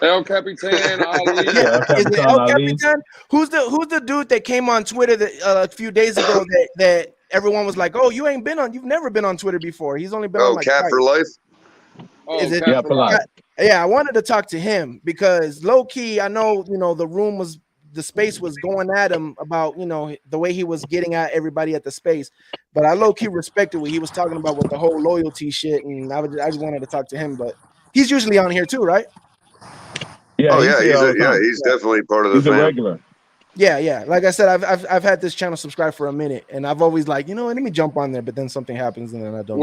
[SPEAKER 5] El Capitan, Ali.
[SPEAKER 8] Yeah, is it El Capitan? Who's the dude that came on Twitter that a few days ago that everyone was like, oh, you've never been on Twitter before. He's only been on like
[SPEAKER 2] Cat for Life.
[SPEAKER 8] Is it
[SPEAKER 5] Cat for Life?
[SPEAKER 8] Yeah, I wanted to talk to him because low key, I know, the space was going at him about, the way he was getting at everybody at the space, but I low key respected what he was talking about with the whole loyalty shit. And I just wanted to talk to him, but he's usually on here too, right?
[SPEAKER 11] Yeah.
[SPEAKER 2] He's definitely part of the family.
[SPEAKER 11] A regular.
[SPEAKER 8] Yeah. Like I said, I've had this channel subscribed for a minute, and I've always like, let me jump on there, but then something happens and then I don't.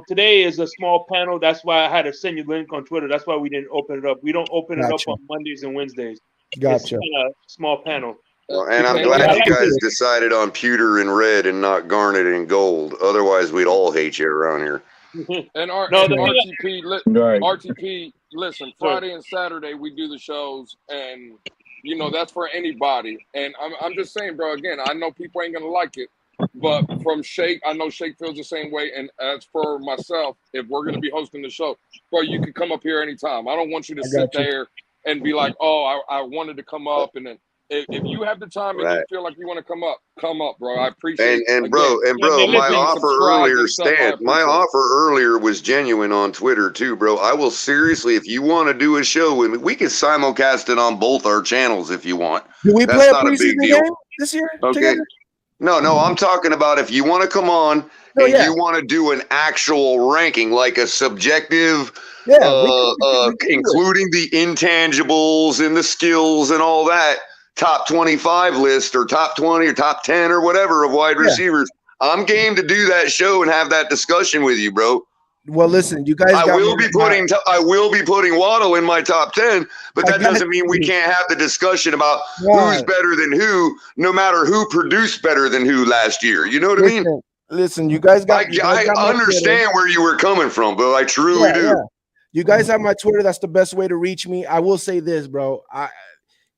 [SPEAKER 4] Today is a small panel. That's why I had to send you a link on Twitter. That's why we didn't open it up. We don't open it up on Mondays and Wednesdays.
[SPEAKER 8] Gotcha.
[SPEAKER 4] It's a small panel.
[SPEAKER 2] Well, and I'm glad you guys decided on pewter and red and not garnet and gold. Otherwise, we'd all hate you around here.
[SPEAKER 5] And RTP, listen, Friday and Saturday we do the shows, and that's for anybody. And I'm just saying, bro, again, I know people ain't gonna like it, but from Shake, I know Shake feels the same way. And as for myself, if we're gonna be hosting the show, bro, you can come up here anytime. I don't want you to sit there and be like, oh, I wanted to come up and then if you have the time and you
[SPEAKER 2] Right.
[SPEAKER 5] feel like you want to come up, bro. I appreciate.
[SPEAKER 2] And
[SPEAKER 5] Again,
[SPEAKER 2] bro,
[SPEAKER 4] man,
[SPEAKER 2] my
[SPEAKER 5] being
[SPEAKER 2] offer
[SPEAKER 5] subscribed
[SPEAKER 2] earlier,
[SPEAKER 5] and stuff. I
[SPEAKER 2] my
[SPEAKER 5] appreciate it.
[SPEAKER 2] offer earlier was genuine on Twitter too, bro. I will seriously, if you want to do a show with me, we can simulcast it on both our channels if you want.
[SPEAKER 8] Do we
[SPEAKER 2] That's
[SPEAKER 8] play a
[SPEAKER 2] not a big
[SPEAKER 8] preseason
[SPEAKER 2] deal.
[SPEAKER 8] game this year
[SPEAKER 2] Okay.
[SPEAKER 8] together?
[SPEAKER 2] No, I'm talking about if you want to come on
[SPEAKER 8] Oh
[SPEAKER 2] and
[SPEAKER 8] yeah,
[SPEAKER 2] you want to do an actual ranking, like a subjective,
[SPEAKER 8] yeah. We can do it.
[SPEAKER 2] including the intangibles and the skills and all that, top 25 list or top 20 or top 10 or whatever of wide
[SPEAKER 8] Yeah.
[SPEAKER 2] receivers. I'm game to do that show and have that discussion with you, bro.
[SPEAKER 8] Well, listen, you guys
[SPEAKER 2] I
[SPEAKER 8] got
[SPEAKER 2] will be putting Waddle in my top 10, but
[SPEAKER 8] I
[SPEAKER 2] that
[SPEAKER 8] got
[SPEAKER 2] doesn't mean we
[SPEAKER 8] you.
[SPEAKER 2] can't have the discussion about
[SPEAKER 8] Nah,
[SPEAKER 2] who's better than who, no matter who produced better than who last year. You know what I mean?
[SPEAKER 8] listen. You guys got my
[SPEAKER 2] I
[SPEAKER 8] Twitter.
[SPEAKER 2] understand where you were coming from, bro. I truly do.
[SPEAKER 8] Yeah. You guys have my Twitter. That's the best way to reach me. I will say this, bro.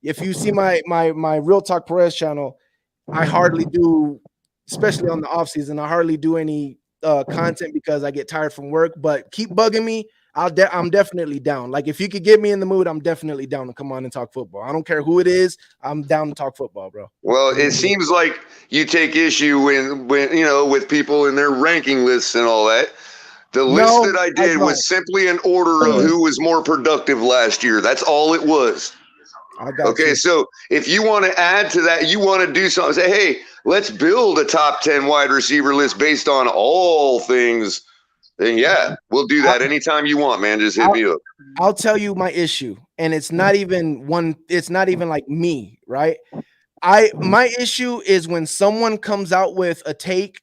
[SPEAKER 8] If you see my Real Talk Perez channel, I hardly do, especially on the off season, I hardly do any content because I get tired from work. But keep bugging me. I'm definitely down. Like if you could get me in the mood, I'm definitely down to come on and talk football. I don't care who it is. I'm down to talk football, bro.
[SPEAKER 2] Well, it seems like you take issue when with people in their ranking lists and all that. The list that I did was simply an order of who was more productive last year. That's all it was.
[SPEAKER 8] I got
[SPEAKER 2] okay,
[SPEAKER 8] you.
[SPEAKER 2] So if you want to add to that, you want to do something, say, hey, let's build a top 10 wide receiver list based on all things, then yeah, we'll do that anytime you want, man. Just hit me up.
[SPEAKER 8] I'll tell you my issue, and it's not even like me, right? My issue is when someone comes out with a take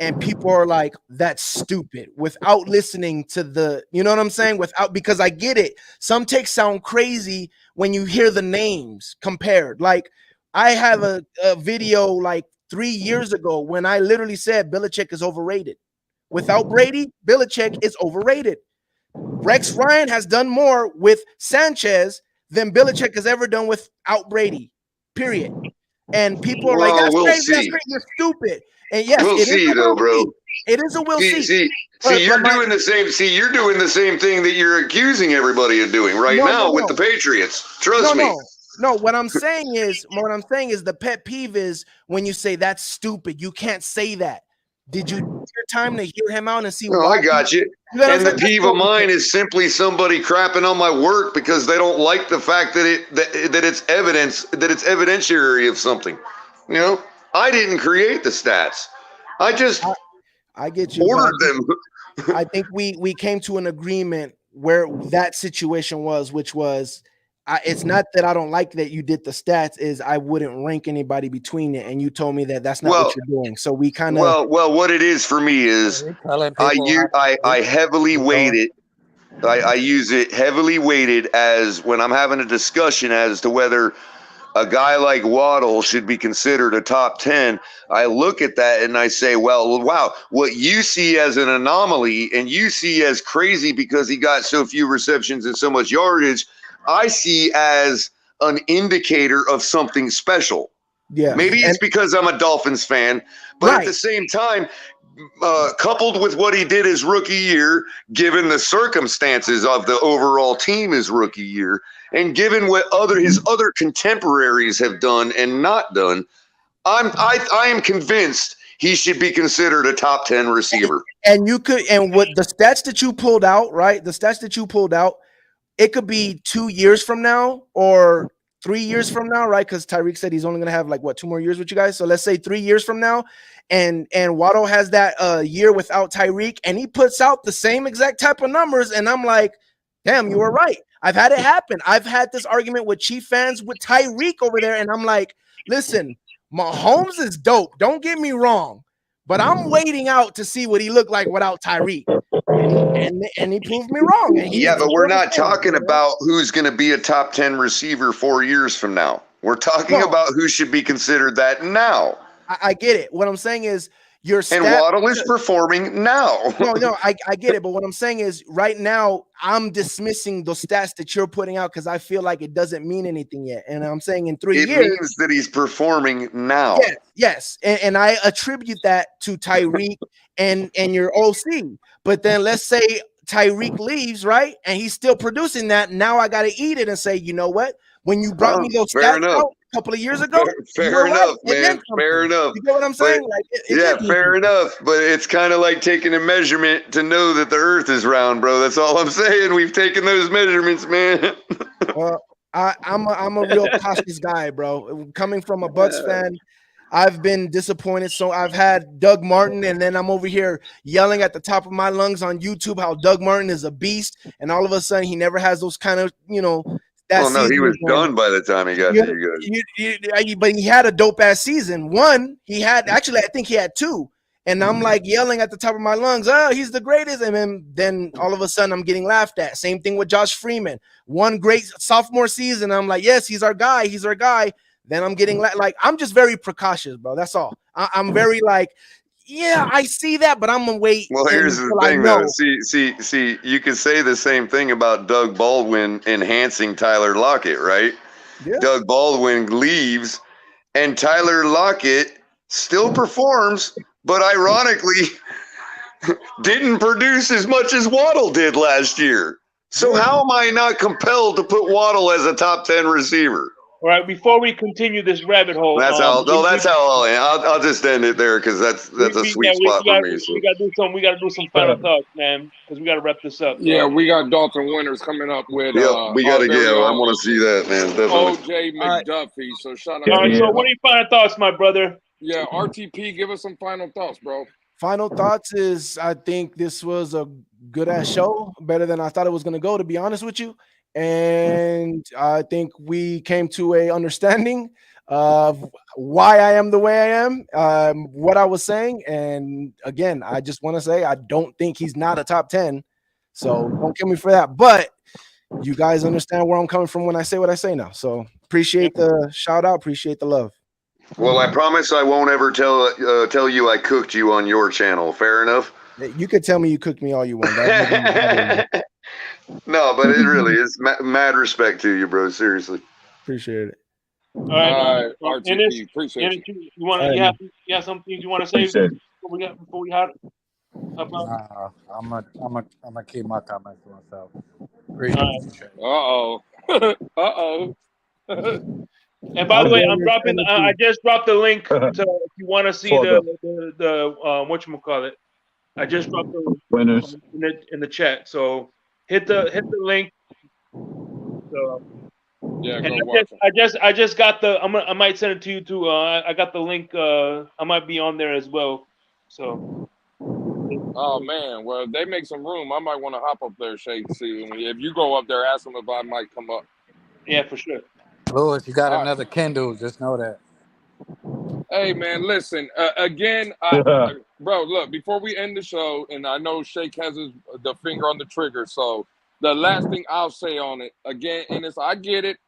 [SPEAKER 8] and people are like, that's stupid, without listening to the, you know what I'm saying? Because I get it. Some takes sound crazy when you hear the names compared. Like I have a video like 3 years ago when I literally said Belichick is overrated. Without Brady, Belichick is overrated. Rex Ryan has done more with Sanchez than Belichick has ever done without Brady, period. And people are like, that's crazy, that's crazy, you're stupid. And yes,
[SPEAKER 2] we'll see though, bro.
[SPEAKER 8] It is a we'll see.
[SPEAKER 2] See, you're doing the same. See, you're doing the same thing that you're accusing everybody of doing right now with the Patriots. Trust me.
[SPEAKER 8] No, what I'm saying is the pet peeve is when you say that's stupid. You can't say that. Did you take your time to hear him out and see?
[SPEAKER 2] No, I got you. And the peeve of mine is simply somebody crapping on my work because they don't like the fact that it's evidence, that it's evidentiary of something. You know, I didn't create the stats.
[SPEAKER 8] I get you.
[SPEAKER 2] Ordered them.
[SPEAKER 8] I think we came to an agreement where that situation was, which was, it's not that I don't like that you did the stats, is I wouldn't rank anybody between it, and you told me that that's not what you're doing. So we kind of
[SPEAKER 2] well, what it is for me is I heavily weight it. I use it heavily weighted as when I'm having a discussion as to whether a guy like Waddle should be considered a top 10. I look at that and I say, well, wow, what you see as an anomaly and you see as crazy because he got so few receptions and so much yardage, I see as an indicator of something special.
[SPEAKER 8] Yeah.
[SPEAKER 2] Maybe it's because I'm a Dolphins fan, but at the same time, coupled with what he did his rookie year, given the circumstances of the overall team his rookie year, and given what his other contemporaries have done and not done, I am convinced he should be considered a top 10 receiver.
[SPEAKER 8] And what the stats that you pulled out, right? The stats that you pulled out, it could be 2 years from now or 3 years from now, right? Because Tyreek said he's only going to have 2 more years with you guys. So let's say 3 years from now, and Waddle has that year without Tyreek, and he puts out the same exact type of numbers, and I'm like, damn, you were right. I've had it happen. I've had this argument with Chief fans with Tyreek over there, and I'm like, listen, Mahomes is dope. Don't get me wrong, but I'm waiting out to see what he looked like without Tyreek. And he proved me wrong.
[SPEAKER 2] But we're not talking about who's going to be a top 10 receiver 4 years from now. We're talking about who should be considered that now.
[SPEAKER 8] I get it. What I'm saying is
[SPEAKER 2] and Waddle is performing now.
[SPEAKER 8] No, I get it. But what I'm saying is right now I'm dismissing the stats that you're putting out because I feel like it doesn't mean anything yet. And I'm saying in 3 years. It
[SPEAKER 2] means that he's performing now.
[SPEAKER 8] Yes. And I attribute that to Tyreek and your OC. But then let's say Tyreek leaves, right? And he's still producing that. Now I got to eat it and say, you know what? When you brought me those stats out, couple of years ago,
[SPEAKER 2] Fair
[SPEAKER 8] you're right.
[SPEAKER 2] enough,
[SPEAKER 8] It
[SPEAKER 2] man.
[SPEAKER 8] meant
[SPEAKER 2] Fair
[SPEAKER 8] something.
[SPEAKER 2] enough.
[SPEAKER 8] You get what I'm
[SPEAKER 2] But
[SPEAKER 8] saying? Like it
[SPEAKER 2] yeah,
[SPEAKER 8] did mean
[SPEAKER 2] fair
[SPEAKER 8] something.
[SPEAKER 2] enough. But it's kind of like taking a measurement to know that the Earth is round, bro. That's all I'm saying. We've taken those measurements, man.
[SPEAKER 8] Well, I'm a real cautious guy, bro. Coming from a Bucks fan, I've been disappointed. So I've had Doug Martin, and then I'm over here yelling at the top of my lungs on YouTube how Doug Martin is a beast, and all of a sudden he never has those kind of that
[SPEAKER 2] Well, no, he
[SPEAKER 8] season
[SPEAKER 2] was
[SPEAKER 8] again.
[SPEAKER 2] done by the time he got to you guys.
[SPEAKER 8] But he had a dope ass season. One, he had actually, I think he had two. And I'm like yelling at the top of my lungs, oh, he's the greatest. And then all of a sudden I'm getting laughed at. Same thing with Josh Freeman. One great sophomore season. I'm like, yes, he's our guy. He's our guy. Then I'm getting like, I'm just very precautious, bro. That's all. I'm very like, yeah, I see that, but I'm gonna wait.
[SPEAKER 2] Well, here's the
[SPEAKER 8] until I
[SPEAKER 2] thing,
[SPEAKER 8] know.
[SPEAKER 2] though. See, you could say the same thing about Doug Baldwin enhancing Tyler Lockett, right?
[SPEAKER 8] Yeah.
[SPEAKER 2] Doug Baldwin leaves, and Tyler Lockett still performs, but ironically didn't produce as much as Waddle did last year. So how am I not compelled to put Waddle as a top 10 receiver?
[SPEAKER 4] All right, before we continue this rabbit hole,
[SPEAKER 2] That's how. No, that's how I'll just end it there because that's a sweet spot for me. So.
[SPEAKER 4] We got to do some final thoughts, man, because we got to wrap this up.
[SPEAKER 5] Yeah, we got Dolphin winners coming up with.
[SPEAKER 2] Yep, we got to
[SPEAKER 5] very
[SPEAKER 2] get. I
[SPEAKER 5] own
[SPEAKER 2] want to see that, man. Definitely.
[SPEAKER 5] OJ McDuffie. So shout out.
[SPEAKER 4] All right, so what are your final thoughts, my brother?
[SPEAKER 5] Yeah, RTP, give us some final thoughts, bro.
[SPEAKER 8] Final thoughts is I think this was a good ass show, better than I thought it was going to go, to be honest with you. And I think we came to a understanding of why I am the way I am, what I was saying. And again, I just want to say I don't think he's not a top 10. So don't kill me for that. But you guys understand where I'm coming from when I say what I say now. So appreciate the shout out, appreciate the love.
[SPEAKER 2] Well, I promise I won't ever tell you I cooked you on your channel. Fair enough?
[SPEAKER 8] You could tell me you cooked me all you want.
[SPEAKER 2] No, but it really is mad respect to you, bro. Seriously.
[SPEAKER 8] Appreciate it.
[SPEAKER 4] All right,
[SPEAKER 5] RTP, appreciate you.
[SPEAKER 4] You want to? You have some things you want to say before we hop?
[SPEAKER 12] I'm gonna keep my comments to myself.
[SPEAKER 5] Uh-oh.
[SPEAKER 4] And by the way, I just dropped the link to if you want to see the whatchamacallit. I just dropped the
[SPEAKER 11] winners
[SPEAKER 4] in the chat. So hit the link. So
[SPEAKER 5] yeah,
[SPEAKER 4] and I just got the. I might send it to you too. I got the link. I might be on there as well. So.
[SPEAKER 5] Oh man, well if they make some room, I might want to hop up there, Shake. See if you go up there, ask them if I might come up.
[SPEAKER 4] Yeah, for sure.
[SPEAKER 12] Louis, you got another Kindle. Just know that.
[SPEAKER 5] Hey man, listen. Again, bro, look. Before we end the show, and I know Shake has the finger on the trigger. So the last thing I'll say on it again, and I get it.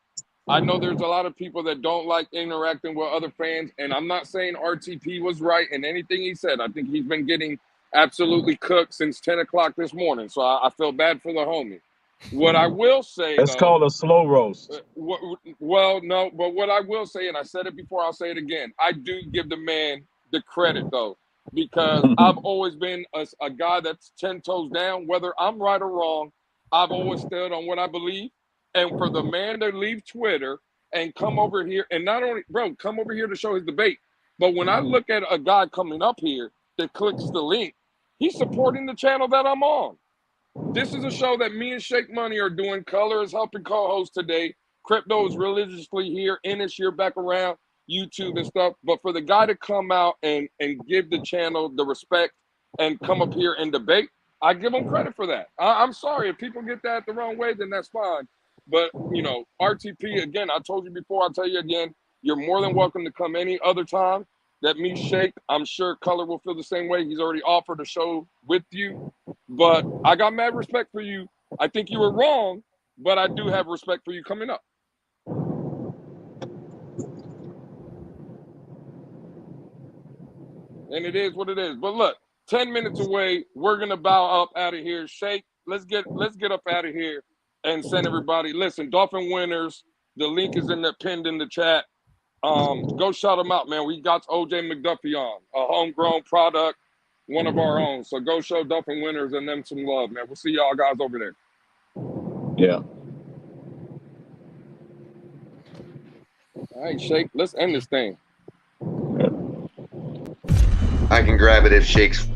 [SPEAKER 5] I know there's a lot of people that don't like interacting with other fans, and I'm not saying RTP was right in anything he said. I think he's been getting absolutely cooked since 10 o'clock this morning. So I feel bad for the homie. What I will say,
[SPEAKER 11] it's called a slow roast.
[SPEAKER 5] Well, no, but what I will say, and I said it before, I'll say it again. I do give the man the credit though, because I've always been a guy that's 10 toes down, whether I'm right or wrong. I've always stood on what I believe. And for the man to leave Twitter and come over here, and not only, bro, come over here to show his debate, but when I look at a guy coming up here that clicks the link, he's supporting the channel that I'm on. This is a show that me and Shake Money are doing. Color is helping co-host today. Crypto is religiously here. Ennis here back around YouTube and stuff. But for the guy to come out and give the channel the respect and come up here and debate, I give him credit for that. I'm sorry if people get that the wrong way, then that's fine. But, RTP, again, I told you before, I'll tell you again, you're more than welcome to come any other time. That me, Shake, I'm sure Color will feel the same way. He's already offered a show with you. But I got mad respect for you. I think you were wrong, but I do have respect for you coming up. And it is what it is. But look, 10 minutes away, we're going to bow up out of here. Shake, let's get up out of here and send everybody. Listen, Dolphin winners, the link is pinned in the chat. Go shout them out, man. We got OJ McDuffie on, a homegrown product, one of our own. So go show Dolphin winners and them some love, man. We'll see y'all guys over there.
[SPEAKER 11] Yeah.
[SPEAKER 5] All right, Shake. Let's end this thing.
[SPEAKER 2] I can grab it if Shake's